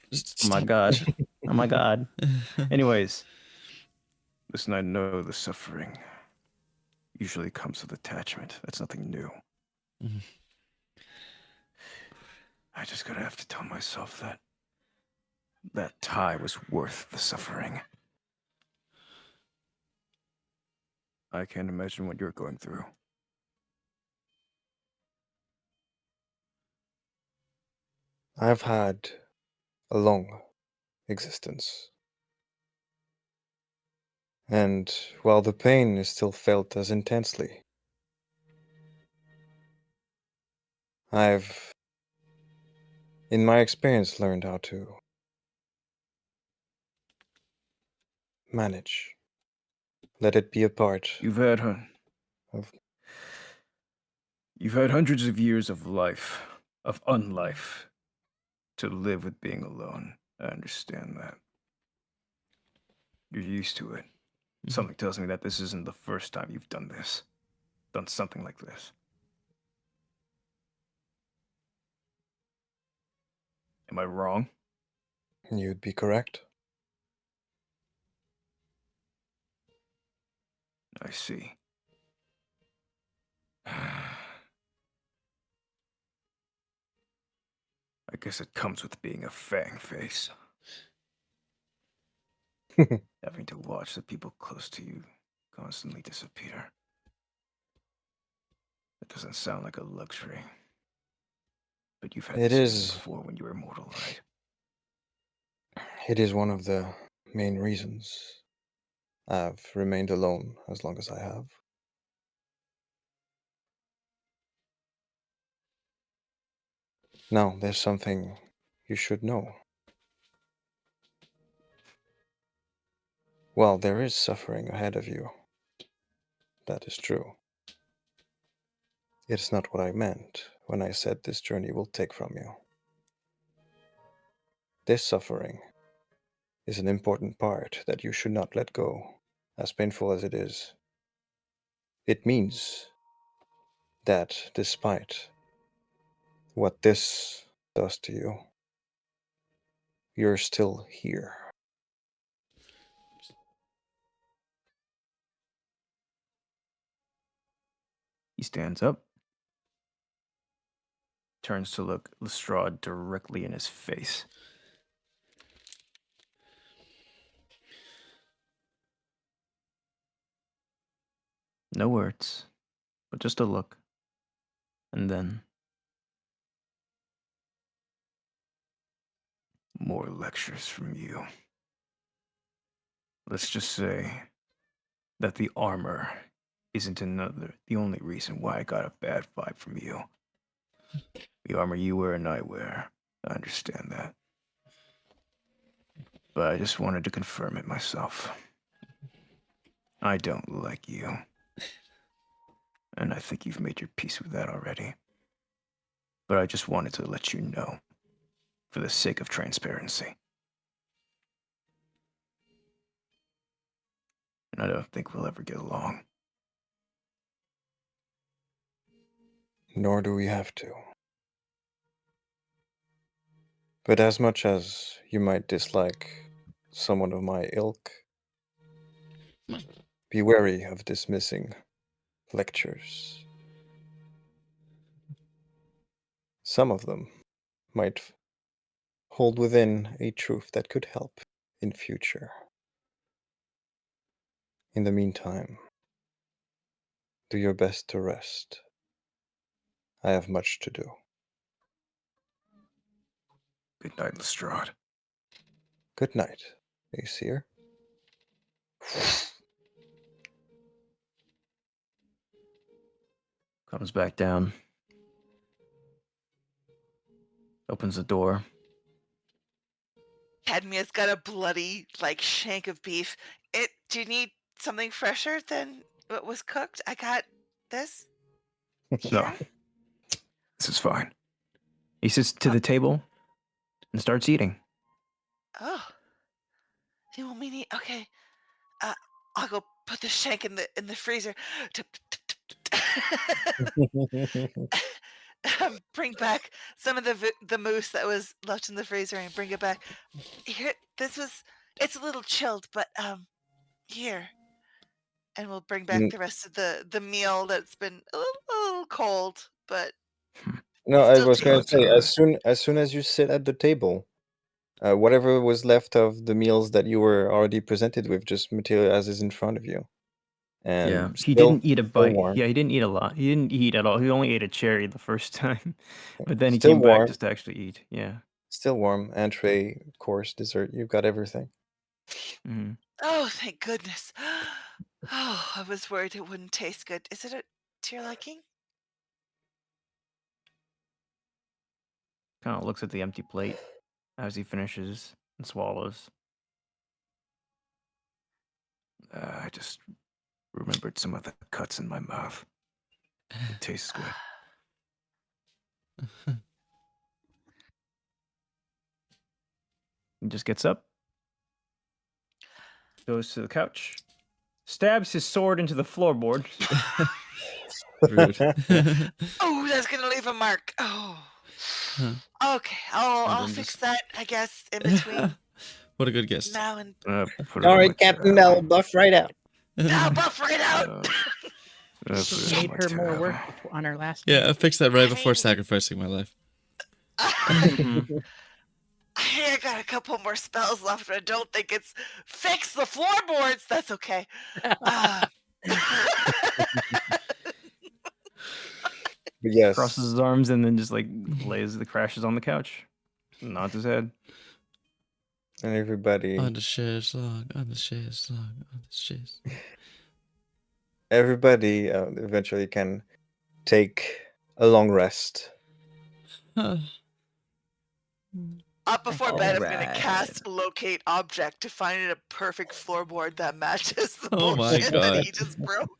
Oh my god. Oh my god. Anyways, Listen, I know the suffering usually comes with attachment. That's nothing new. Mhm. I just gotta have to tell myself that that tie was worth the suffering. I can't imagine what you're going through. I've had a long existence. And while the pain is still felt as intensely, I've, in my experience, learned how to manage. Let it be a part You've had of. you've had hundreds of years of life, of unlife, to live with being alone. I understand that. You're used to it. Something tells me that this isn't the first time you've done this. Done something like this. Am I wrong? You'd be correct. I see. I guess it comes with being a fang face. Having to watch the people close to you constantly disappear. That doesn't sound like a luxury. But you've had It this feeling is. before when you were immortal, right? It is one of the main reasons I've remained alone as long as I have. Now, there's something you should know. While there is suffering ahead of you, that is true. It's not what I meant when I said this journey will take from you. This suffering is an important part that you should not let go, as painful as it is. It means that despite what this does to you, you're still here. He stands up, turns to look Lestrade directly in his face. No words, but just a look. And then more lectures from you. Let's just say that the armor isn't the only reason why I got a bad vibe from you. The armor you wear and I wear, I understand that. But I just wanted to confirm it myself. I don't like you. And I think you've made your peace with that already. But I just wanted to let you know, for the sake of transparency. And I don't think we'll ever get along. Nor do we have to. But as much as you might dislike someone of my ilk, be wary of dismissing lectures. Some of them might hold within a truth that could help in future. In the meantime, do your best to rest. I have much to do. Good night, Lestrade. Good night, Aesir. Comes back down. Opens the door. Cadmia's got a bloody like shank of beef. Do you need something fresher than what was cooked? I got this. No, Here. this is fine. He sits to the table and starts eating. Oh. You want me to eat? Okay. I'll go put the shank in the freezer. Bring back some of the moose that was left in the freezer and bring it back. Here, it's a little chilled, but here. And we'll bring back Mm. the rest of the meal that's been a little cold, but No, I still was going to tasty. say, as soon as you sit at the table, whatever was left of the meals that you were already presented with just materializes in front of you. And Yeah, he still- didn't eat a still bite. warm. Yeah, he didn't eat a lot. He didn't eat at all. He only ate a cherry the first time, but then he Still came warm. back just to actually eat. Yeah. Still warm. Entree, course, dessert. You've got everything. Mhm. Oh, thank goodness. Oh, I was worried it wouldn't taste good. Is it to your liking? Kind of looks at the empty plate as he finishes and swallows. I just remembered some of the cuts in my mouth. It tastes good. He just gets up, goes to the couch, stabs his sword into the floorboard. Rude. Oh, that's gonna leave a mark. Oh. Okay, I'll then fix just- that, I guess, in between What a good guess. now and Put it All on right, my Captain, tab. I'll buff right out. buff right out. Put She it on made my her more tab. work on her last. Yeah, I fixed that right I before mean- sacrificing my life. Mhm. I got a couple more spells left, but I don't think it's fix the floorboards. That's okay. Uh, But yes, Crosses his arms and then just like crashes on the couch, nods his head. and everybody, On the chaise long, on the chaise long, on the chaise. everybody eventually can take a long rest. Up before bed, I'm gonna Alright. cast locate object to find a perfect floorboard that matches the Oh my bullshit that God. he just broke.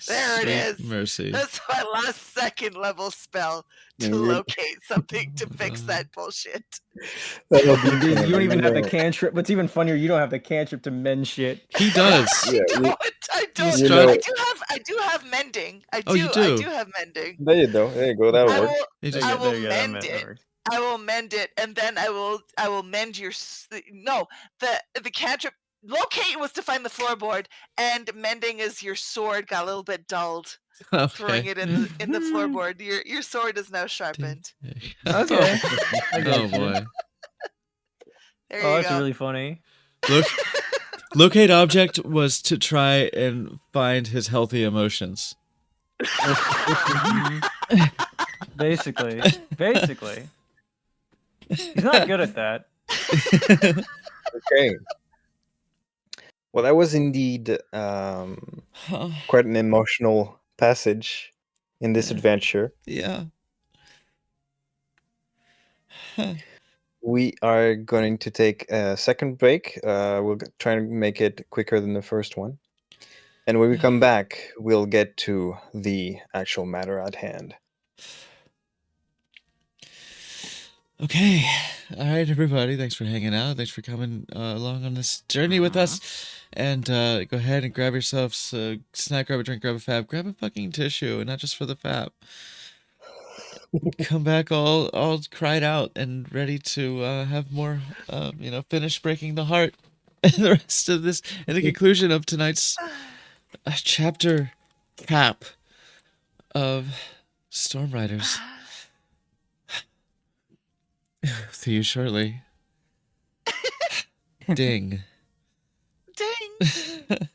There it is. Mercy. That's my last second level spell to You- locate something to fix God. that bullshit. That'll be Dude, fun, you don't even have the know. cantrip. What's even funnier, you don't have the cantrip to mend shit. He does. Yeah, I don't. you know- I do have mending. I do. Oh, you I do? do have mending. There you go. There you go. That'll I work. will. He just, I will There you go, that mend it. works. I will mend it, and then I will mend your. No, the cantrip. Locate was to find the floorboard, and mending is your sword got a little bit dulled. Throwing okay. it in the floorboard. Your sword is now sharpened. Okay. I get Oh you. boy. There Oh, you that's go. really funny. Look, locate object was to try and find his healthy emotions. Basically. He's not good at that. Okay. Well, that was indeed quite an emotional passage in this Yeah. adventure. Yeah. We are going to take a second break. We'll try and make it quicker than the first one. And when we come back, we'll get to the actual matter at hand. Okay. All right, everybody. Thanks for hanging out. Thanks for coming along on this journey with us. And go ahead and grab yourselves a snack, grab a drink, grab a fab, grab a fucking tissue, and not just for the fab. Come back all cried out and ready to have more, finish breaking the heart. And the rest of this, and the conclusion of tonight's chapter cap of Storm Riders. See you shortly. Ding. Dang.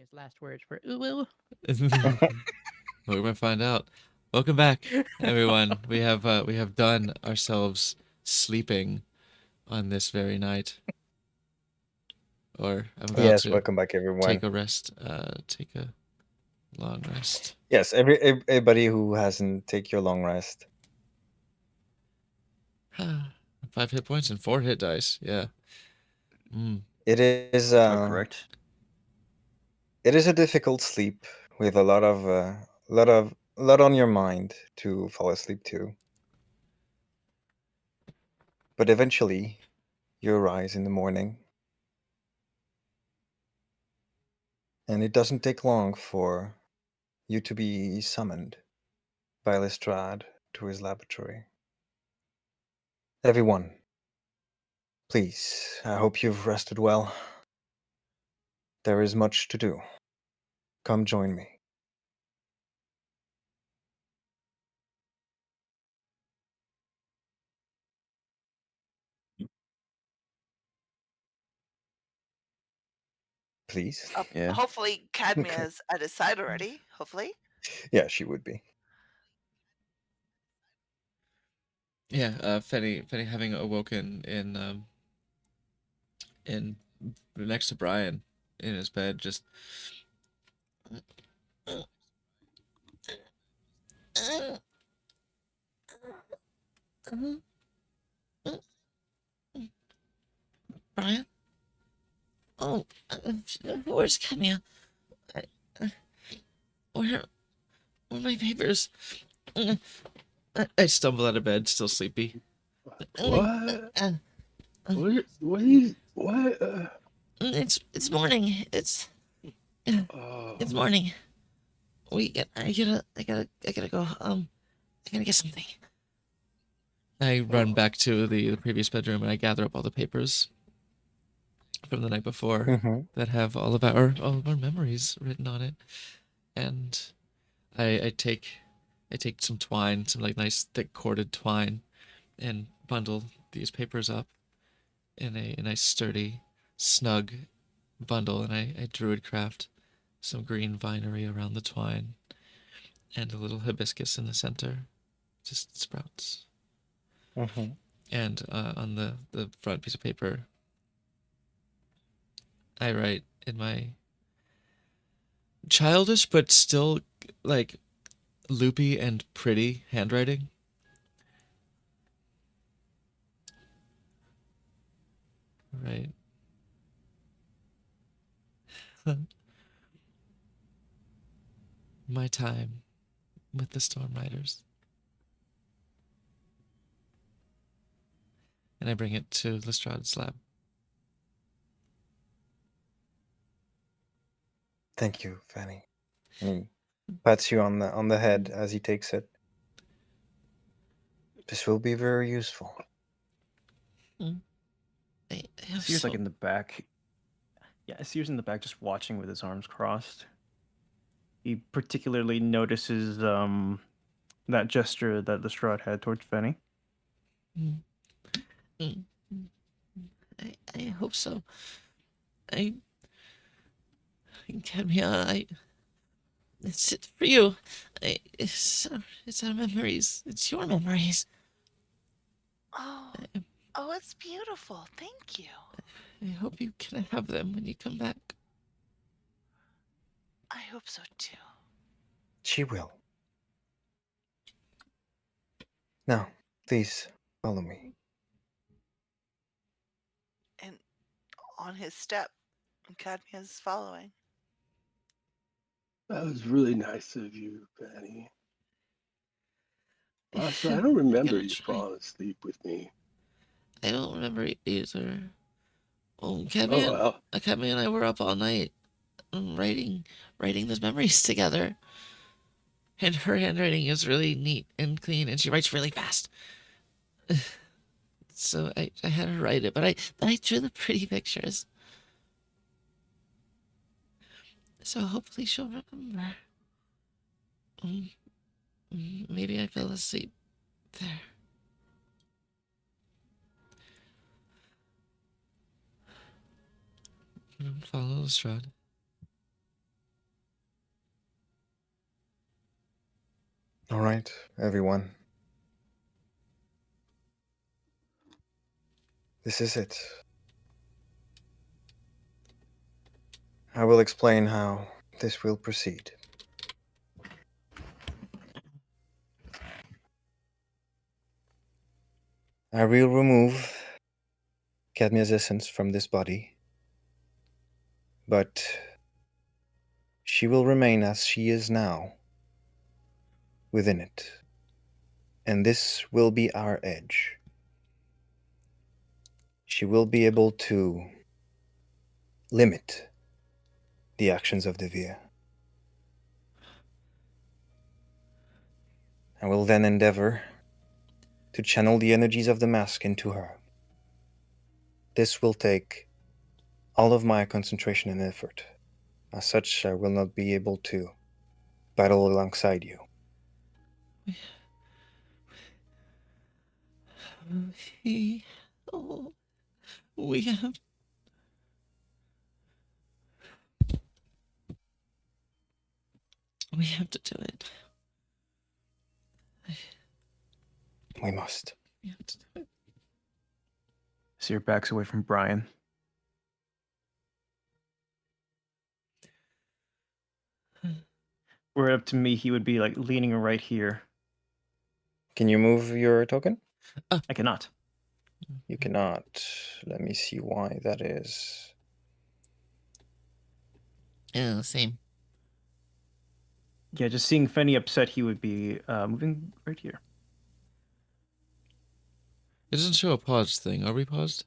his last words were "ooh." We're gonna find out. Welcome back, everyone. We have done ourselves sleeping on this very night, or I'm about Yes, to welcome back, everyone. take a rest. Take a long rest. Yes, everybody who hasn't, take your long rest. 5 hit points and 4 hit dice. Yeah. It is Correct. it is a difficult sleep with a lot on your mind to fall asleep to. But eventually, you arise in the morning, and it doesn't take long for you to be summoned by Lestrade to his laboratory. Everyone, please, I hope you've rested well. There is much to do. Come join me. Please? Yeah. Hopefully, Cadmia is at his side already. Hopefully. Yeah, she would be. Yeah. Fenny having awoken in next to Brian in his bed, just Brian? Oh, where's Kenya? Where are my papers? I stumble out of bed, still sleepy. What? Uh, What? it's morning. It's morning. I gotta go. I gotta get something. I run back to the previous bedroom and I gather up all the papers from the night before Mhm. that have all of our memories written on it, and I take some twine, some like nice thick corded twine, and bundle these papers up in a nice sturdy, snug bundle, and I druid craft some green vinery around the twine, and a little hibiscus in the center, just sprouts. Mhm. And on the front piece of paper, I write in my childish but still like loopy and pretty handwriting. Right. My time with the Storm Riders. And I bring it to Lestrade's lab. Thank you, Fanny. And he pats you on the head as he takes it. This will be very useful. I have Sears like so- in the back. Yeah, Sears in the back, just watching with his arms crossed. He particularly notices that gesture that Lestrade had towards Fenny. Mm. Mm. I hope so. Kenya, it's for you. It's our memories. It's your memories. Oh, it's beautiful. Thank you. I hope you can have them when you come back. I hope so too. She will. Now, please follow me. And on his step, Cadmia's following. That was really nice of you, Fanny. Honestly, I don't remember gotta you try. falling asleep with me. I don't remember it either. Oh, Oh Cadmia, well. Cadmia and I were up all night writing those memories together. And her handwriting is really neat and clean, and she writes really fast. So I had her write it, but I drew the pretty pictures. So hopefully she'll remember. Maybe I fell asleep there. Follow Lestrade. All right, everyone. This is it. I will explain how this will proceed. I will remove Cadmia's essence from this body, but she will remain as she is now within it. And this will be our edge. She will be able to limit the actions of Devere. I will then endeavor to channel the energies of the mask into her. This will take all of my concentration and effort. As such, I will not be able to battle alongside you. We, oh, we have. We have to do it. We must. We have to do it. Seer backs away from Brian. Were it up to me, he would be like leaning right here. Can you move your token? I cannot. You cannot. Let me see why that is. Oh, same. Yeah, just seeing Fenny upset, he would be moving right here. It doesn't show a pause thing. Are we paused?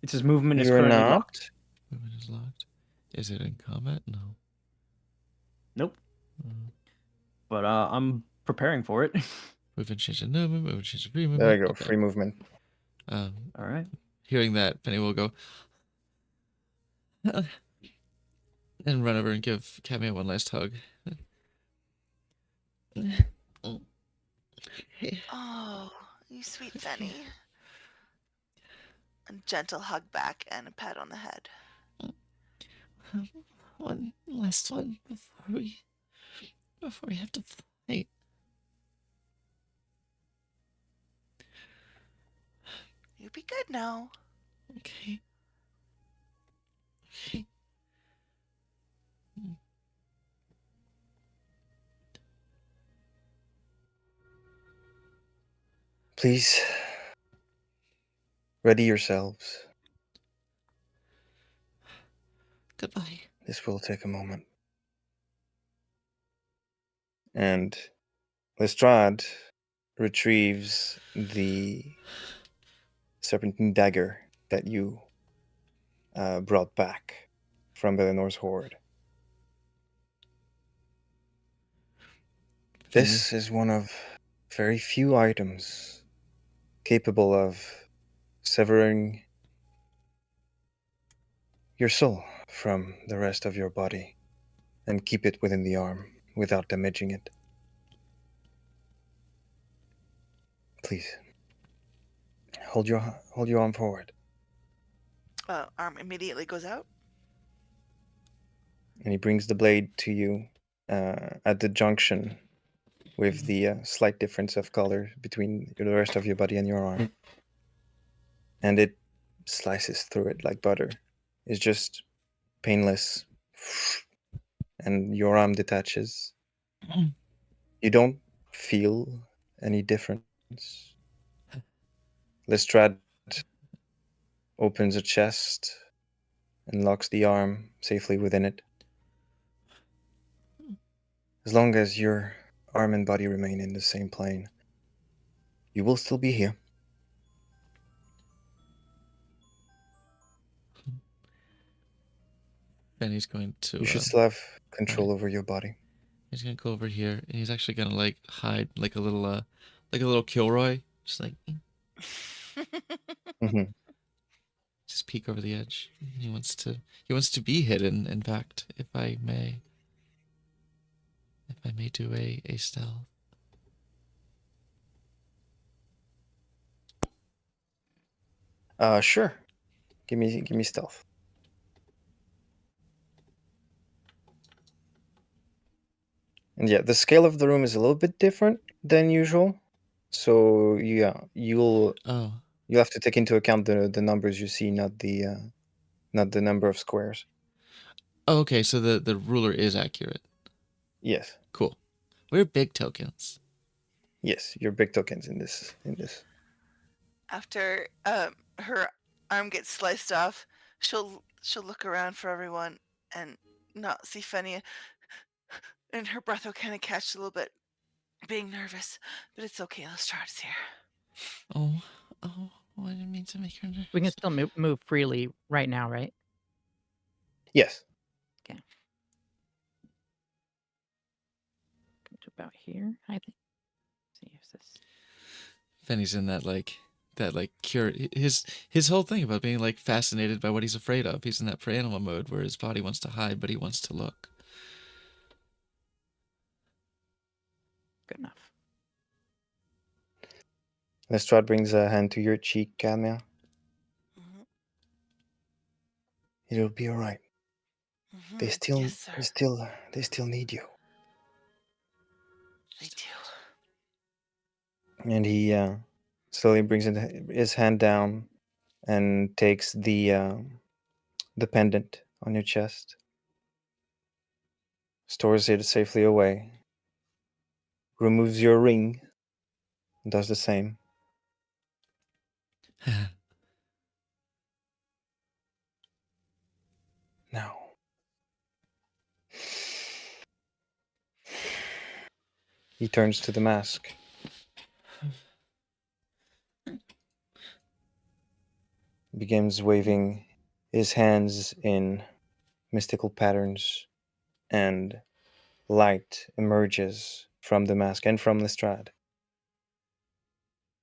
It says movement is You're currently not? locked. Movement is locked. Is it in combat? No. Nope. Mm. But I'm preparing for it. Movement change to movement. Movement change to free movement. There you go, Okay. free movement. All right. Hearing that, Penny will go and run over and give Cameo one last hug. Oh, you sweet Fenny. A gentle hug back and a pat on the head. One last one before we have to fight. You be good now. Okay. Okay. Please, ready yourselves. Goodbye. This will take a moment. And Lestrade retrieves the serpentine dagger that you brought back from Belenor's hoard. This is one of very few items capable of severing your soul from the rest of your body and keep it within the arm without damaging it. Please, hold your arm forward. Arm immediately goes out. And he brings the blade to you at the junction with the slight difference of color between the rest of your body and your arm. And it slices through it like butter. It's just painless. And your arm detaches. You don't feel any difference. Lestrade opens a chest and locks the arm safely within it. As long as your arm and body remain in the same plane, you will still be here. Penny's going to. You should still have control over your body. He's gonna go over here, and he's actually gonna like hide like a little Kilroy, just like Hmm. just peek over the edge. He wants to be hidden. In fact, if I may do a stealth. Sure. Give me stealth. And yeah, the scale of the room is a little bit different than usual. So yeah, you'll Oh, have to take into account the numbers you see, not the number of squares. oh, okay. So the ruler is accurate. Yes, Cool. We're big tokens. yes, you're big tokens in this. After her arm gets sliced off, she'll look around for everyone and not see Fenia, and her breath will kind of catch a little bit, being nervous. But it's okay. Lestrad's here. Oh, I didn't mean to make her nervous. We can still move freely right now, right? Yes. Come to about here, I think. See if this. Fenny's in that cure. His whole thing about being like fascinated by what he's afraid of. He's in that prey animal mode where his body wants to hide, but he wants to look. Good enough. Lestrade brings a hand to your cheek, Cadmia. Mhm, It'll be all right. They mhm. still, Yes, sir. they still need you. They do. And he slowly brings his hand down and takes the pendant on your chest, stores it safely away, removes your ring, does the same. Now, he turns to the mask. Begins waving his hands in mystical patterns, and light emerges from the mask and from Lestrade.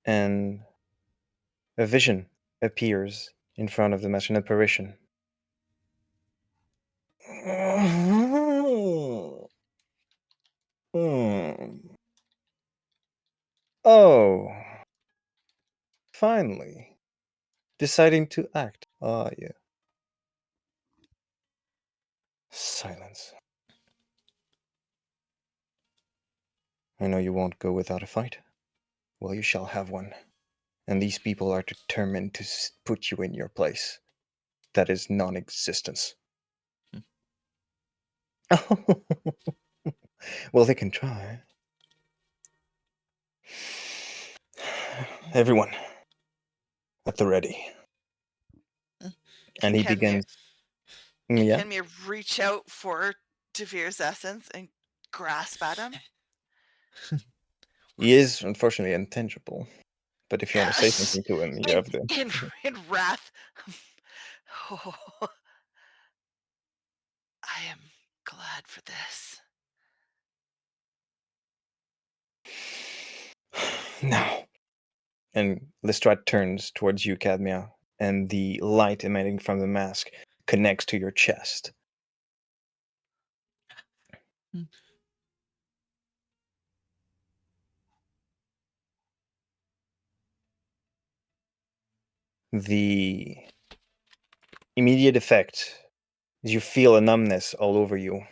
And a vision appears in front of the mask, an apparition. Oh, finally. Deciding to act, are you? Silence. I know you won't go without a fight. Well, you shall have one. And these people are determined to put you in your place. That is non-existence. Well, they can try. Everyone, at the ready. And he Can begins. Kenmir Yeah, reach out for Devir's essence and grasp at him? he is unfortunately intangible. But if you want to say something to him, you have to. In wrath. Oh, I am glad for this. Now. And Lestrade turns towards you, Cadmia, and the light emanating from the mask connects to your chest. Hmm. The immediate effect is you feel a numbness all over you.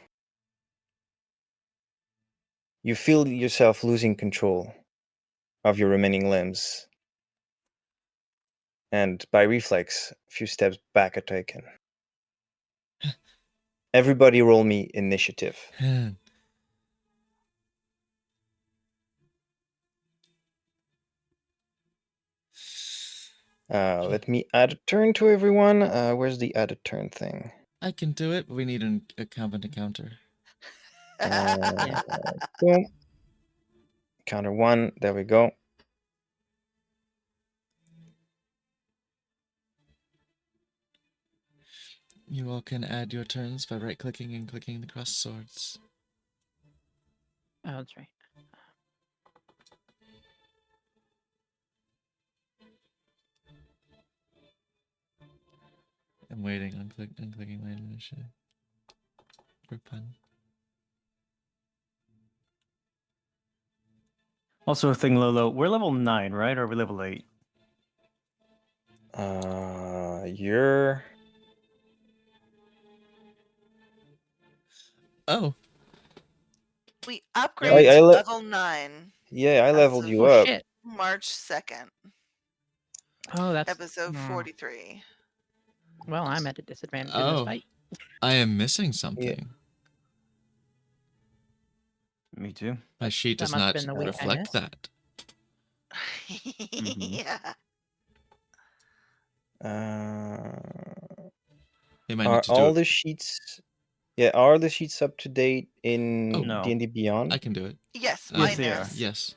You feel yourself losing control of your remaining limbs. And by reflex, a few steps back are taken. Everybody roll me initiative. Let me add a turn to everyone. Where's the add a turn thing? I can do it, but we need a combat encounter. Boom. Counter 1. There we go. You all can add your turns by right-clicking and clicking the crossed swords. Oh, that's right. I'm waiting on clicking my initiative. For fun. Also, a thing, Lolo. We're level 9, right? Or are we level 8? You're. Oh. We I upgraded to le- level 9 Yeah, I As leveled of you Oh up. shit! March 2nd, Oh, that's episode no. 43. Well, I'm at a disadvantage in this Oh, fight. I am missing something. Me too. My sheet That does must have not been the week I reflect missed. that. Yeah. They might Are need to do all it. the sheets? Yeah, are the sheets up to date in Oh. No. D&D Beyond? I can do it. Yes, Uh, Yes, mine they are. is. Yes,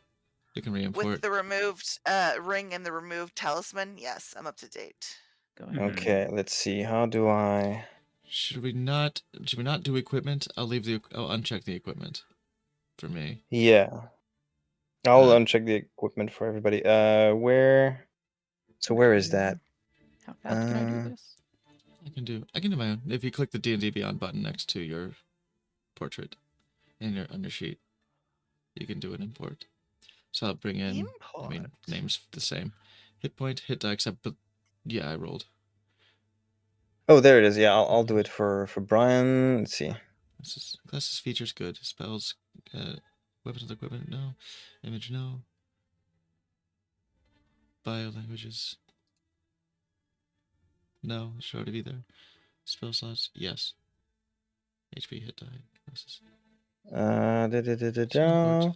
you can re-import. With the removed ring and the removed talisman, yes, I'm up to date. Go ahead. Mhm. Okay, let's see. How do I? Should we not do equipment? I'll uncheck the equipment for me. Yeah, I'll Uh, uncheck the equipment for everybody. Where? So where is that? How fast can I do Uh, this? I can do my own. If you click the D&D Beyond button next to your portrait on your sheet, you can do an import. So I'll bring in. I mean, Import. name's the same. Hit point, hit die, except but yeah, I rolled. Oh, there it is. Yeah, I'll do it for Brian. Let's see. Classes, features, good. Spells, weapons and equipment, no. Image, no. Bio languages, no. It should already be there. Spell slots, yes. HP, hit die, classes. Da.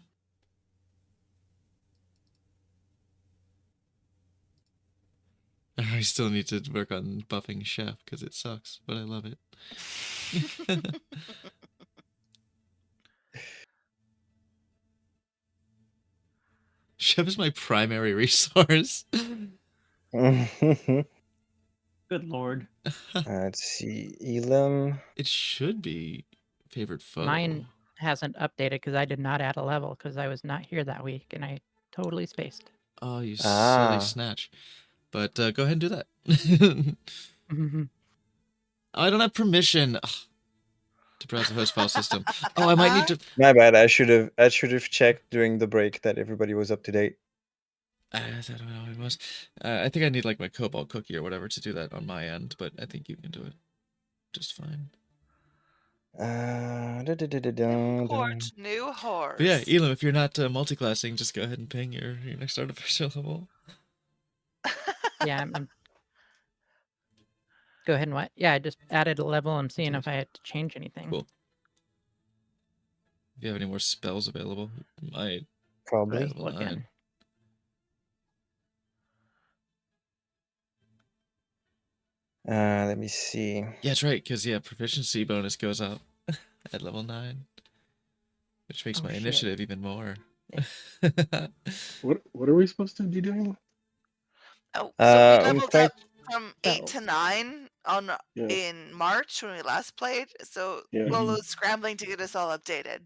I still need to work on buffing Chef because it sucks, but I love it. Chef is my primary resource. Good lord. Let's see. Elam. It should be favorite foe. Mine hasn't updated because I did not add a level because I was not here that week and I totally spaced. Oh, you Ah. silly snatch. But go ahead and do that. Mhm. I don't have permission to browse the host file system. Oh, I might need to. My bad. I should have checked during the break that everybody was up to date. I don't know. It was. I think I need like my Cobalt cookie or whatever to do that on my end, but I think you can do it just fine. Import new horse. But yeah, Elam, if you're not multi-classing, just go ahead and ping your next artificial level. Yeah, I'm Go ahead and what? Yeah, I just added a level. I'm seeing if I had to change anything. Cool. If you have any more spells available, I Probably. Just looking. Let me see. Yeah, that's right, because proficiency bonus goes up at level 9. Which makes Oh, my shit. initiative even more. What are we supposed to be doing? Oh, so we I'm leveled trying- up from 8 to 9 on Yeah. in March when we last played. So Yeah. Lolo's scrambling to get us all updated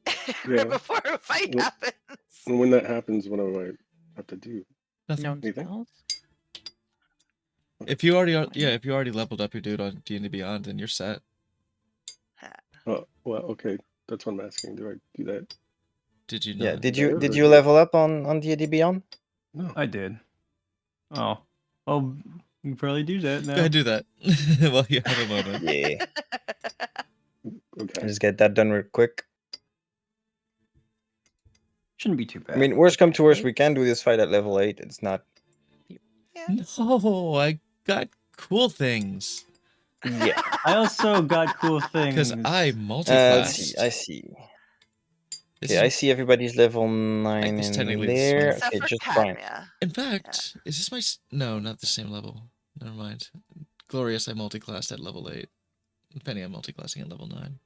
Yeah. right before a fight Well- happens. And when that happens, what do I have to do? Nothing. Known Anything? spells? If you already leveled up your dude on D&D Beyond, then you're set. Oh, well, okay. That's what I'm asking. Do I do that? Did you not? Yeah. Did Yeah, you or- level up on D&D Beyond? No. I did. Oh. Well, you can probably do that now. Go ahead and do that while you have a moment. Yeah. Okay. Just get that done real quick. Shouldn't be too bad. I mean, worst come to worst, we can do this fight at level 8. It's not. No, I got cool things. Yeah. I also got cool things. Because I Let's multi-classed. see. I see. This Okay, I is- see everybody's level 9 guess in technically this is there. Except Okay, for just Brian. Cadmia. In fact, is this my... No, not the same level. Never mind. Glorious, I multi-classed at level 8. Penny, I'm multi-classing at level 9.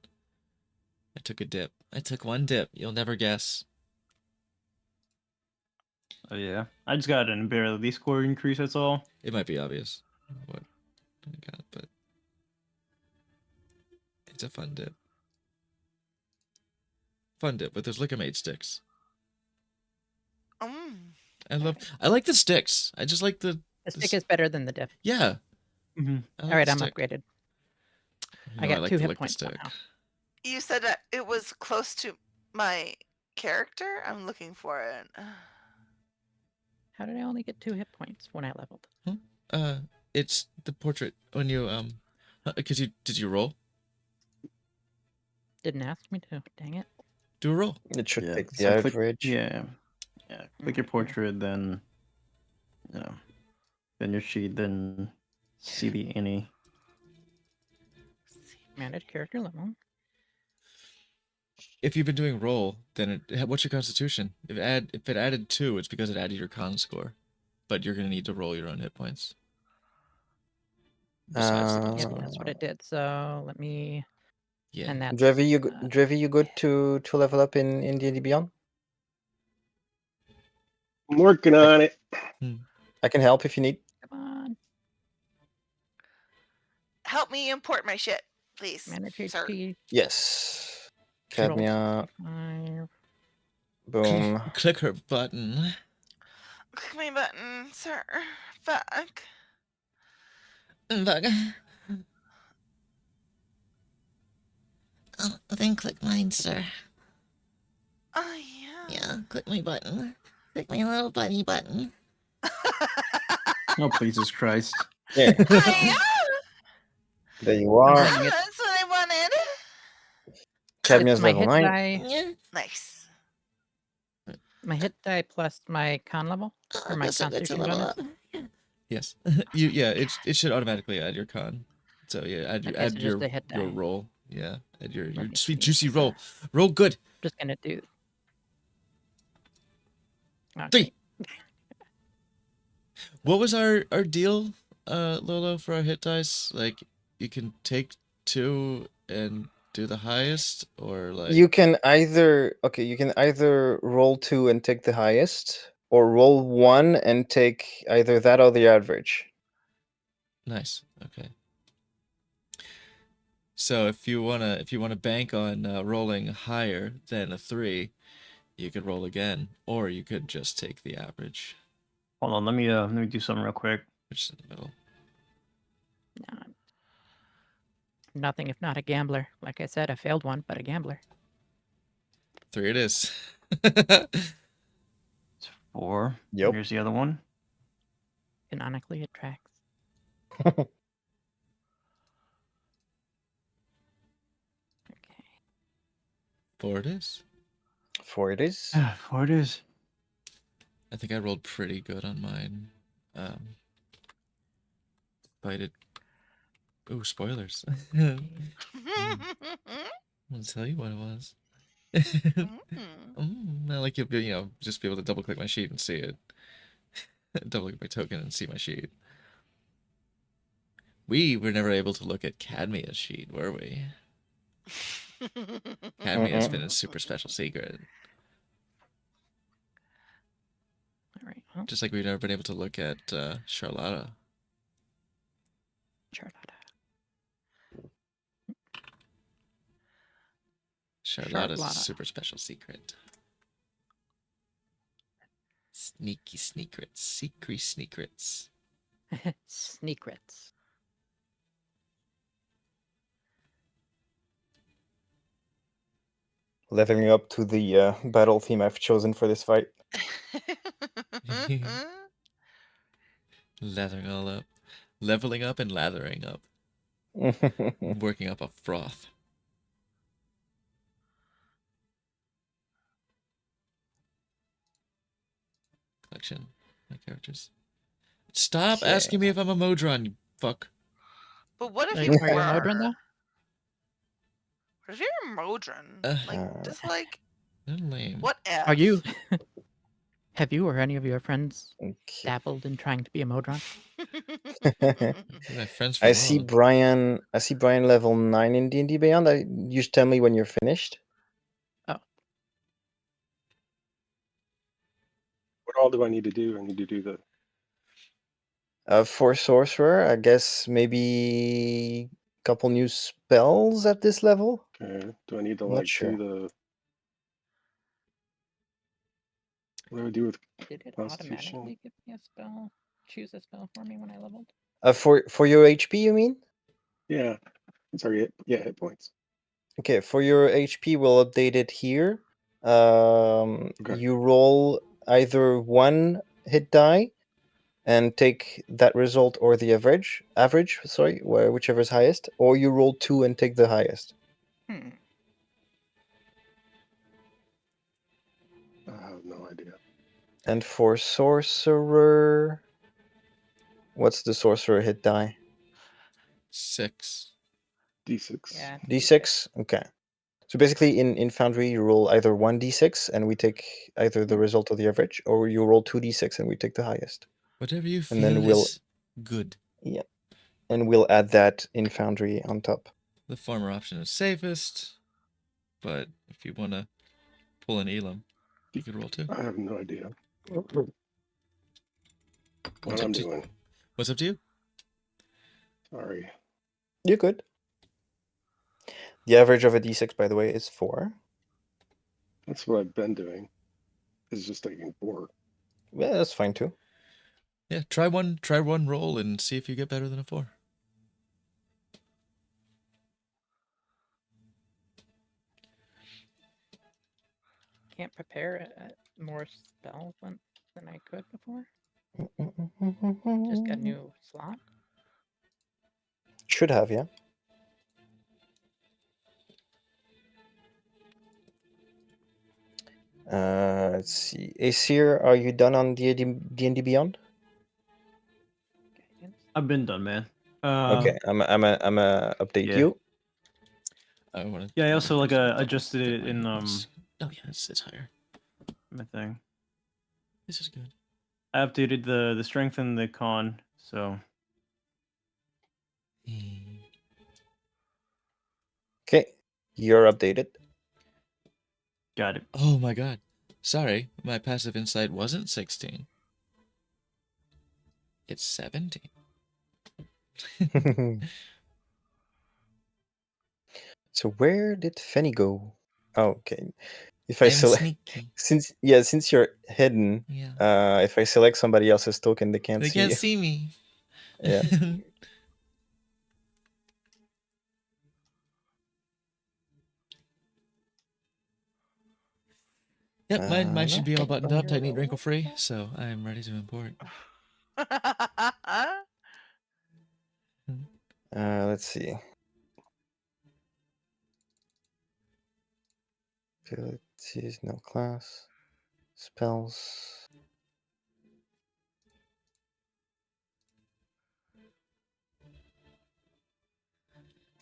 I took a dip. I took one dip. You'll never guess. Oh, yeah. I just got an ability score increase, that's all. It might be obvious what I got, but... It's a fun dip. Fun dip with those Lickamate sticks. Mm. I like the sticks. I just like the... The stick is better than the dip. Yeah. Mm-hmm. I like All right, the I'm stick. upgraded. You I know, got like 2 to hit lick the points stick. somehow. You said that it was close to my character? I'm looking for it. How did I only get 2 hit points when I leveled? It's the portrait when you because did you roll? Didn't ask me to. Dang it. do a roll. It should Yeah, take the so click- average. yeah, click your Right here. portrait, then then your sheet, then see the any. Manage character level. If you've been doing roll, then what's your constitution? If it added 2, it's because it added your con score. But you're gonna need to roll your own hit points. Besides the con Yep, score. that's what it did. So let me. Yeah. And that's. Drevi, you good to level up in D&D Beyond? I'm working on it. I can help if you need. Come on. Help me import my shit, please. Manage sir. HP. Yes. Roll Cadmia, 5. boom. Click her button. Click my button, sir. Fuck. Bug. Oh, then click mine, sir. Oh, yeah. Yeah, click my button. Click my little bunny button. Oh, Jesus Christ. Yeah, I there you are. Getting it. That's what I wanted. Cadmia's It's my level hit 9. die. Yeah. Nice. My hit die plus my con level or my so good to constitution level bonus. up. Yes. it should automatically add your con. So yeah, add Okay, add so just your the hit your die. roll. Yeah. Add your Let me sweet see. juicy roll. Roll good. Just gonna do. 3. What was our deal, Lolo, for our hit dice? Like you can take 2 and do the highest, or like You can either roll 2 and take the highest, or roll 1 and take either that or the average. Nice. Okay. So if you wanna bank on rolling higher than a 3, you could roll again, or you could just take the average, Hold on, let me do something real quick. which is in the middle. No, nothing if not a gambler. Like I said, I failed one, but a gambler. 3 it is. It's 4. Yep. Here's the other one. Canonically, it tracks. Okay. 4 it is. 4 it is. 4 it is. I think I rolled pretty good on mine. Bited. Ooh, spoilers. I'll tell you what it was. I like you know, just be able to double click my sheet and see it. Double click my token and see my sheet. We were never able to look at Cadmia's sheet, were we? Cadmia's been a super special secret. All right. Well, Just like we've never been able to look at Charlotta. Charlotta. Charlotta's a Charlotta. super special secret. Sneaky secrets. Secrets. Sneakrets. Leveling up to the battle theme I've chosen for this fight. Lathering all up. Leveling up and lathering up. Working up a froth. Collection. My characters. Stop Okay. asking me if I'm a Modron, you fuck. But what if Are you you were? a Modron, though? What if you're a Modron? Like, just like, They're lame. what if? Are you? Have you or any of your friends Okay. dabbled in trying to be a Modron? They're my friends from I see World. Brian level 9 in D&D Beyond. You just tell me when you're finished. What all do I need to do? I need to do the. For Sorcerer, I guess maybe a couple new spells at this level. Okay. Do I need to I'm not like sure. do the? What do I do with? Did it Constitution. automatically give me a spell? Choose a spell for me when I leveled? For your HP, you mean? Yeah. Sorry. Hit points. Okay, for your HP, we'll update it here. Okay. You roll either 1 hit die and take that result or the average, whichever is highest, or you roll 2 and take the highest. Hmm. And for sorcerer, what's the sorcerer hit die? 6. D6. Yeah. D6. Okay. So basically, in Foundry, you roll either 1d6 and we take either the result of the average, or you roll 2d6 and we take the highest. Whatever you And then feel we'll is good. and we'll add that in Foundry on top. The former option is safest, but if you want to pull an Elam, you could roll 2. I have no idea What's what up I'm to- doing. What's up to you? Sorry. You're good. The average of a d6, by the way, is 4. That's what I've been doing. It's just taking 4. Yeah, that's fine too. Yeah, try one roll and see if you get better than a 4. Can't prepare more spells than I could before. Just got a new slot. Should have, yeah. Let's see. Aesir, are you done on D&D Beyond? Guidance. I've been done, man. Okay, I'm a update yeah. you. I want to. Yeah, I also like adjusted it in Oh yeah, it's higher. my thing. This is good. I updated the strength and the con, so Okay, you're updated. got it. Oh my god. Sorry, my passive insight wasn't 16. It's 17. So where did Fenny go? Oh, okay. If I I'm select sneaky. since you're hidden, Yeah. if I select somebody else's token, they can't They see can't you. see me. Yeah. Yep, mine no. should be all buttoned up, tight, neat, wrinkle free, so I'm ready to import. Let's see. Abilities, no class. Spells.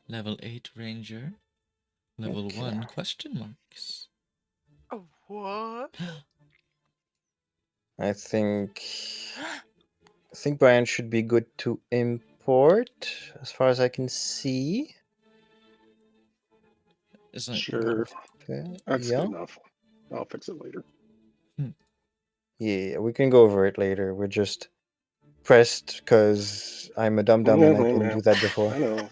Level 8 ranger. Level Okay. 1 question marks. Oh, what? I think Brian should be good to import, as far as I can see. Isn't it? Sure. Okay. That's Yeah. good enough. I'll fix it later. Yeah, we can go over it later. We're just pressed because I'm a dum dum and I didn't do that before. I know.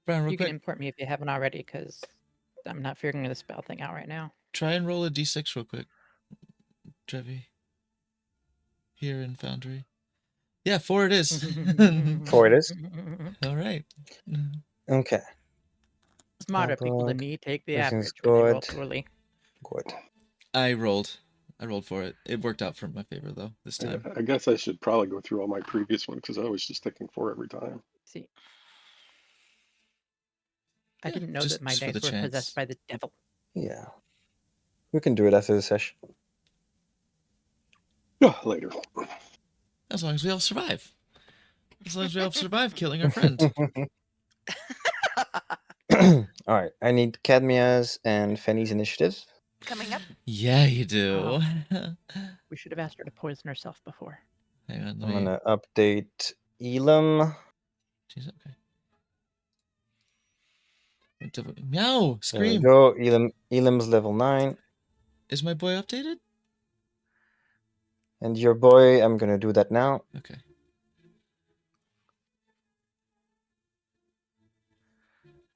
Brian, real You can quick, import me if you haven't already, because I'm not figuring the spell thing out right now. try and roll a d6 real quick. Trevi. Here in Foundry. Yeah, 4 it is. 4 it is? All right. Okay. Smarter people than Bug. me take the Everything's average when they roll good. poorly. Good. I rolled for it. It worked out for my favor though this time. I guess I should probably go through all my previous ones because I was just taking 4 every time. See, I Yeah, didn't know just- that my just for dice the were chance. possessed by the devil. Yeah. We can do it after the session. Yeah, later. As long as we all survive. As long as we all survive killing our friend. All right. I need Cadmia's and Fenny's initiative. Coming up. Yeah, you do. We should have asked her to poison herself before. Hang on, I'm let me. gonna update Elam. She's okay. Meow! There we Scream! go. Elam's level 9. Is my boy updated? And your boy, I'm gonna do that now. Okay.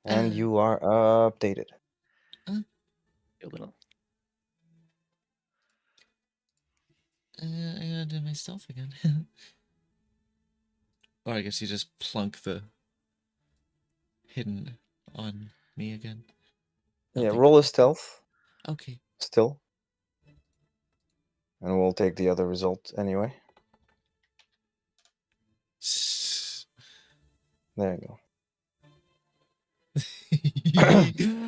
And you are updated. A little. I gotta do my stealth again. Or I guess you just plunk the hidden on me again. Yeah, think- roll a stealth Okay. still. And we'll take the other result anyway. There you go.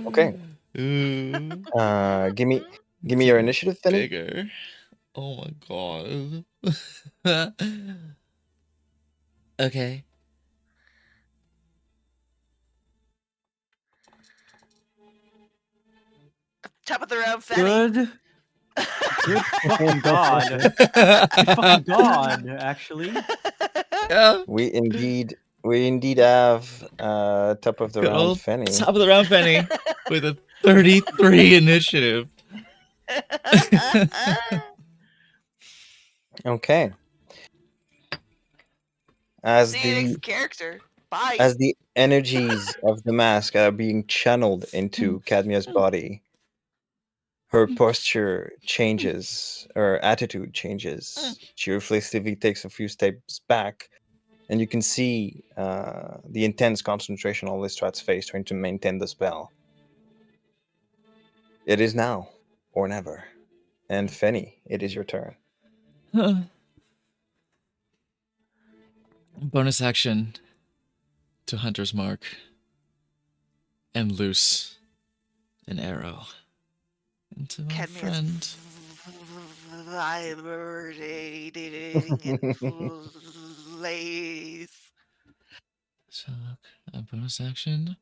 Okay. Ooh, Give me your initiative, Fenny. bigger. Oh my god. Okay. Top of the round, Fenny. Good. Good fucking god. Good fucking god, actually. Yeah. We indeed have top of the Good round old Fenny. top of the round Fenny with a 33 initiative. Okay. As See you the next character. Bye. as the energies of the mask are being channeled into Cadmia's body, her posture changes, her attitude changes. She reflexively takes a few steps back, and you can see the intense concentration on Listrat's face trying to maintain the spell. It is now or never. And Fenny, it is your turn. Bonus action to Hunter's Mark and loose an arrow into my Cadmia's friend. vibrating in place. So, bonus action,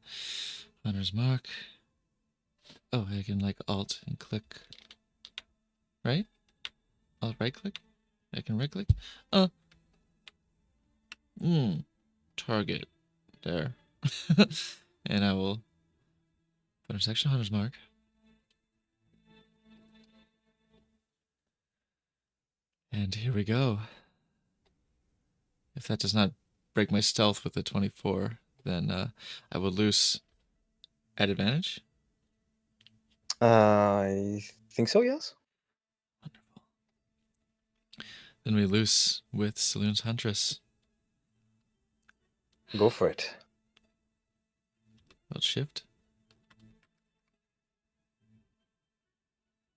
Hunter's Mark. Oh, I can like Alt and click. Right? Alt right click? I can right click? Target. There. And I will bonus action Hunter's Mark. And here we go. If that does not break my stealth with a 24, then I will loose at advantage. I think so, yes. Wonderful. Then we loose with Saloon's Huntress. Go for it. Let's shift.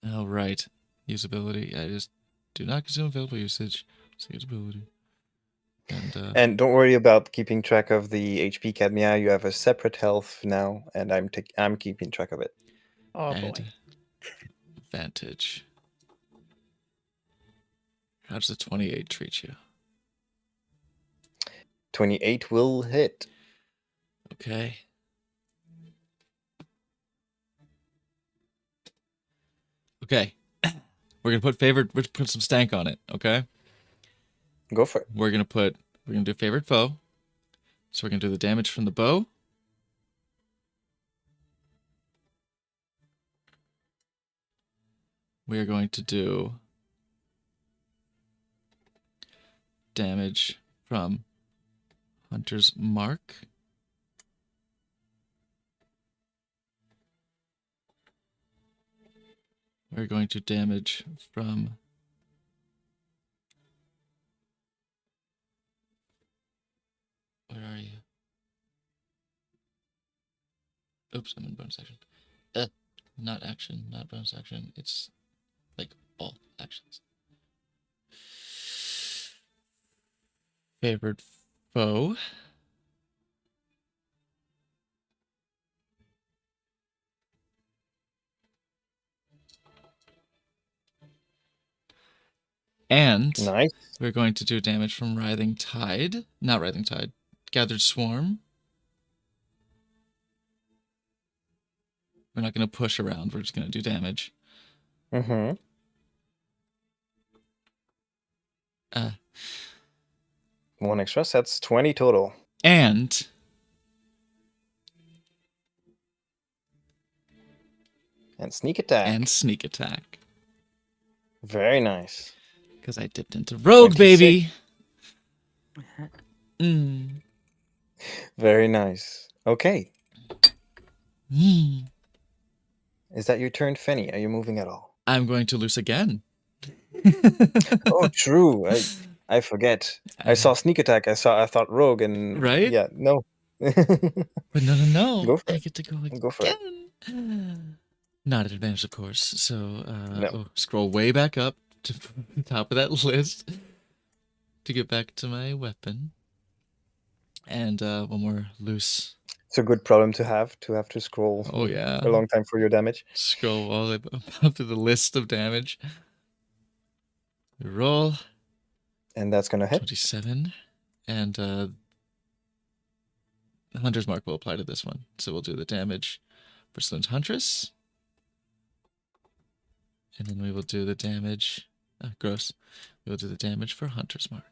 All right. Usability. I just do not consume available usage. So usability. And don't worry about keeping track of the HP Cadmia. You have a separate health now, and I'm keeping track of it. Oh boy. add advantage. How does the 28 treat you? 28 will hit. Okay. Okay. We're gonna put some stank on it, okay? Go for it. We're gonna do favorite foe. So we're gonna do the damage from the bow. We are going to do damage from Hunter's Mark. We're going to damage from where are you? Oops, I'm in bonus action. Not action, not bonus action. It's like all actions. Favorite foe. And Nice. we're going to do damage from Writhing Tide. Not Writhing Tide. Gathered Swarm. We're not going to push around. We're just going to do damage. Mm-hmm. One extra. So that's 20 total. And sneak attack. And sneak attack. Very nice. Because I dipped into rogue, 26. baby. Very nice. Okay. Mm. Is that your turn, Fenny? Are you moving at all? I'm going to loose again. Oh, true. I forget. I saw sneak attack. I thought rogue, and Right? Yeah, no. But no. Go for I it. get to go again. Go for it. Not at advantage, of course. So, No. scroll way back up to the top of that list to get back to my weapon. And one more loose. It's a good problem to have to scroll Oh, yeah. a long time for your damage. Scroll all the way up to the list of damage. Roll And that's gonna hit. 27, and Hunter's Mark will apply to this one. So we'll do the damage for Slim's Huntress. And then we will do the damage. Gross. We will do the damage for Hunter's Mark.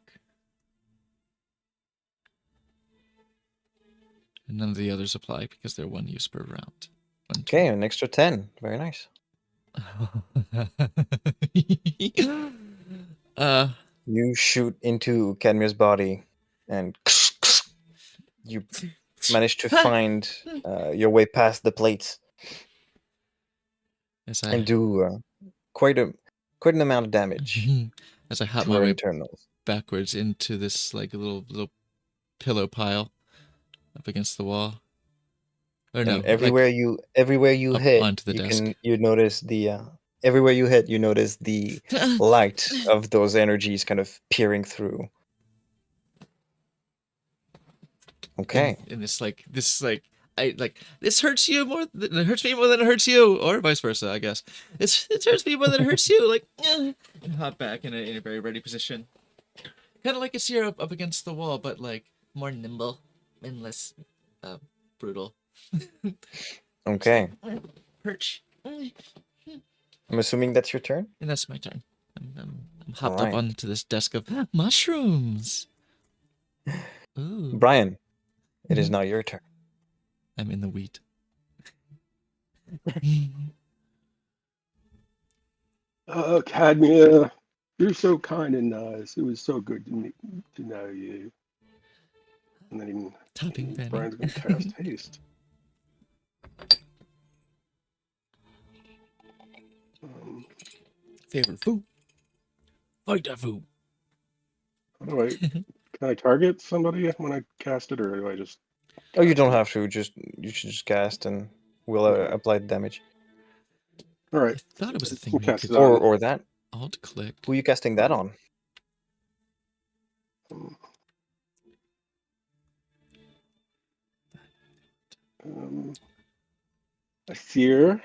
And none of the others apply because they're 1 use per round. Okay, an extra 10. Very nice. You shoot into Cadmia's body, and you manage to find your way past the plates as and do quite an amount of damage as I hop to my her way internals. backwards into this like little pillow pile up against the wall. Or no, And everywhere you up hit, onto the desk. you notice the everywhere you hit, you notice the light of those energies kind of peering through. Okay. And this hurts you more. It hurts me more than it hurts you, or vice versa, I guess. It hurts me more than it hurts you. Like, and hop back in a very ready position, kind of like a seer up against the wall, but like more nimble and less brutal. Okay. Perch. I'm assuming that's your turn. And that's my turn. I'm hopped Alright. up onto this desk of mushrooms. Ooh, Brian, it is now your turn. I'm in the wheat. Cadmia, you're so kind and nice. It was so good to know you. And then Topping Fanny. Brian's going to cast haste. Favorite food. Fight that food. How do can I target somebody when I cast it, or do I just? Oh, you don't have to. You should just cast, and we'll apply the damage. All right. I thought it was a thing We'll where you cast could it on. Or that. alt click. Who are you casting that on? A seer.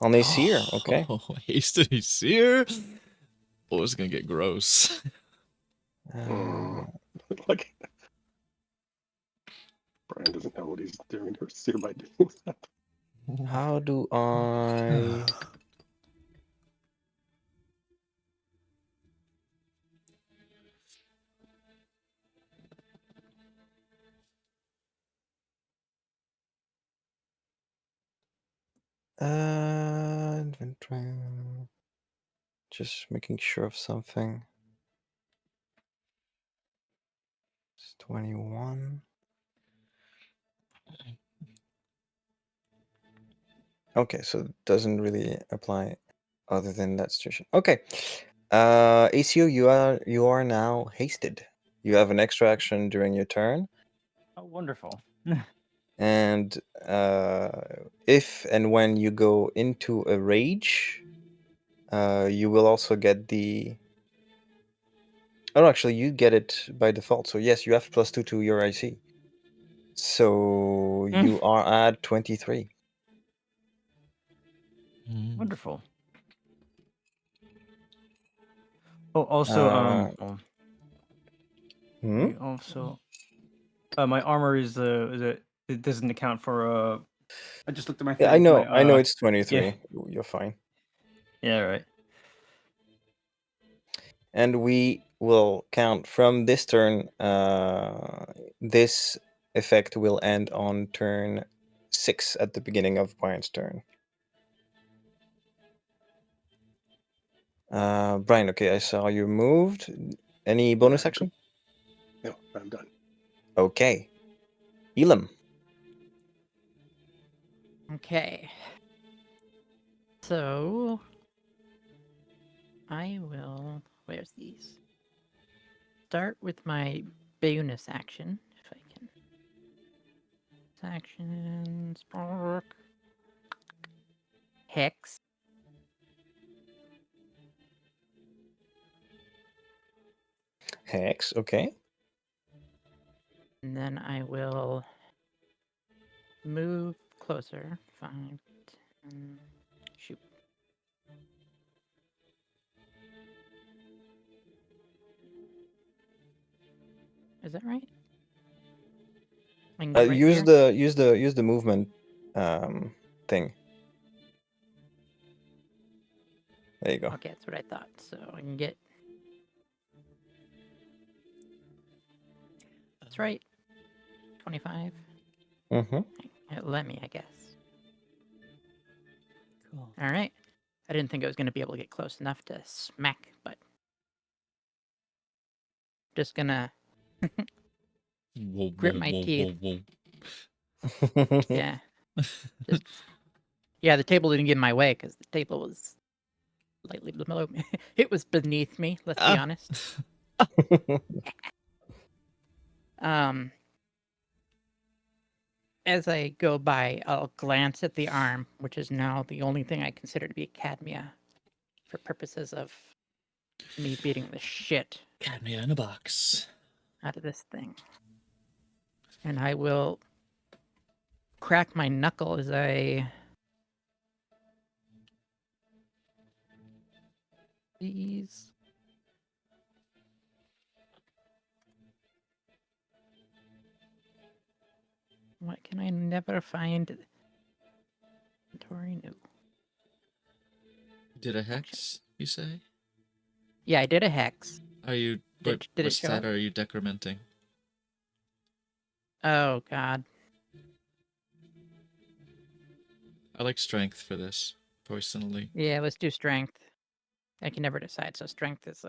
On a seer, okay. Oh, hasted seer. Oh, it's gonna get gross. Like Brian doesn't know what he's doing to seer by doing that. How do I? Inventory. Just making sure of something. It's 21. Okay, so it doesn't really apply other than that situation. Okay. ACO, you are now hasted. You have an extra action during your turn. Oh, wonderful. And if and when you go into a rage, you will also get the. Oh, actually, you get it by default. So yes, you have +2 to your IC. So you are at 23. Wonderful. Oh, also, Hmm? also, my armor is it doesn't account for I just looked at my thing. Yeah, I know. My, I know it's 23. yeah. You're fine. Yeah, right. And we will count from this turn. This effect will end on turn 6 at the beginning of Brian's turn. Brian, okay, I saw you moved. Any bonus action? No, I'm done. Okay. Elam. Okay. So I will. Where's these? Start with my bonus action, if I can. Actions. Hex. Hex, okay. And then I will move closer. 5, 10, shoot. Is that right? I can get right use there? the movement thing. There you go. Okay, that's what I thought. So I can get. That's right. 25. Mm-hmm. Let me, I guess. Cool. All right. I didn't think I was going to be able to get close enough to smack, but just gonna Whoa, Grit whoa, my whoa, teeth. whoa, yeah. Just yeah, the table didn't get in my way because the table was slightly below me. It was beneath me. Let's be Ah. honest. As I go by, I'll glance at the arm, which is now the only thing I consider to be Cadmia, for purposes of me beating the shit Cadmia in a box. out of this thing. And I will crack my knuckle as I. These. Why can I never find inventory? No. Did a hex, you say? Yeah, I did a hex. Are you Did what it show stat up? are you decrementing? Oh god. I like strength for this, personally. Yeah, let's do strength. I can never decide, so strength is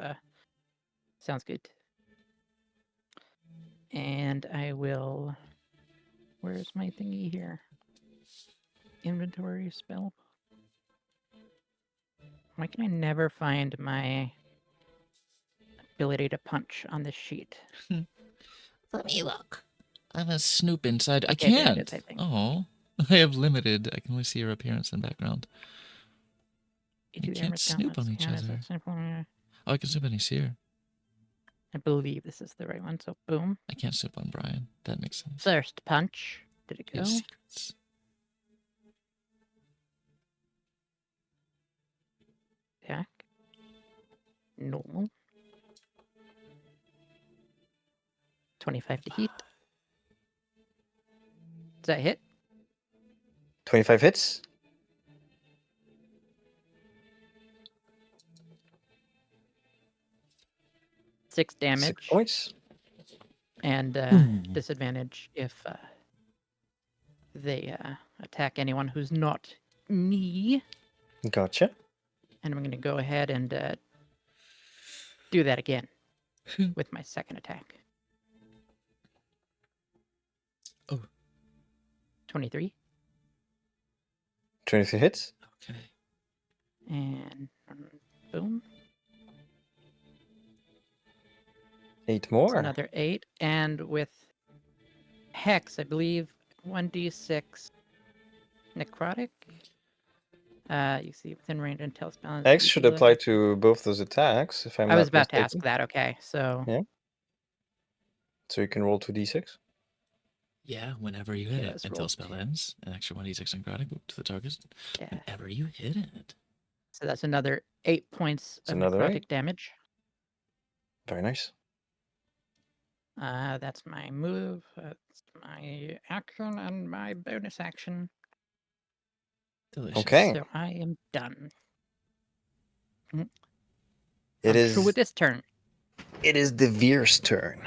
sounds good. And I will. Where's my thingy here? Inventory spell. Why can I never find my ability to punch on this sheet? Let me look. I'm a snoop inside. I Okay, there it can't. is, I think. Oh, I have limited. I can only see your appearance and background. You We do can't damage snoop gauntlets, on each cannons, other. that's simple. Oh, I can snoop on Aesir. I believe this is the right one, so boom. I can't snoop on Brian. That makes sense. First punch. Did it He has go? secrets. Attack. Normal. 25 to heat. Does that hit? 25 hits. Six 6 damage. points. And Hmm. disadvantage if they attack anyone who's not me. Gotcha. And I'm going to go ahead and do that again with my second attack. Oh. 23. 23 hits. Okay. And boom. 8 It's more. another 8. And with Hex, I believe 1d6 necrotic. You see within range until spell. X should apply to both those attacks, if I'm I was not about to ask mistaken. that. Okay, so Yeah. So you can roll 2d6. Yeah, whenever you hit Okay, it let's until roll spell two. ends, an extra 1d6 necrotic to the target. yeah. Whenever you hit it. So that's another 8 points It's of another necrotic 8. damage. Very nice. That's my move. That's my action and my bonus action. Delicious. Okay. So I am done. It I'm is. through with this turn. It is the Veer's turn.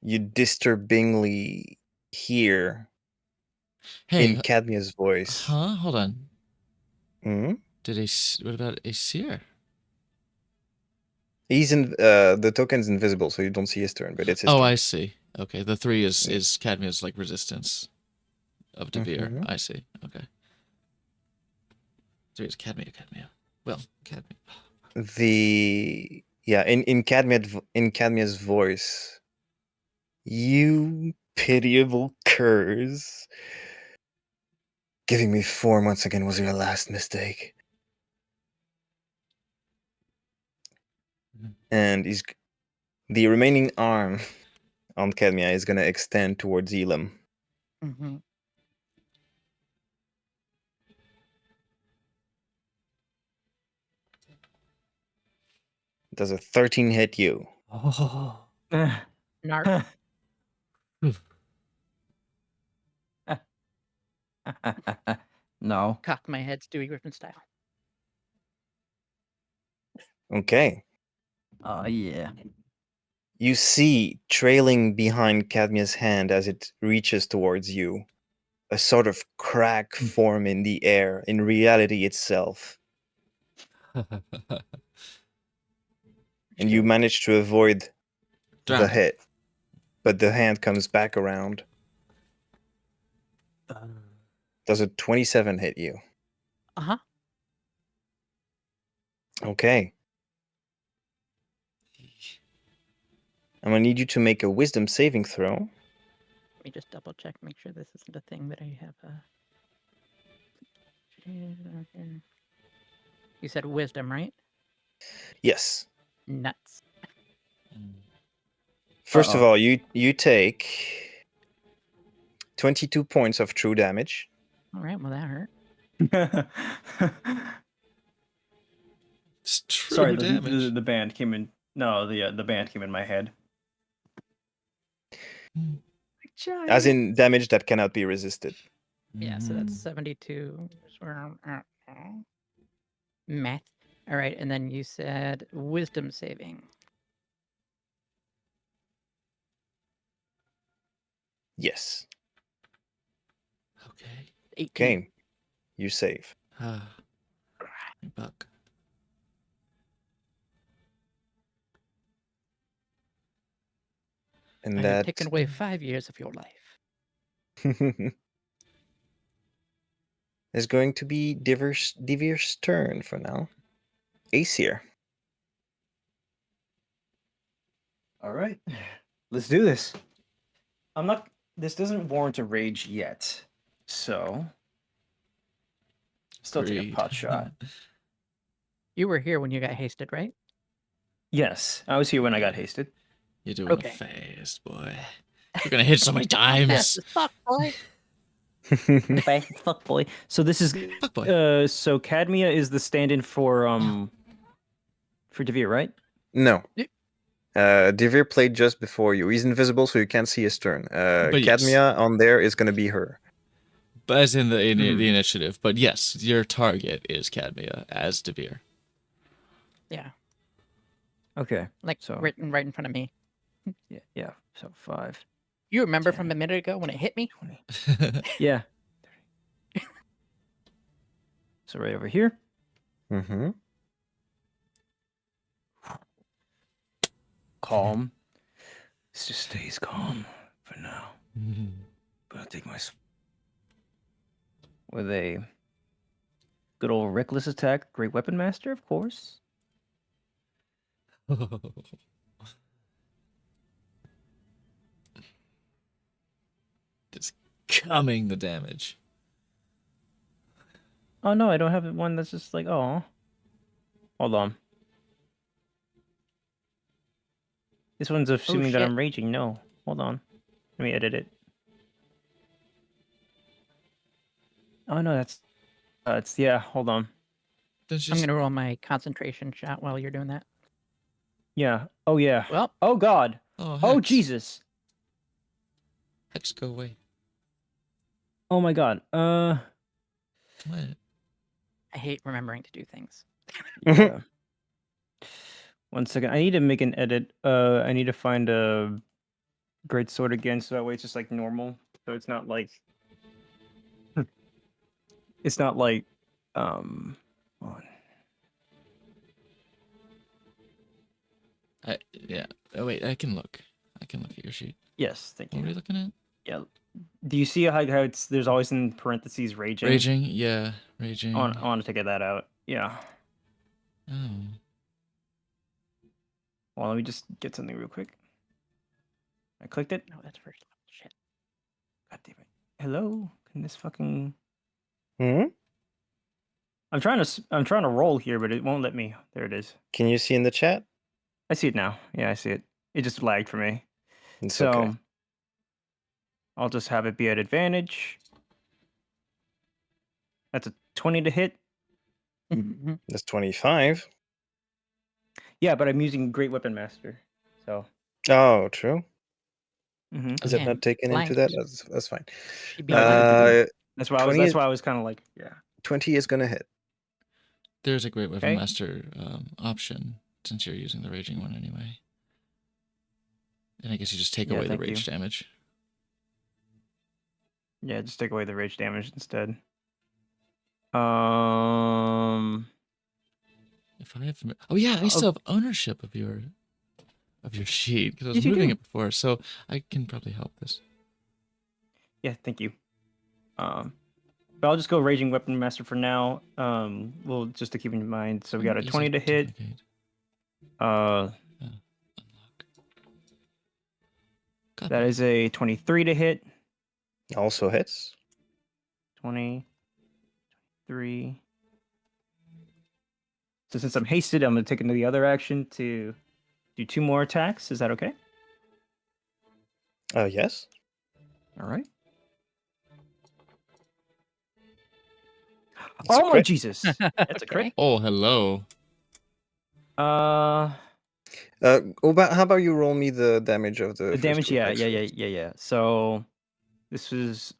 You disturbingly hear Hey, in Cadmia's voice. huh? Hold on. Hmm? What about Aesir? He's in. The token's invisible, so you don't see his turn, but it's his Oh, turn. I see. Okay, the 3 is Yeah. Cadmia's like resistance of Devere. Mhm. I see. Okay. 3 is Cadmia. Well, Cadmia. In Cadmia's voice, you pitiable curs. Giving me 4 once again was your last mistake. Mhm. And the remaining arm on Cadmia is gonna extend towards Elam. Mm-hmm. Does a 13 hit you? Oh. Narc. No. Cock my head, Stewie Griffin style. Okay. Oh yeah. You see, trailing behind Cadmia's hand as it reaches towards you, a sort of crack form in the air, in reality itself. And you manage to avoid the Drowning. hit. But the hand comes back around. Does a 27 hit you? Uh-huh. Okay. I'm gonna need you to make a wisdom saving throw. Let me just double check, make sure this isn't a thing that I have. You said wisdom, right? Yes. Nuts. First of Uh-oh. all, you take 22 points of true damage. All right, well, that hurt. It's true Sorry, damage. the band came in. No, the band came in my head. As in damage that cannot be resisted. Yeah, so that's 72. Math. All right, and then you said wisdom saving. Yes. Okay. 18. Okay. You save. Ah. Buck. And I that have taken away 5 years of your life. is going to be Divir's turn for now. Aesir. All right, let's do this. I'm not. This doesn't warrant a rage yet, so still take a Agreed. pot shot. You were here when you got hasted, right? Yes, I was here when I got hasted. You're doing Okay. it fast, boy. You're gonna hit so many times. Fuck, boy. Fast as fuck, boy. So this is Fuck boy. so Cadmia is the stand-in for Divir, right? No. Yep. Divir played just before you. He's invisible, so you can't see his turn. But yes. Cadmia on there is going to be her. But as in the initiative. But yes, your target is Cadmia as Devere. Yeah, Okay. like So- written right in front of me. Yeah. So 5, You remember 10. from a minute ago when it hit me? 20. Yeah. So right over here. Mm-hmm. Calm. This just stays calm for now. But I'll take my with a good old reckless attack, great weapon master, of course. Just coming the damage. Oh no, I don't have one that's just like, oh. Hold on. This one's assuming that shit. I'm raging. No, hold on. Let me edit it. Oh no, that's it's yeah. Hold on. Don't you I'm just- gonna roll my concentration shot while you're doing that. Yeah. Oh yeah. Well, Oh god. Oh, Oh Hex. Jesus. Hex, go away. Oh my god. What? I hate remembering to do things. Yeah. 1 second. I need to make an edit. I need to find a great sword again, so that way it's just like normal. So it's not like it's not like hold on. Yeah. Oh wait, I can look. I can look at your sheet. Yes, thank What are you. we looking at? Yeah. Do you see how it's there's always in parentheses raging? Raging. Yeah, raging. I want to take that out. Yeah. Oh. Well, let me just get something real quick. I clicked it. No, that's first level. Shit. God damn it. Hello? Can this fucking Hmm? I'm trying to roll here, but it won't let me. There it is. Can you see in the chat? I see it now. Yeah, I see it. It just lagged for me. It's So okay. I'll just have it be at advantage. That's a 20 to hit. That's 25. Yeah, but I'm using Great Weapon Master. So. Oh, true. Mm-hmm. Is it And not taken into that? flanked. That's fine. She'd be flanked. That's why I was. 20 That's is- why I was kind of like, yeah. 20 is gonna hit. There's a Great Weapon Okay. Master option since you're using the raging one anyway. And I guess you just take Yeah, away the thank rage you. damage. Yeah, just take away the rage damage instead. Um. If I have, oh yeah, I still have ownership of your sheet because I was Yes, you moving do. it before, so I can probably help this. Yeah, thank you. But I'll just go Raging Weapon Master for now. Well, just to keep in mind. So we got a Easy 20 to hit. duplicate. Uh, Unlock. Got that is a 23 to hit. Also hits. 23. So since I'm hasted, I'm gonna take into the other action to do 2 more attacks. Is that okay? Yes. All right. It's a Oh my crit. Jesus! That's a crit. Okay. Oh, hello. Uh, How about you roll me the damage of the the first damage. two Yeah, attacks yeah, first? yeah. So this is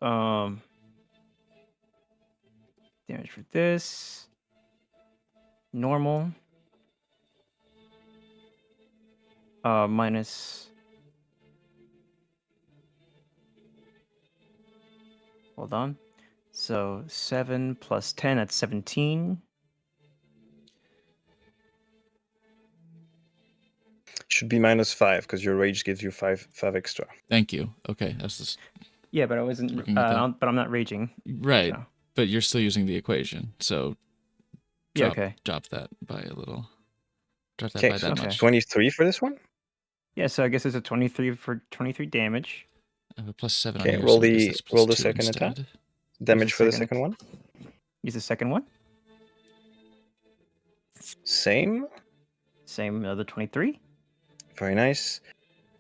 damage for this. Normal. Minus. Hold on. So 7 plus 10, that's 17. Should be -5 because your rage gives you five extra. Thank you. Okay, that's just Yeah, but I wasn't. Working with that. But I'm not raging. right. So. But you're still using the equation, so Yeah. drop, Okay. drop that by a little. Drop that Okay, by so that okay. much. 23 for this one. Yeah. So I guess it's a 23 for 23 damage. I have a +7 Okay, on here, roll so I guess the- that's roll the +2 second attack. instead. Damage for the second second one. Use the second one. Same. Same. Another 23. Very nice.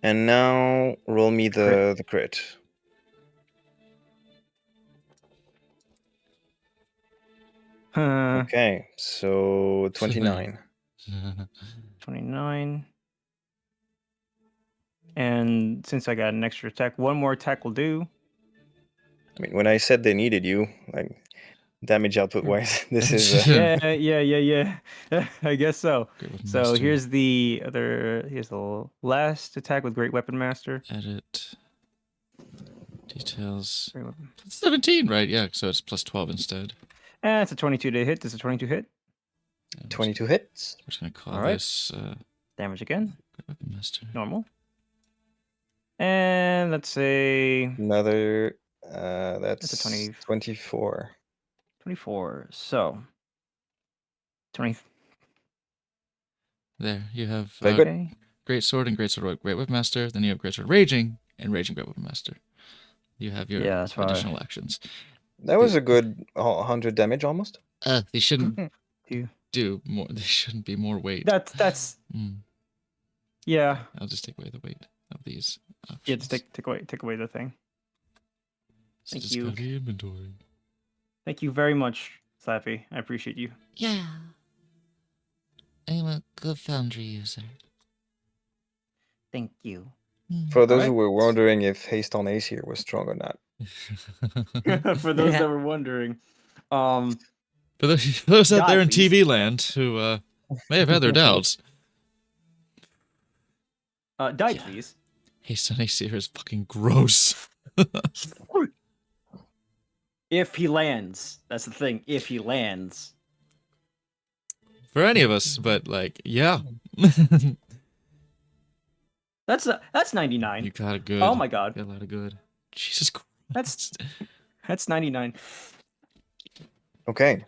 And now roll me the crit. Okay, so 29. 29. And since I got an extra attack, one more attack will do. I mean, when I said they needed you, like damage output wise, this is Yeah. I guess so. Great Weapon So Master. here's the other. Here's the last attack with Great Weapon Master. Edit. Details. Great Weapon. 17, right? Yeah, so it's +12 instead. And it's a 22 to hit. Does a 22 hit? And 22 hits. We're just gonna call Alright. this Damage again. Great Weapon Master. Normal. And let's say Another. That's a 20. 24. 24. So 20. There, you have Very good. Okay. Great Sword and Great Sword Great Weapon Master. Then you have Great Sword Raging and Raging Great Weapon Master. You have your Yeah, that's right. additional actions. That was a good 100 damage almost. They shouldn't Do- do more. They shouldn't be more weight. That's Mm, yeah. I'll just take away the weight of these options. Yeah, just take away the thing. So thank just you. go to the inventory. Thank you very much, Slappy. I appreciate you. Yeah. I'm a good foundry user. Thank you. For those who Alright. were wondering if haste on Aesir was strong or not. For those Yeah. that were wondering, For those out Die, there in please. TV land who may have had their doubts, die Yeah. please. hey, Sun Aesir is fucking gross. If he lands, that's the thing. If he lands, For any of us, but like, yeah. that's 99. You got a good. Oh my god, You got a lot of good. Jesus Christ. that's 99. Okay.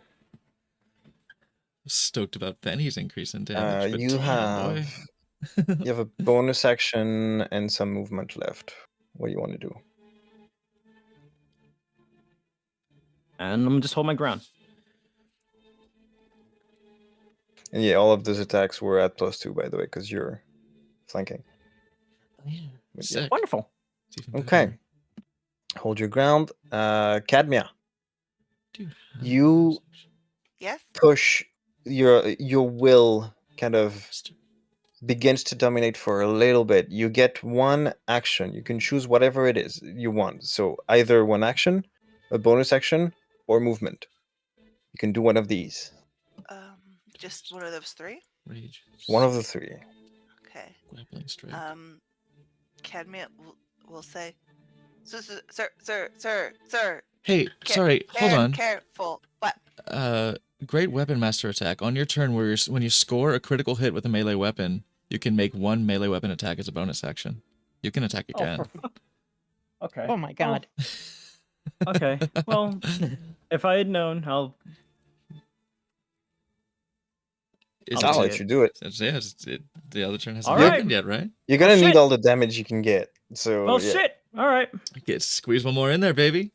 Stoked about Benny's increase in damage. But You damn, boy. have you have a bonus action and some movement left. What do you want to do? And I'm gonna just hold my ground. And yeah, all of those attacks were at +2, by the way, because you're flanking. Oh, yeah. But yeah. Sick. Wonderful. It's even Okay. better. Hold your ground. Cadmia, Dude, You- Yes. push your will kind of begins to dominate for a little bit. You get one action. You can choose whatever it is you want. So either one action, a bonus action, or movement. You can do one of these. Just one of those three. Rage. One of the three. Okay. Grappling strike. Cadmia will say, sir. Hey, sorry, hold on. Careful. What? Great Weapon Master attack. On your turn, when you score a critical hit with a melee weapon, you can make one melee weapon attack as a bonus action. You can attack again. Okay. Oh my god. Okay. Well, if I had known, I'll Is I'll say let it. you do it. The other turn hasn't All right. happened yet, right? You're gonna shit. need all the damage you can get. So Well, yeah. shit. All right. Squeeze one more in there, baby.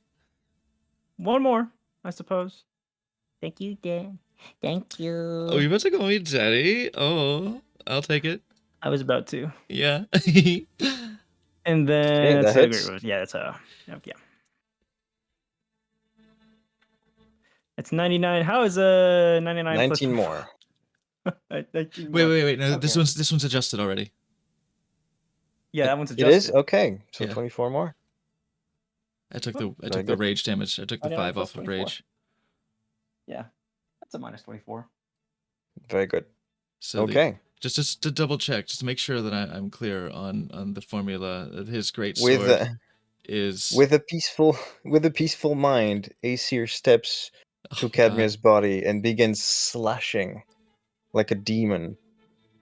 One more, I suppose. Thank you, Dan. Thank you. Oh, you about to call me daddy? Oh, I'll take it. I was about to. Yeah. And then Okay, that that's a hits. great one. Yeah, that's a yeah. It's 99. How is 99 plus 19 more. 19 more. Wait. No, this Okay. one's adjusted already. Yeah, that one's It is? adjusted. Okay. So Yeah. 24 more. I took Oh, the very good. rage damage. I took the 99 5 plus off of 24. rage. Yeah, that's a minus 24. Very good. So Okay. just to double check, just to make sure that I'm clear on the formula. His great With sword is with a peaceful mind, Aesir steps to Oh, God. Cadmia's body and begins slashing like a demon.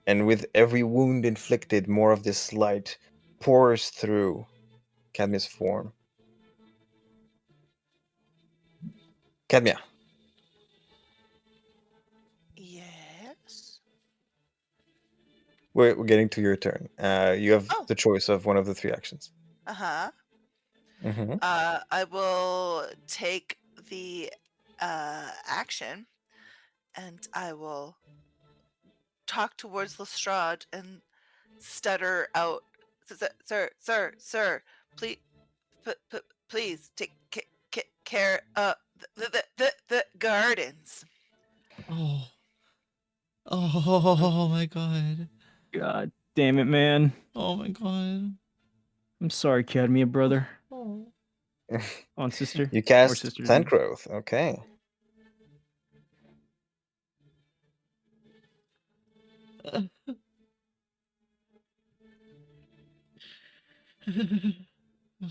And with every wound inflicted, more of this light pours through Cadmia's form. Cadmia. Yes. We're getting to your turn. You have Oh. the choice of one of the three actions. Uh-huh. Mm-hmm. I will take the action, and I will talk towards Lestrade and stutter out, sir, please take care of the gardens. Oh my God. God damn it, man. Oh my God. I'm sorry, Cadmia, brother. Oh. On sister. You Or cast sisters. Plant Growth. Okay.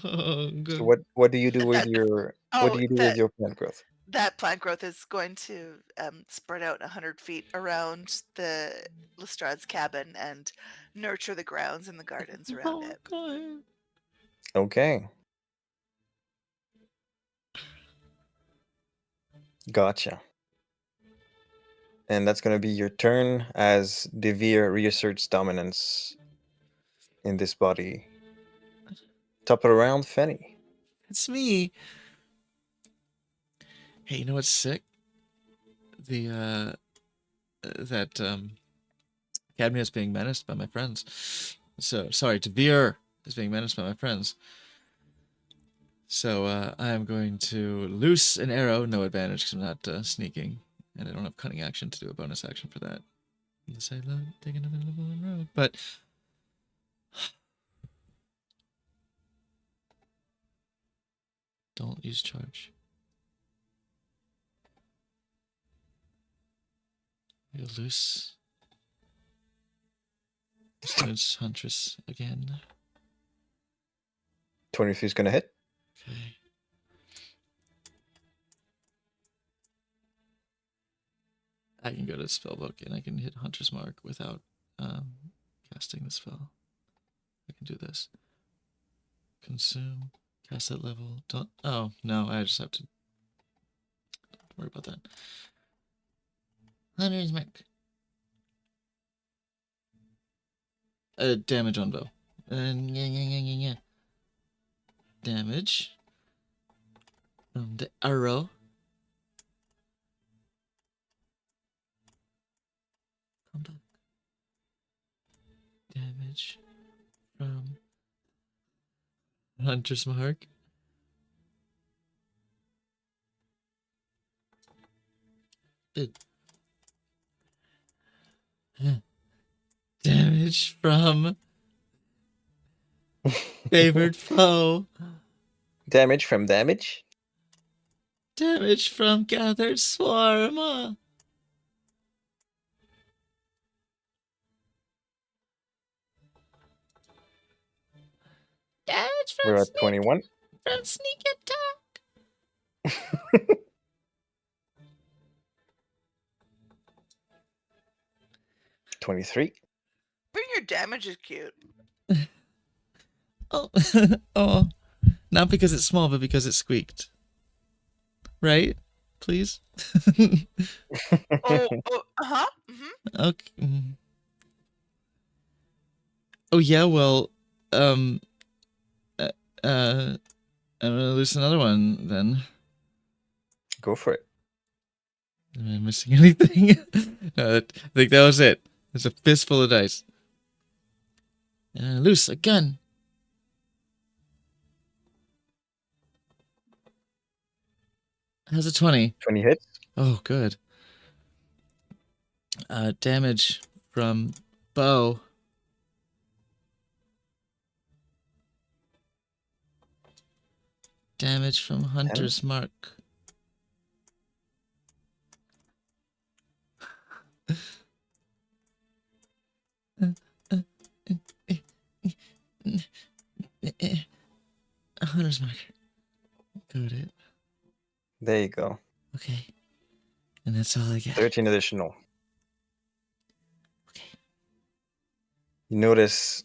Oh, So good. what do you do with your Plant Growth? That plant growth is going to spread out 100 feet around the Lestrade's cabin and nurture the grounds and the gardens around it. God. Okay. Gotcha. And that's going to be your turn as Devere reasserts dominance in this body. Top of the round, Fenny. It's me. Hey, you know what's sick? The that Cadmia is being menaced by my friends. So sorry, Devere is being menaced by my friends. So I am going to loose an arrow, no advantage because I'm not sneaking, and I don't have cunning action to do a bonus action for that. Unless I love taking another level in road, but don't use charge. You'll loose. Loose Huntress again. 23 is going to hit. Okay. I can go to the spellbook and I can hit Hunter's Mark without casting the spell. I can do this. Consume. Cast at level. Don't. Oh no! I just have to. Don't worry about that. Hunter's Mark. Damage on bow. Yeah. Damage from the arrow. Come back. Damage from Hunter's Mark. Damage Damage from favored foe. Damage from damage. Damage from gathered swarm. Damage We're at 21. from sneak attack. 23. But your damage is cute. Oh, oh, not because it's small, but because it squeaked. Right? Please. Oh, uh-huh. Okay. Mm. Oh yeah. Well, I'm gonna lose another one then. Go for it. Am I missing anything? No, I think that was it. There's a fistful of dice. Loose a gun. How's a 20? 20 hits. Oh, good. Damage from bow. Damage from hunter's mark. Hunter's mark. Got it. There you go. Okay. And that's all I get. 13 additional. Okay. You notice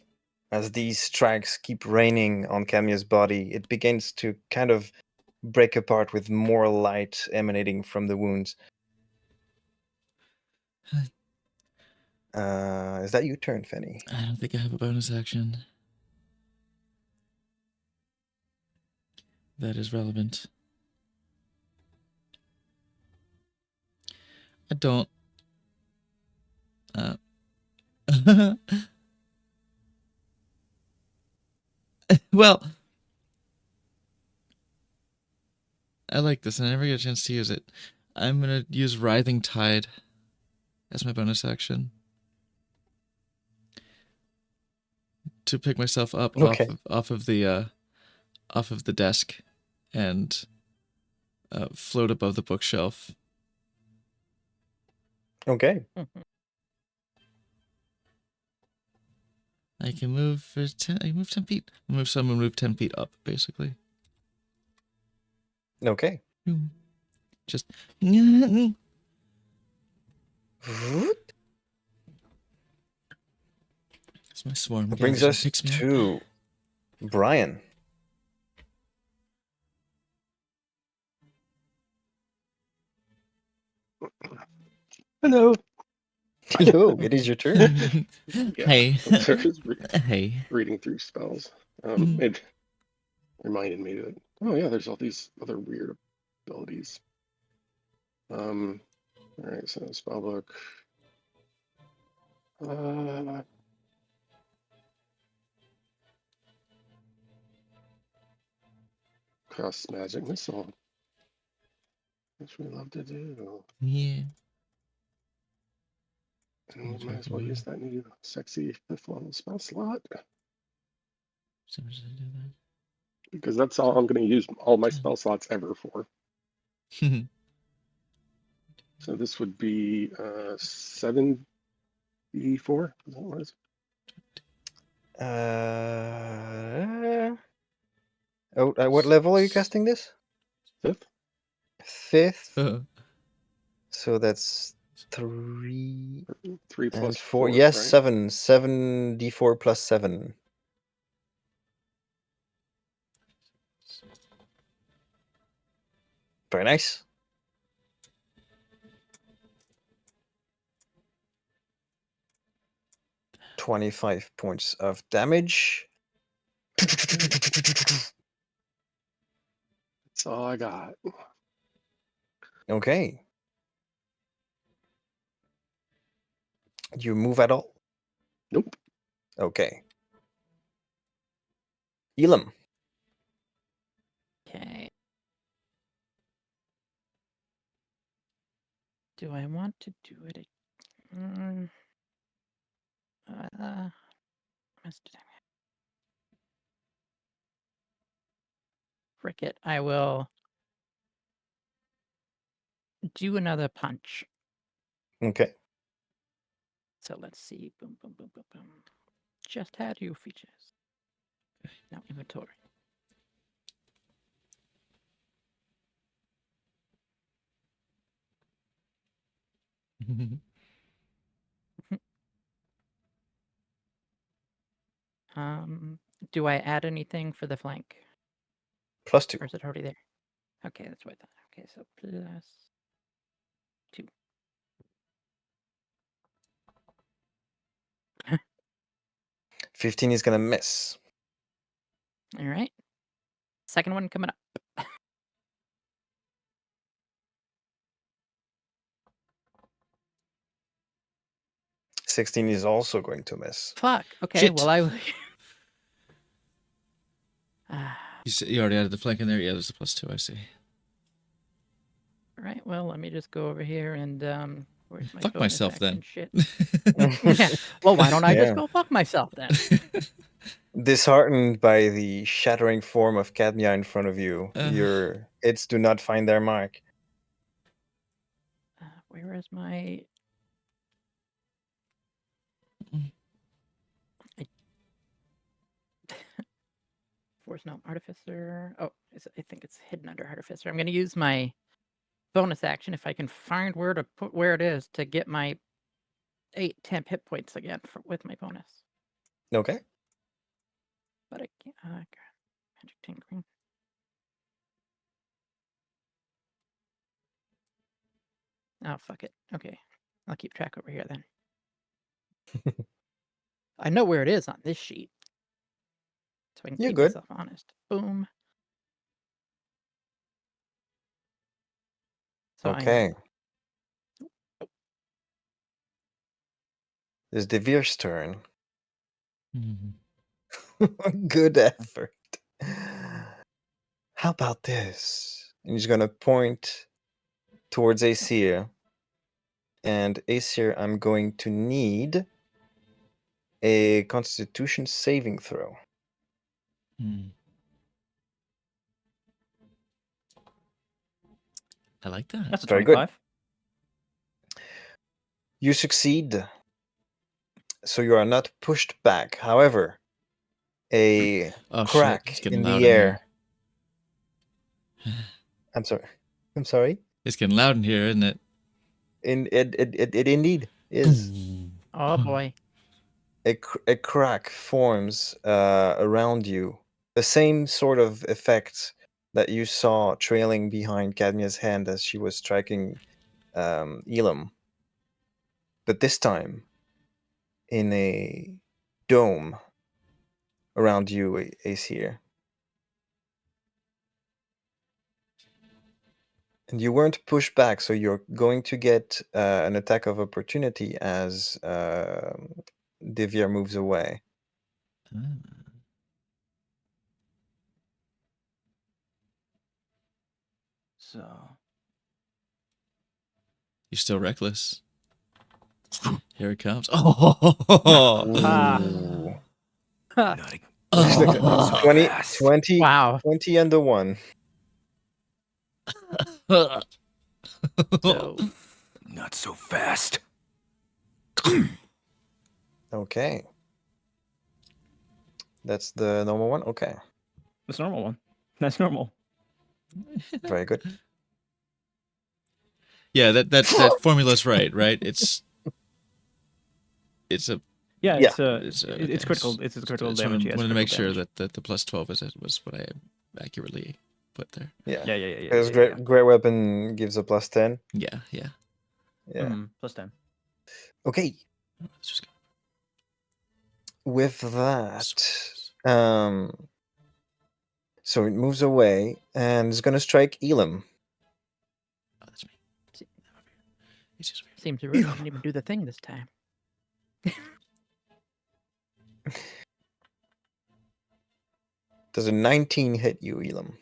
as these strikes keep raining on Camia's body, it begins to kind of break apart with more light emanating from the wounds. Is that your turn, Fanny? I don't think I have a bonus action. That is relevant. I don't. Well, I like this, and I never get a chance to use it. I'm gonna use Writhing Tide as my bonus action to pick myself up Okay. off of the desk and float above the bookshelf. Okay. I can move for 10. I can move 10 feet. Someone move 10 feet up, basically. Okay. Just. That That's my swarm. brings gathers and us picks me up. to Brian. Hello. Hello, it is your turn. Yeah. Hey. Just Hey. reading through spells. Mhm. It reminded me that, oh yeah, there's all these other weird abilities. All right, so spell book. Cast magic missile, which we love to do. Yeah. And we might as well use that new sexy 5th level spell slot, So much to do because that's all I'm going to use all my spell slots ever for. that. So this would be 7d4. Is that what it is? What level are you casting this? 5th? 5th. So that's 3 3 plus and 4. 4. Yes, right? 7. 7d4 plus 7. Very nice. $25 points of damage. That's all I got. Okay. Do you move at all? Nope. Okay. Elam. Okay. Do I want to do it? Frick it. I will do another punch. Okay. So let's see. Boom, boom, boom, boom, boom. Just had you features. Now inventory. Do I add anything for the flank? +2. Or is it already there? Okay, that's what I thought. Okay, so +2. 15 is gonna miss. All right. Second one coming up. 16 is also going to miss. Fuck. Okay, Shit. well I. You already added the flank in there? Yeah, there's a +2, I see. All right. Well, let me just go over here and where's my Fuck bonus myself action then. Shit. Yeah. Well, why don't I Yeah. just go fuck myself then? Disheartened by the shattering form of Cadmia in front of you, your hits do not find their mark. Where is my? Force Gnome Artificer. Oh, I think it's hidden under Artificer. I'm going to use my bonus action if I can find where to put where it is to get my 8 temp hit points again with my bonus. Okay. But I can't. Magic Tinkering. Oh, fuck it. Okay. I'll keep track over here then. I know where it is on this sheet. So I can You're keep good. myself honest. Boom. So Okay. It's Devir's turn. Good effort. How about this? And he's gonna point towards Aesir. And Aesir, I'm going to need a Constitution saving throw. I like that. That's a Very good. 25. You succeed, so you are not pushed back. However, a Oh, shit, crack it's getting in loud the in air. here. I'm sorry. I'm sorry. It's getting loud in here, isn't it? It indeed is. Oh boy. A crack forms around you. The same sort of effect that you saw trailing behind Cadmia's hand as she was striking Elam. But this time, in a dome around you, Aesir. And you weren't pushed back, so you're going to get an attack of opportunity as Divya moves away. So You're still reckless. Here it comes. Oh, Ooh. Not ag- oh. so 20, fast. 20, Wow. 20 and the 1. So Not so fast. Okay. That's the normal one? Okay. that's a normal one. That's normal. Very good. Yeah, that formula's right? It's a Yeah, Yeah. it's critical. It's a critical just damage. wanted, Yes, wanted to make critical sure damage. that the +12 was what I accurately put there. Yeah. Yeah. Because great weapon gives a +10. Yeah. Yeah. +10. Okay. Let's just go. With that, so it moves away and is gonna strike Elam. Oh, that's me. It's just weird. seems rude. I didn't even do the thing this time. Does a 19 hit you, Elam?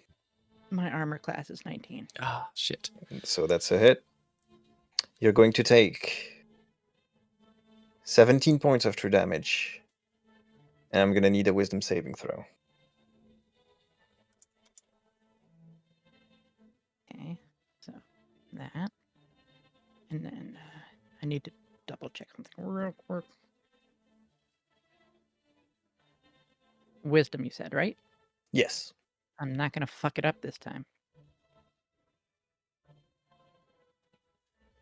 My armor class is 19. Ah, shit. So that's a hit. You're going to take 17 points of true damage And I'm gonna need a wisdom saving throw. Okay, so that, and then I need to double check something real quick. Wisdom, you said, right? Yes. I'm not gonna fuck it up this time.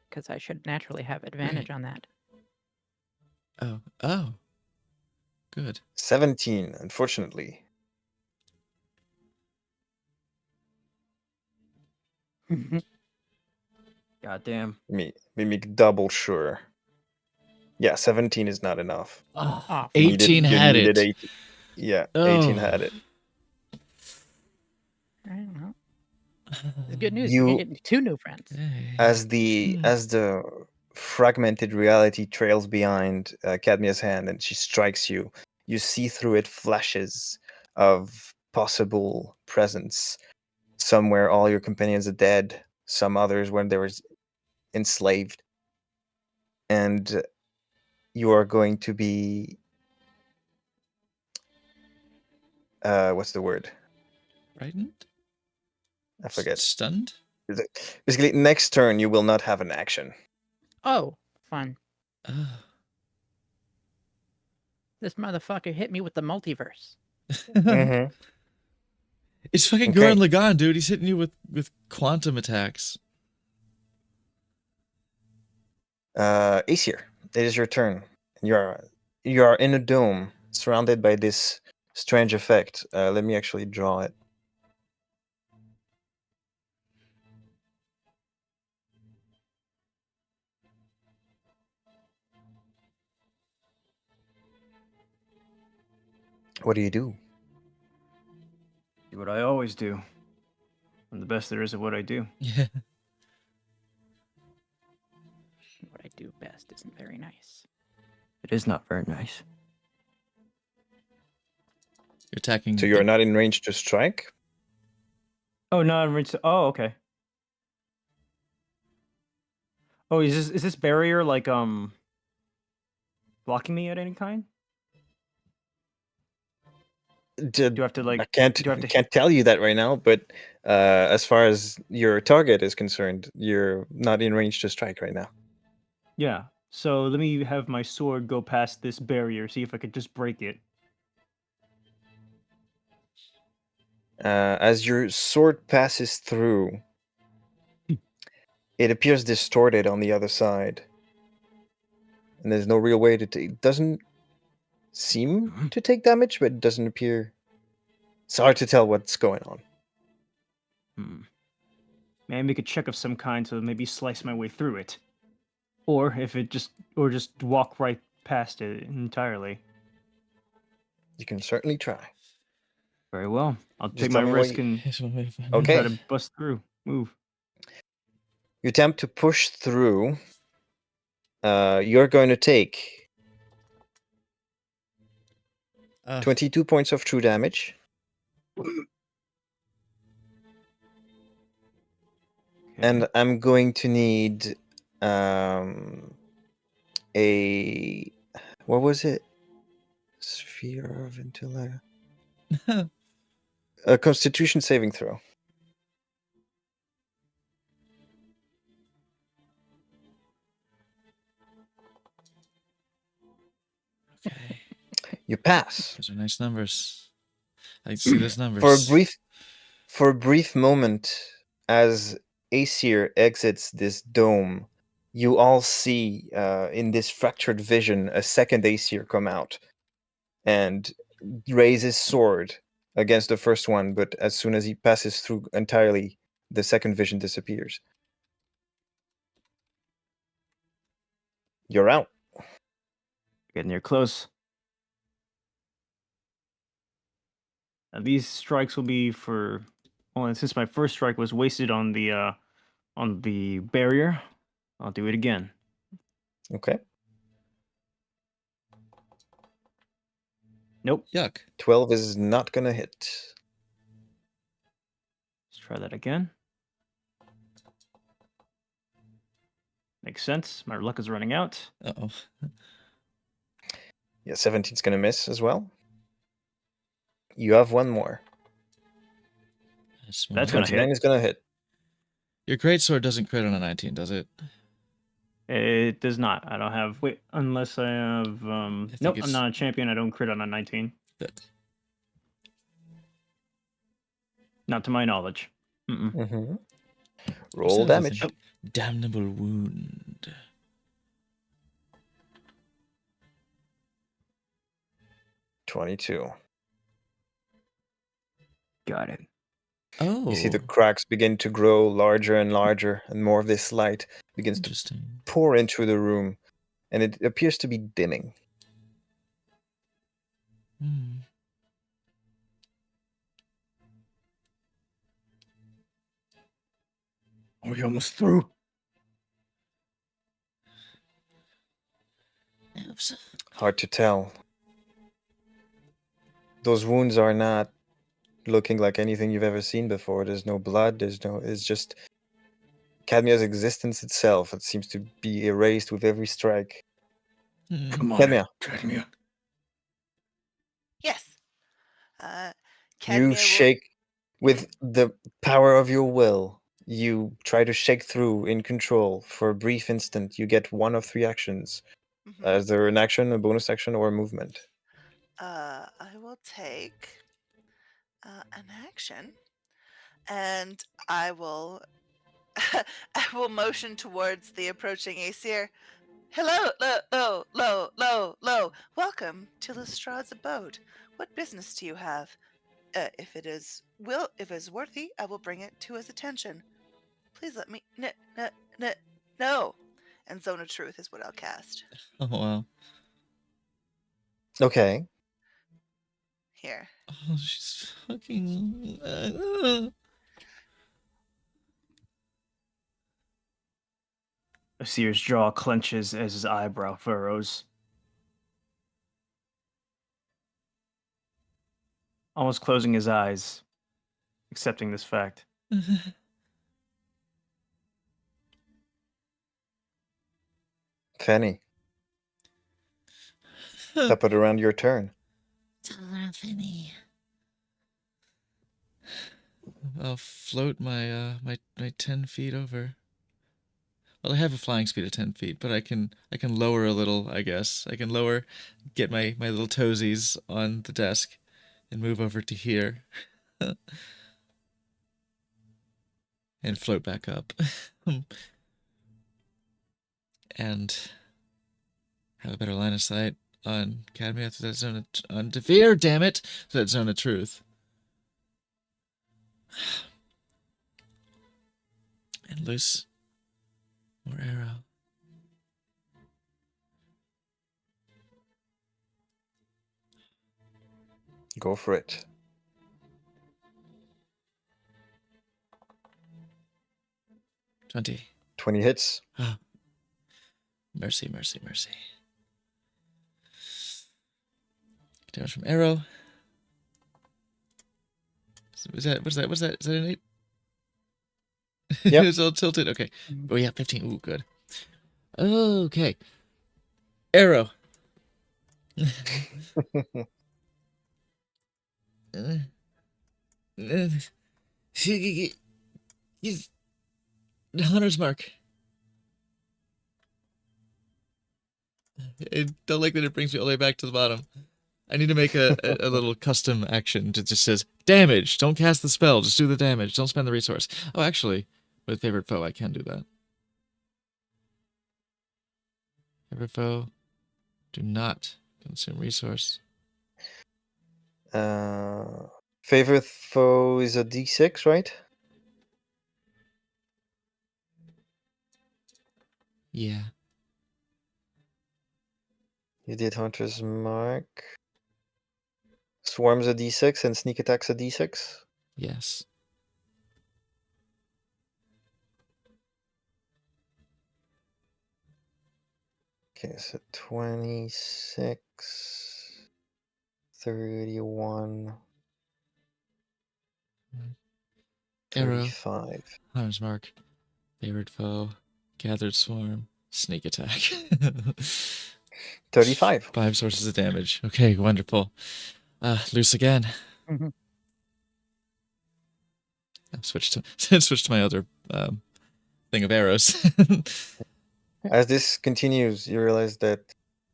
Because I should naturally have advantage on that. Oh. Good. 17, unfortunately. Goddamn. Let me make double sure. Yeah, 17 is not enough. Oh, fuck. 18 had it. 18. Yeah, 18 had it. I don't know. It's good news. You- You're getting 2 new friends. As the fragmented reality trails behind Cadmia's hand and she strikes you, you see through it flashes of possible presence. Somewhere all your companions are dead, some others when they were enslaved. And you are going to be what's the word? Frightened? I forget. Stunned? Basically, next turn you will not have an action. Oh, fun. Oh. This motherfucker hit me with the multiverse. Mm-hmm. It's fucking Okay. Gurren Lagann, dude. He's hitting you with quantum attacks. Aesir, it is your turn. You are in a dome, surrounded by this strange effect. Let me actually draw it. What do you do? Do what I always do. I'm the best there is at what I do. Yeah. What I do best isn't very nice. It is not very nice. You're attacking. So you are not in range to strike. Oh no, I'm reached. Oh, okay. Oh, is this barrier like blocking me at any kind? Do I have to like? I can't do I have to can't tell you that right now, but as far as your target is concerned, you're not in range to strike right now. Yeah. So let me have my sword go past this barrier, see if I could just break it. As your sword passes through, it appears distorted on the other side, and there's no real way to take. It doesn't seem to take damage, but it doesn't appear. It's hard to tell what's going on. May I make a check of some kind to maybe slice my way through it, or if it just walk right past it entirely. You can certainly try. Very well. I'll Just take tell my me what risk you- and Okay. try to bust through. Move. You attempt to push through. You're going to take 22 points of true damage. And I'm going to need a what was it? Sphere of intellect. A Constitution saving throw. Okay. You pass. Those are nice numbers. I see those numbers. For a brief moment, as Aesir exits this dome, you all see in this fractured vision a second Aesir come out and raise his sword against the first one, but as soon as he passes through entirely, the second vision disappears. You're out. Getting near close. Now, these strikes will be for. Well, and since my first strike was wasted on the barrier, I'll do it again. Okay. Nope. Yuck. 12 is not gonna hit. Let's try that again. Makes sense. My luck is running out. Uh-oh. Yeah, 17's gonna miss as well. You have one more. That's That's gonna hit. 29 is gonna hit. Your greatsword doesn't crit on a 19, does it? It does not. I don't have. Wait, unless I have. think Nope, I'm it's- not a champion. I don't crit on a 19. That Not to my knowledge. Mm-mm. Mm-hmm. What's Roll that other damage. thing? Damnable wound. 22. Got it. Oh, You see the cracks begin to grow larger and larger, and more of this light begins to interesting. pour into the room, and it appears to be dimming. Hmm. Are we almost through? I hope so. Hard to tell. Those wounds are not looking like anything you've ever seen before. There's no blood, it's just Cadmia's existence itself. It seems to be erased with every strike. Hmm. Come on, Cadmia, Cadmia. Yes. you Cadmia will- shake with the power of your will. You try to shake through in control for a brief instant. You get one of 3 actions. Mhm. Is there an action, a bonus action, or a movement? I will take an action, and I will I will motion towards the approaching Aesir. Hello, low. Welcome to Lestrade's abode. What business do you have? If it is worthy, I will bring it to his attention. Please let me no. And Zone of Truth is what I'll cast. Oh wow. Okay. Here. Oh, she's fucking. Asir's jaw clenches as his eyebrow furrows. Almost closing his eyes, accepting this fact. Fanny, tap it around your turn. Finny. I'll float my my 10 feet over. Well, I have a flying speed of 10 feet, but I can lower a little, I guess. I can lower, get my little toesies on the desk, and move over to here, and float back up, and have a better line of sight on Cadmia through that zone on Devere, damn it, to that zone of truth. And loose more arrow. Go for it. $20. 20 hits. Oh. Mercy. Damage from arrow. What's that? Is that an 8? Yep. It's all tilted. Okay. Oh yeah, 15. Ooh, good. Okay. Arrow. Hunter's mark. I don't like that it brings me all the way back to the bottom. I need to make a little custom action that just says damage. Don't cast the spell. Just do the damage. Don't spend the resource. Oh, actually, with favorite foe, I can do that. Favorite foe, do not consume resource. Favorite foe is a D6, right? Yeah. You did Hunter's Mark. Swarm's a D6 and Sneak Attack's a D6. Yes. Okay, so 26, 31, Arrow. 35. Hunter's mark. Favorite foe. Gathered swarm. Sneak attack. 35. 5 sources of damage. Okay, wonderful. Loose again. I've switched to my other thing of arrows. As this continues, you realize that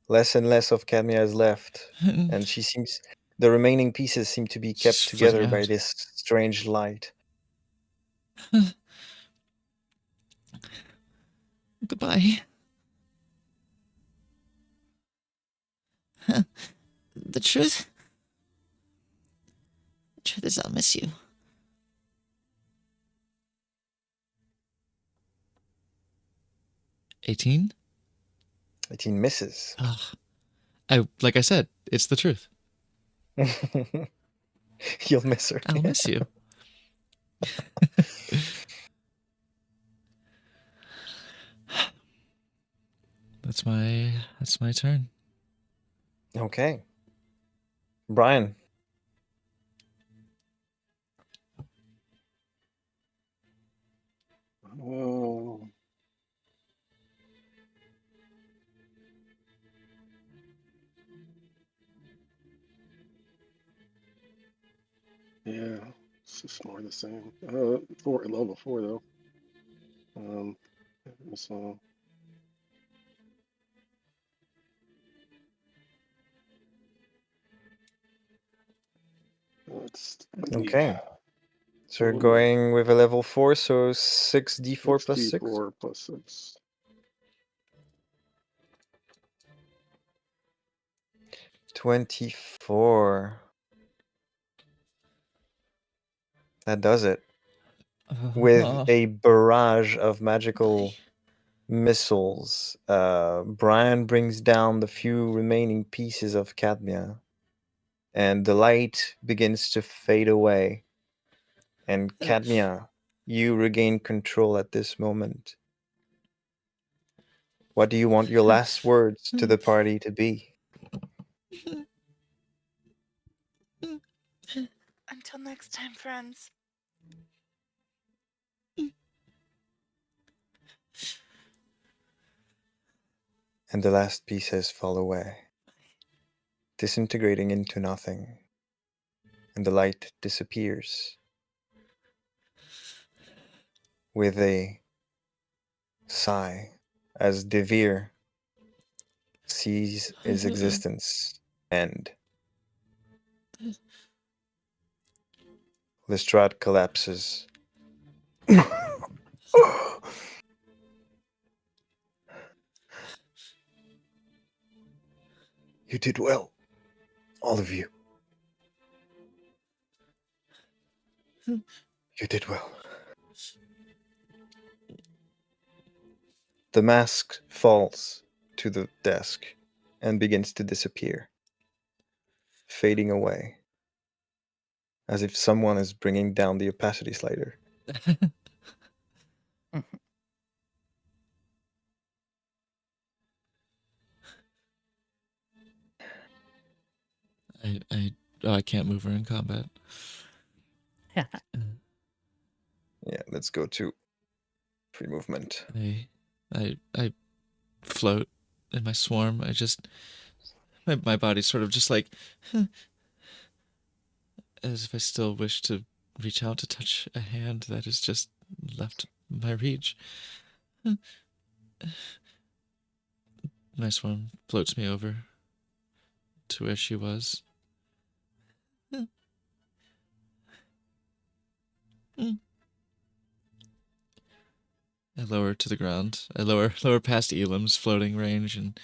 less and less of Cadmia is left, and the remaining pieces seem to be kept Just together floating by out. this strange light. Goodbye. The truth is I'll miss you. 18? 18 misses. Like I said, it's the truth. You'll miss her. I'll miss you. That's my turn. Okay. Brian. Oh. Yeah, it's just more the same. Level 4 though. So let's Okay. So you're Oh, going with a level 4, so 6d4 plus 6? D4 plus 6. 24. That does it. With a barrage of magical missiles, Brian brings down the few remaining pieces of Cadmia, and the light begins to fade away. And Cadmia, you regain control at this moment. What do you want your last words to the party to be? Until next time, friends. And the last pieces fall away, disintegrating into nothing, and the light disappears with a sigh as Devere sees his existence end. Lestrade collapses. You did well, all of you. You did well. The mask falls to the desk and begins to disappear, fading away, as if someone is bringing down the opacity slider. I can't move her in combat. Yeah, let's go to free movement. I float in my swarm. My body's sort of just like as if I still wish to reach out to touch a hand that is just left my reach. My swarm floats me over to where she was. I lower to the ground. I lower past Elam's floating range and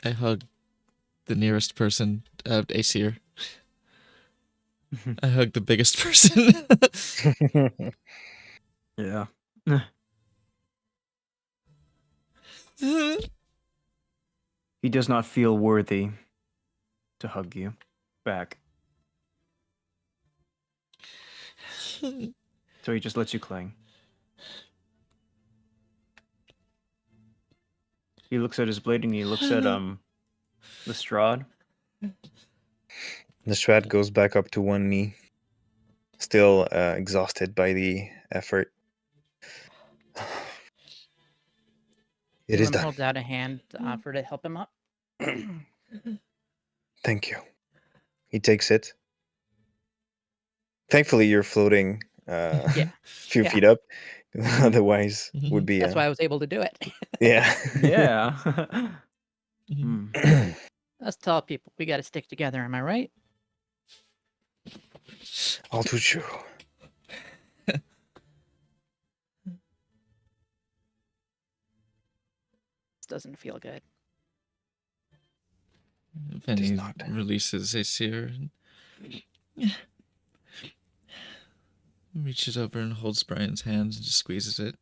I hug the nearest person, Aesir. I hug the biggest person. Yeah. He does not feel worthy to hug you back. So he just lets you cling. He looks at his blade and he looks at Lestrade. Lestrade goes back up to one knee, still exhausted by the effort. It is Elam done. holds out a hand to offer to help him up. Thank you. He takes it. Thankfully, you're floating Yeah. a few Yeah. feet up. Otherwise, would be That's why I was able to do it. yeah. Yeah. Mhm. Hmm. Us tall people, we got to stick together. Am I right? All too true. This doesn't feel good. Penny not. releases Aesir and reaches over and holds Brian's hand and just squeezes it.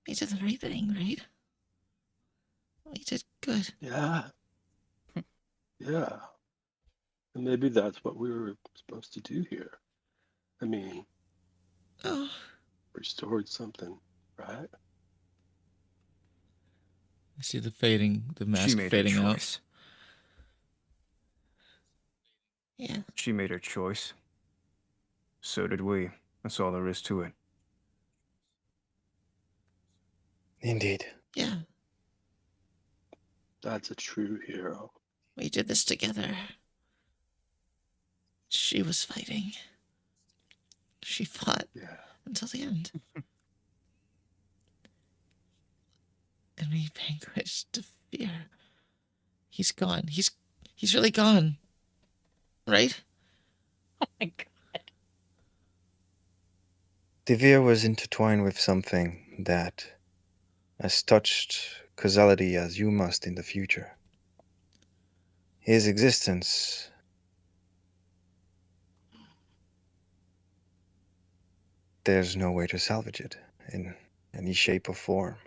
We did the right thing, right? We did good. Yeah. Yeah. And maybe that's what we were supposed to do here. I mean, Oh, restored something, right? I see the mask She made her fading out. choice. yeah. She made her choice. So did we. That's all there is to it. Indeed. Yeah. That's a true hero. We did this together. She was fighting. She fought Yeah. until the end. And we vanquished the fear. He's gone. He's really gone. Right? Oh my god. Devere was intertwined with something that has touched causality as you must in the future. His existence there's no way to salvage it in any shape or form.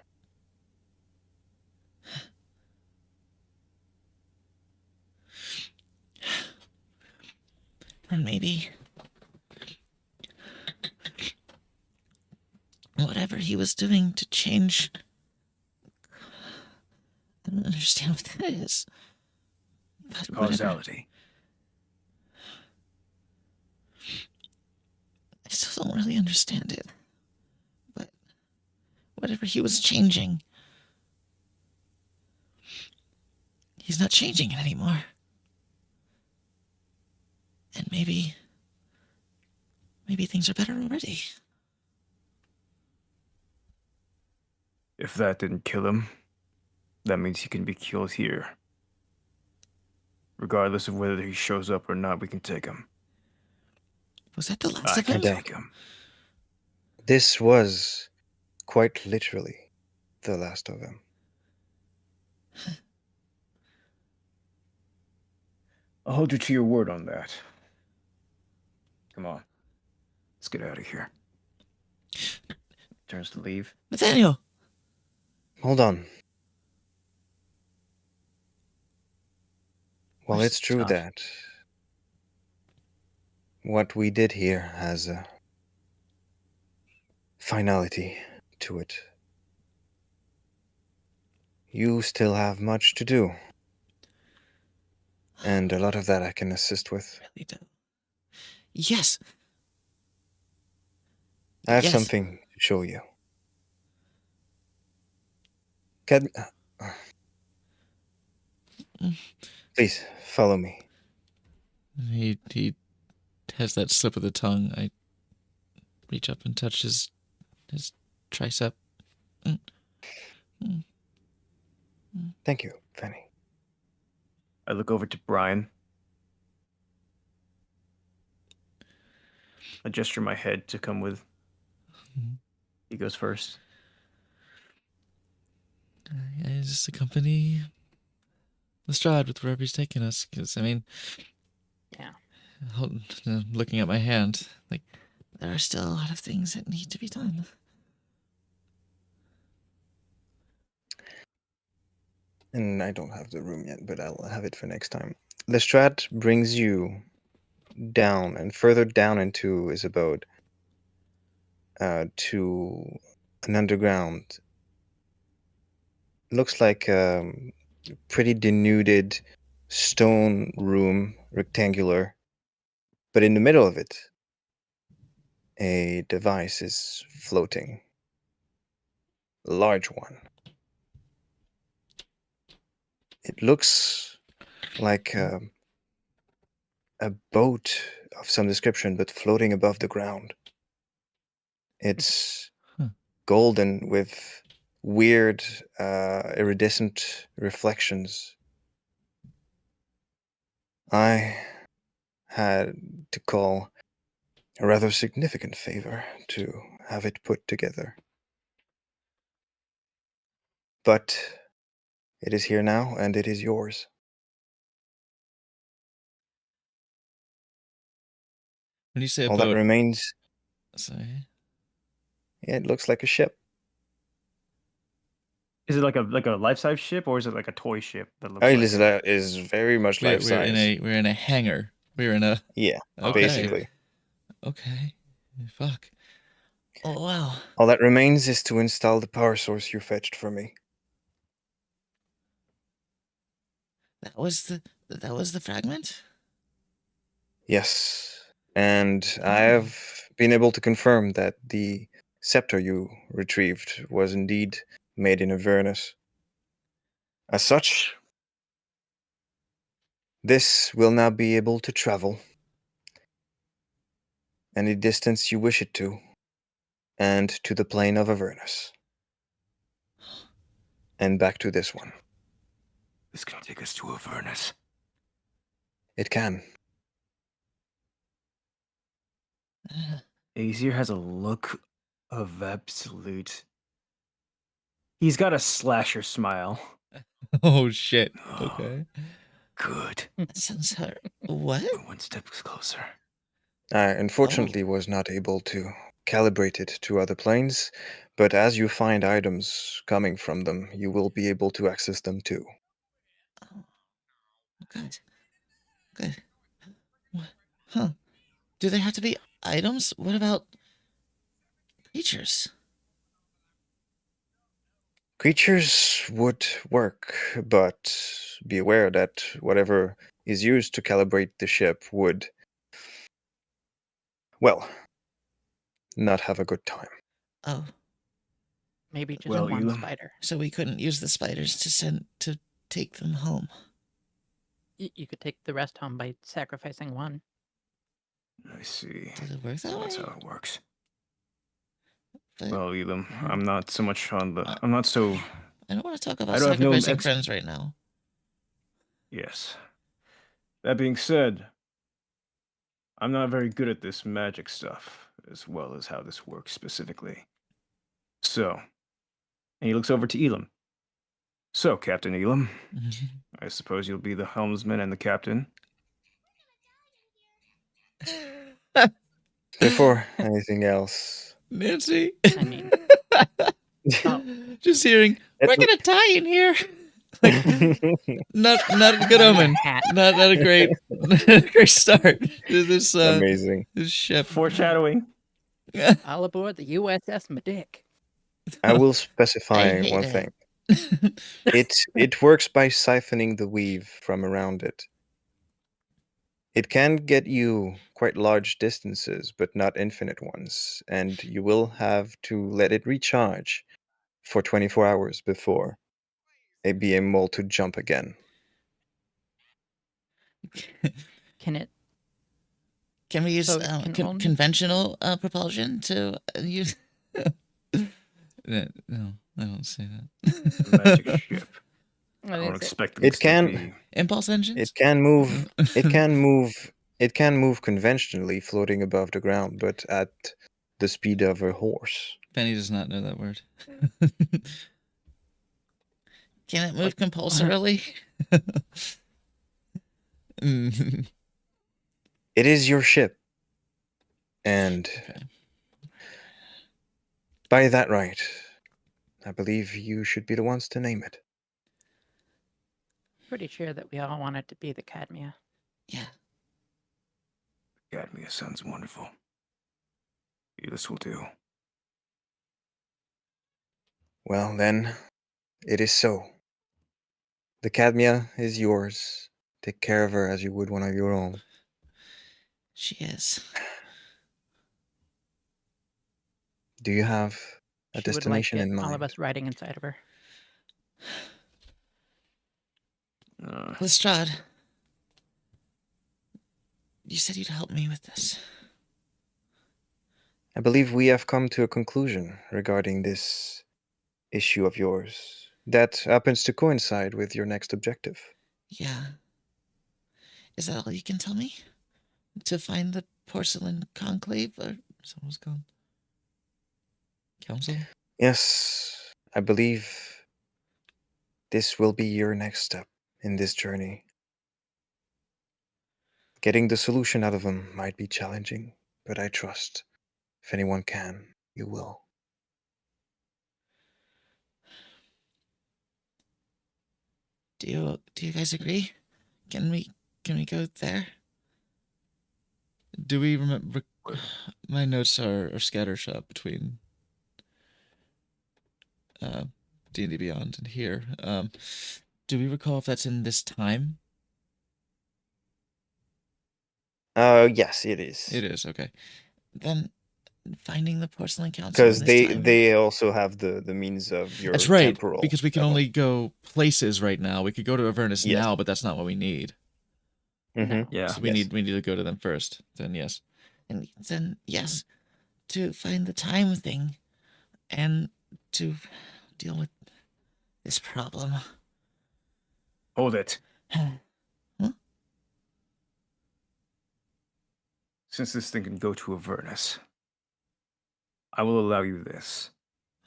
And maybe whatever he was doing to change, I don't understand what that is. But whatever, Causality. I still don't really understand it. But whatever he was changing, he's not changing it anymore. And maybe things are better already. If that didn't kill him, that means he can be killed here. Regardless of whether he shows up or not, we can take him. Was that the last I of can him? take him. This was quite literally the last of him. I'll hold you to your word on that. Come on. Let's get out of here. Turns to leave. Nathaniel! Hold on. Well, Where's it's true Josh? that what we did here has a finality to it. You still have much to do, and a lot of that I can assist with. Really do. Yes. I have Yes. something to show you. Please follow me. He has that slip of the tongue. I reach up and touch his tricep. Thank you, Fanny. I look over to Brian. I gesture my head to come with. Mhm. He goes first. I just accompany Lestrade with wherever he's taking us. Because, I mean, Yeah. looking at my hand, like, There are still a lot of things that need to be done. And I don't have the room yet, but I'll have it for next time. Lestrade brings you down and further down into his abode. to an underground. Looks like a pretty denuded stone room, rectangular. But in the middle of it, a device is floating. A large one. It looks like a boat of some description, but floating above the ground. It's Huh. golden with weird iridescent reflections. I had to call a rather significant favor to have it put together. But it is here now, and it is yours. When you say a All that boat, remains, sorry. yeah, it looks like a ship. Is it like a life size ship or is it like a toy ship that looks Oh, like? it is very much life We're in size. a hangar. We're in a Yeah, okay. basically. Okay. Fuck. Oh wow. All that remains is to install the power source you fetched for me. That was the fragment? Yes, and I have been able to confirm that the scepter you retrieved was indeed made in Avernus. As such, this will now be able to travel any distance you wish it to, and to the plane of Avernus. And back to this one. This can take us to Avernus. It can. Azir has a look of absolute. He's got a slasher smile. Oh shit. Oh, Okay. good. That sounds hard. What? We're one step closer. I unfortunately was not able to calibrate it to other planes, but as you find items coming from them, you will be able to access them too. Oh, good. Good. What? Huh. Do they have to be items? What about creatures? Creatures would work, but be aware that whatever is used to calibrate the ship would, well, not have a good time. Oh, Maybe just Well, one Elam, spider. so we couldn't use the spiders to take them home. You could take the rest home by sacrificing one. I see. Does it work that So that's way? how it works. But Well, Elam, I'm Mm. not so much on the. I'm not so. I don't want to talk I about don't have no sacrificing friends right now. Yes. That being said, I'm not very good at this magic stuff, as well as how this works specifically. So, and he looks over to Elam. So, Captain Elam, I suppose you'll be the helmsman and the captain. Before anything else, Nancy. I mean, oh. Just hearing That's we're gonna die in here. Like not a good omen. Hat. Not a great start to this amazing. this ship. Foreshadowing. All aboard the USS Medic. I will I specify hate one it. thing. It works by siphoning the weave from around it. It can get you quite large distances, but not infinite ones, and you will have to let it recharge for 24 hours before be able to jump again. Can it? Can we use So it can only- conventional propulsion to use? No, I don't say Magic that. ship. What I don't is it? expect It this to can- be. Impulse engines. It can move. It can move. It can move conventionally, floating above the ground, but at the speed of a horse. Penny does not know that word. Can it move compulsorily? Mm. It is your ship, and Okay. by that right, I believe you should be the ones to name it. Pretty sure that we all want it to be the Cadmia. Yeah. Cadmia sounds wonderful. This will do. Well, then, it is so. The Cadmia is yours. Take care of her as you would one of your own. She is. Do you have a She would like destination it, in all of mind? us riding inside of her. Lestrade, you said you'd help me with this. I believe we have come to a conclusion regarding this issue of yours that happens to coincide with your next objective. Yeah. Is that all you can tell me? To find the porcelain conclave, or someone's gone? Council? Yes, I believe this will be your next step in this journey. Getting the solution out of them might be challenging, but I trust if anyone can, you will. Do you guys agree? Can we go there? Do we remember? My notes are scattershot between D&D Beyond and here. Do we recall if that's in this time? Yes, it is. It is, okay. Then finding the porcelain council Because in this time. they also have the means of your That's right, temporal. because we can level. only go places right now. We could go to Avernus Yes. now, but that's not what we need. Mhm. Yeah. So we Yes. need to go to them first. Then yes. And then yes, to find the time thing, and to deal with this problem. Hold it. Huh? Since this thing can go to Avernus, I will allow you this.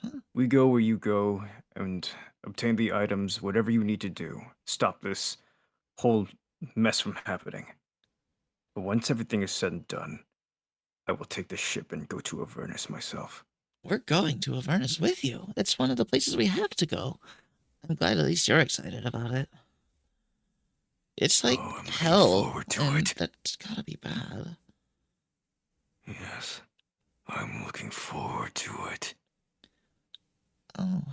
Huh? We go where you go and obtain the items, whatever you need to do. Stop this whole mess from happening. But once everything is said and done, I will take the ship and go to Avernus myself. We're going to Avernus with you. It's one of the places we have to go. I'm glad at least you're excited about it. It's like Oh, I'm looking hell, forward to and it. that's gotta be bad. Yes, I'm looking forward to it. Oh,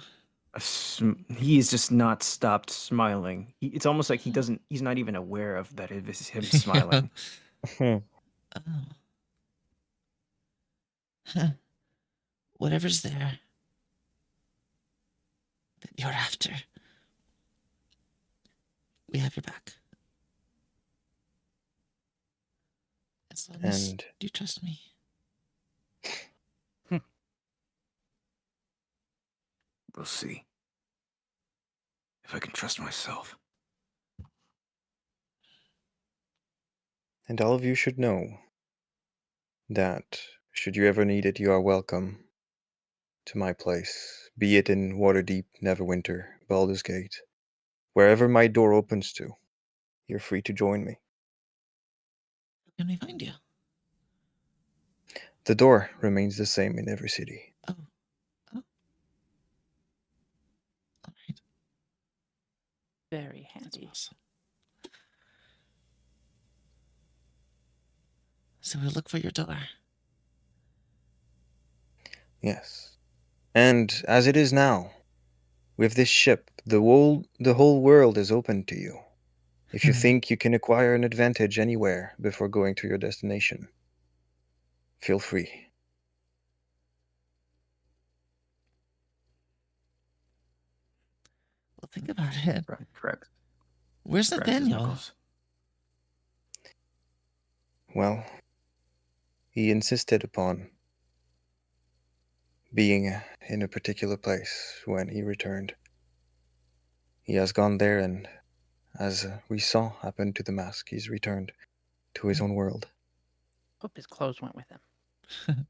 He has just not stopped smiling. It's almost like he's not even aware of that it is him smiling. oh. Huh. Whatever's there that you're after, we have your back. As long as And you trust me. We'll see. If I can trust myself. and all of you should know that should you ever need it, you are welcome to my place, be it in Waterdeep, Neverwinter, Baldur's Gate, wherever my door opens to. You're free to join me. How can we find you? The door remains the same in every city. Oh. All right. Very handy. Awesome. So we'll look for your door. Yes. And as it is now, with this ship, the whole world is open to you. If you think you can acquire an advantage anywhere before going to your destination, feel free. Well, think about it. Right, correct. Where's Correct, Nathaniel? Knuckles. Well, he insisted upon being in a particular place when he returned. He has gone there, and as we saw happen to the mask, he's returned to his own world. Hope his clothes went with him.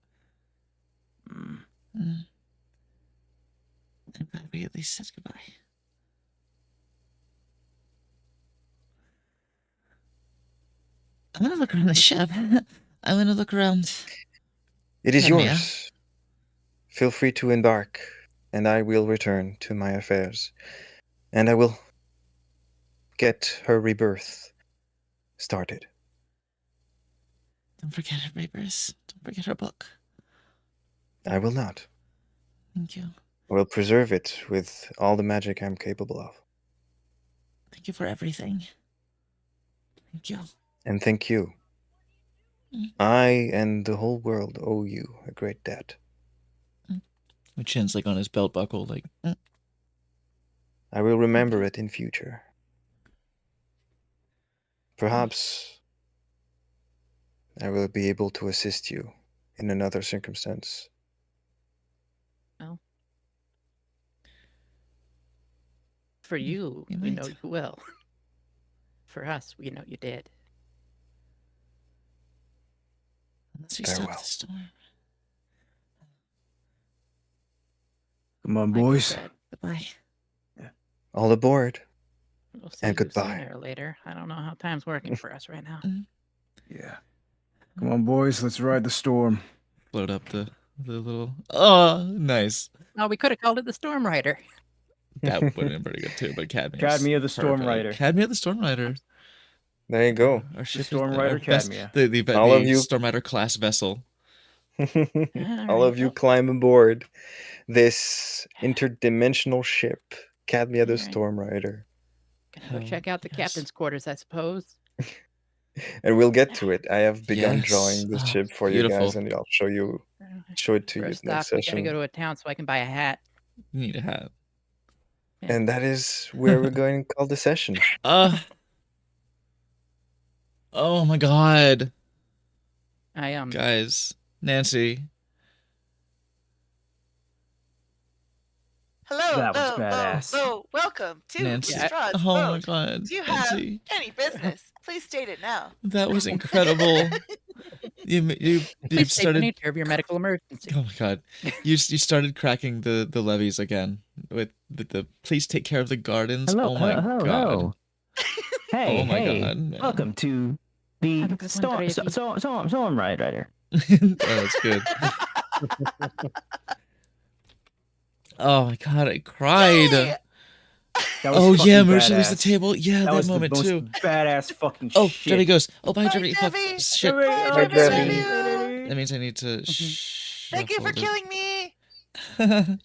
Mm. Mm. I'm glad we at least said goodbye. I'm gonna look around the ship. I'm gonna look around. It is Cadmia. yours. Feel free to embark, and I will return to my affairs. And I will get her rebirth started. Don't forget her papers. Don't forget her book. I will not. Thank you. will preserve it with all the magic I'm capable of. Thank you for everything. Thank you. And thank you. Mm. I and the whole world owe you a great debt. My chin's like on his belt buckle, like I will remember it in future. Perhaps I will be able to assist you in another circumstance. For you, you we know might. you will. For us, we know you did. Unless we Farewell. stop the storm. Come on, Like I boys. said, Goodbye. All aboard. we'll see And you goodbye. sooner or later. I don't know how time's working for us right now. Yeah. Come on, boys. Let's ride the storm. float up the little. Oh, nice. Oh, we could have called it the Storm Rider. That would have been pretty good too. But Cadmia. Cadmia the Storm Rider. Cadmia the Storm Rider. There you go. Our ship is Storm the- Rider our best- Cadmia. The All of you- Storm Rider class vessel. All of you Alright, climb aboard this interdimensional ship, Cadmia the Alright. Storm Rider. Gonna go Hell check out the yes. captain's quarters, I suppose. And we'll get to it. I have begun Yes. drawing this Oh, ship for you guys, beautiful. and I'll show it to you First next off, we gotta session. go to a town so I can buy a hat. You need a hat. And that is where we're going to call the session. Oh my god. I Guys. Nancy. Hello, That was hello, hello, badass. hello. Welcome to Nancy. Lestrade's Oh my boat. god. Do you have Nancy. any business? Please state it now. That was incredible. you Please state the started. nature of your medical emergency. Oh my god. You started cracking the levees again with the please take care of the gardens. Hello, oh my hello, god. hello. Hey, Oh my hey. god. man. Welcome to the Have a good one, Storm Rider. Oh, that's good. Oh my god, I cried. Yay! That was Oh yeah, fucking Mercy leaves the badass. table. Yeah, that, was moment the most too. badass fucking Oh, shit. Debbie goes. Oh, bye, Bye, Debbie. Fuck, Debbie. shit. Bye, Bye, Debbie. Debbie. Love you. That means I need to. Shh. Thank you for killing me. No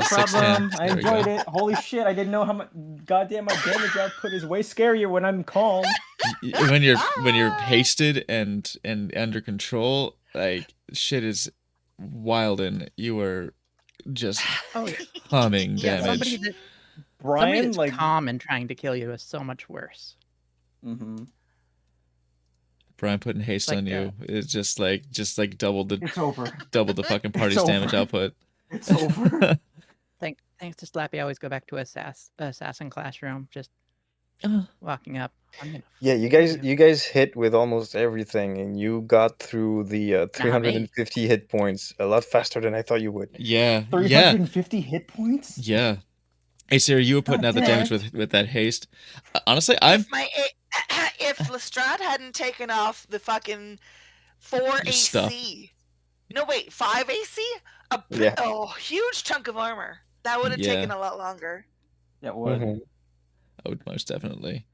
problem. I There we enjoyed go. it. Holy shit! I didn't know how much. Goddamn, my damage output is way scarier when I'm calm. When you're hasted and under control, like shit is wild and you are just Oh, yeah. humming Yeah, Somebody, damage. that, somebody Brian, that's like, calm and trying to kill you is so much worse. Mhm. Brian putting haste Like on you is just like double the It's over. fucking party's It's damage over. output. It's over. Thanks to Slappy, I always go back to assassin classroom. Just Oh. walking up. I'm gonna Yeah, you guys hit with almost everything, and you got through the 350 hit points a lot faster than I thought you would. Yeah, yeah, 350 hit points. yeah. Hey Sarah, you were putting out the damage with that haste. Honestly, I'm If Lestrade hadn't taken off the fucking 4 Your AC. stuff. No, wait, 5 AC? Yeah. Oh, huge chunk of armor. That would have Yeah. taken a lot longer. That would. Mhm. I would most definitely.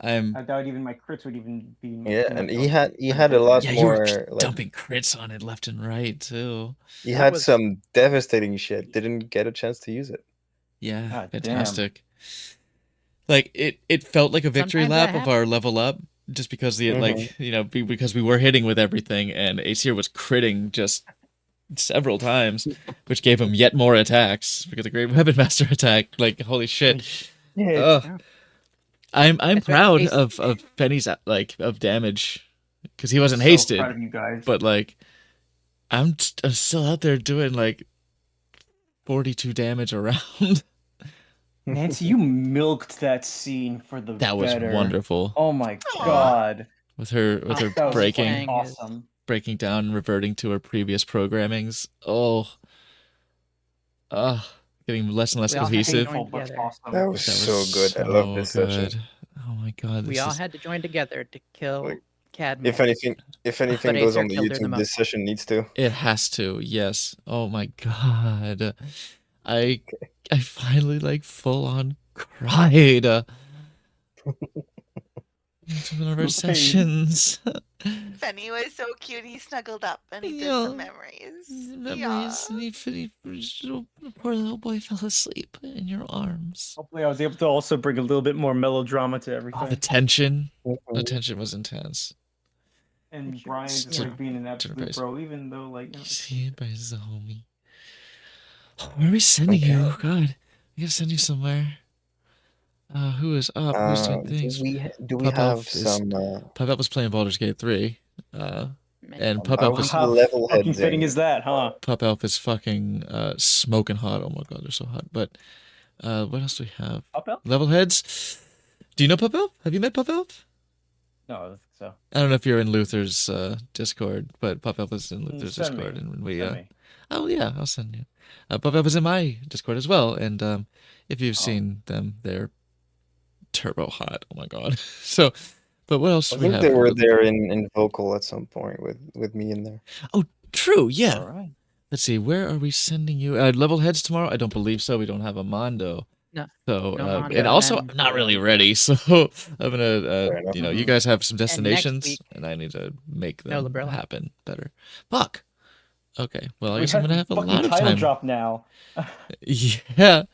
I'm I doubt even my crits would even be. Yeah, and he had a lot yeah, you were more. Like, dumping crits on it left and right too. he That had was- some devastating shit. Didn't get a chance to use it. Yeah, God damn. fantastic. Like it felt like a victory Sometimes that lap of our level up, just because the like because we were hitting with everything, and Aesir was critting just several times, which gave him yet more attacks because the Great Weapon Master attack. Like holy shit! Yeah. Ugh. I'm That's right, proud Ace- of Penny's like of damage because he wasn't So hasted, proud of you guys. but like I'm still out there doing like 42 damage around. Nancy, you milked that scene for the That was better. wonderful Oh my Aw. god. with her That was breaking fucking awesome. breaking down, reverting to her previous programmings. Getting less and less We all had to cohesive. join Painful, but together. awesome. That was so good. I love this so session. good. Oh my god, We this all is had to join together to kill Like, Cadmus. If anything But goes Acer on the killed her the YouTube, most. this session needs to. it has to. Yes. Oh my god. I finally like full on cried. It's one of our Pain. sessions. Benny was so cute. He snuggled up and he did Yeah. some memories. Memories, and poor little boy fell asleep in your arms. Hopefully, I was able to also bring a little bit more melodrama to everything. Oh, the tension. The Mhm. tension was intense. And Brian just Yeah. like being an absolute Surprise. bro, even though like See, Bryce is a homie. Where are we sending you? God, we gotta send you somewhere. Who is up? Who's doing things? Do we Pup have Elf is- some? Pup Elf was playing Baldur's Gate 3. And Pup I Elf was is how level fucking heads fitting in. is that, huh? Pup Elf is fucking smoking hot. Oh my god, they're so hot. But what else do we have? Up elf? Level heads. Do you know Pup Elf? Have you met Pup Elf? No, I don't think so. I don't know if you're in Luther's Discord, but Pup Elf is in Luther's Send Discord, me. and we Send me. oh yeah, I'll send you. Pup Elf is in my Discord as well, and if you've seen them, they're turbo hot. Oh my god. So, but what else I do we think have? they were there in vocal at some point with me in there. True, yeah. All right. Let's see, where are we sending you? Level heads tomorrow? I don't believe so. We don't have a Mondo. No. So, No Mondo, and also, and- I'm not really ready. So, I'm gonna, Fair enough. you guys have some And next destinations, week- and I need to make No them Librella. happen better. Fuck. Okay. Well, I We guess I'm had gonna have a fucking lot of title time. drop now. Yeah.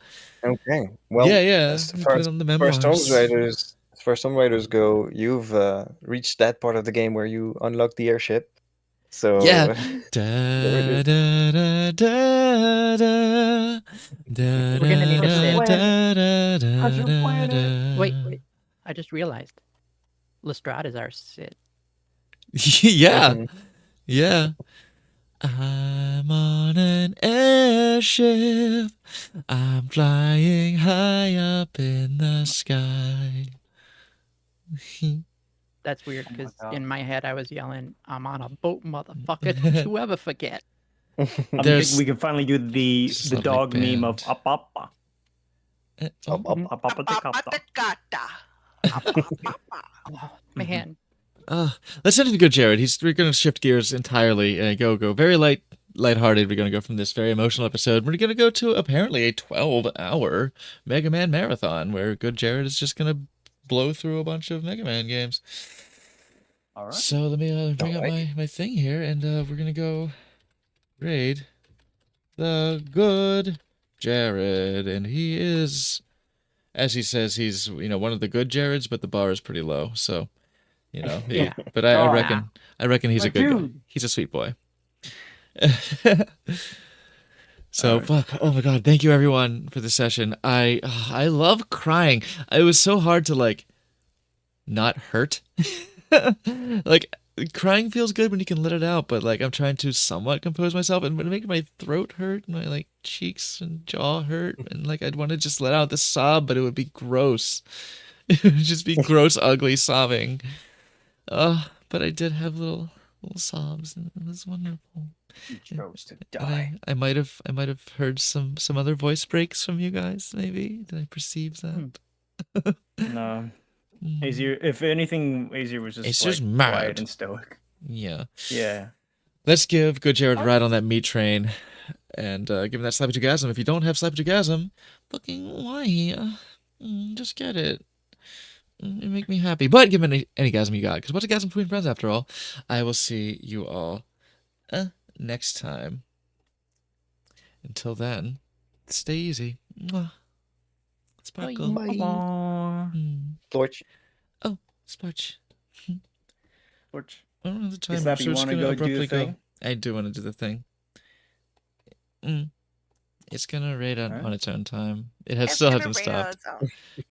Okay. Well, yeah. as Put far it as on the far as memoirs. Stone Riders go, you've reached that part of the game where you unlock the airship. So Yeah. There Da, it da, da, da, da, We're gonna need to da, sit. da, da, da, How's your da, planet? da. Wait. I just realized. Lestrade is our Sid. Yeah. Mhm. Yeah. I'm on an airship. I'm flying high up in the sky. That's weird Oh my because God. in my head I was yelling, "I'm on a boat, motherfucker! Don't you ever forget." I'm There's- thinking we can finally do the Just the not like dog meme of band. up up up Oh, up up up up up. Apapatagata. Oh, man, let's send it to good Jared. We're gonna shift gears entirely and go very lighthearted. We're gonna go from this very emotional episode. We're gonna go to apparently a 12-hour Mega Man marathon where good Jared is just gonna blow through a bunch of Mega Man games. All right. So let me bring up Alright. my thing here, and we're gonna go raid the good Jared, and he is, as he says, he's one of the good Jareds, but the bar is pretty low. So, Yeah. But I Oh, reckon he's my a good guy. dude. He's a sweet boy. So fuck. Oh my god! Thank you everyone for the session. I love crying. It was so hard to not hurt. Like crying feels good when you can let it out, but I'm trying to somewhat compose myself, and it makes my throat hurt, and my cheeks and jaw hurt, and I'd want to just let out this sob, but it would be gross. It would just be gross, ugly sobbing. But I did have little sobs, and it was wonderful. You chose to And die. I might have heard some other voice breaks from you guys. Maybe did I perceive that? No. Mm. Azier, if anything, Azier was just It's just quiet mad. and stoic. Yeah. Yeah. Let's give good Jared a ride on that meat train, and give him that slappy gasm. If you don't have slappy gasm, fucking why? Just get it. It make me happy. But give him any gasm you got, because what's a gasm between friends after all? I will see you all next time. Until then, stay easy. Mwah. Sparkle. Bye. Mm. Torch. Sparch. Torch. I don't have the time. Slappy, so you we're just wanna gonna go do the abruptly go. thing? I do want to do the thing. It's gonna raid on Alright. its own time. It It's still gonna hasn't rain on stopped. its own.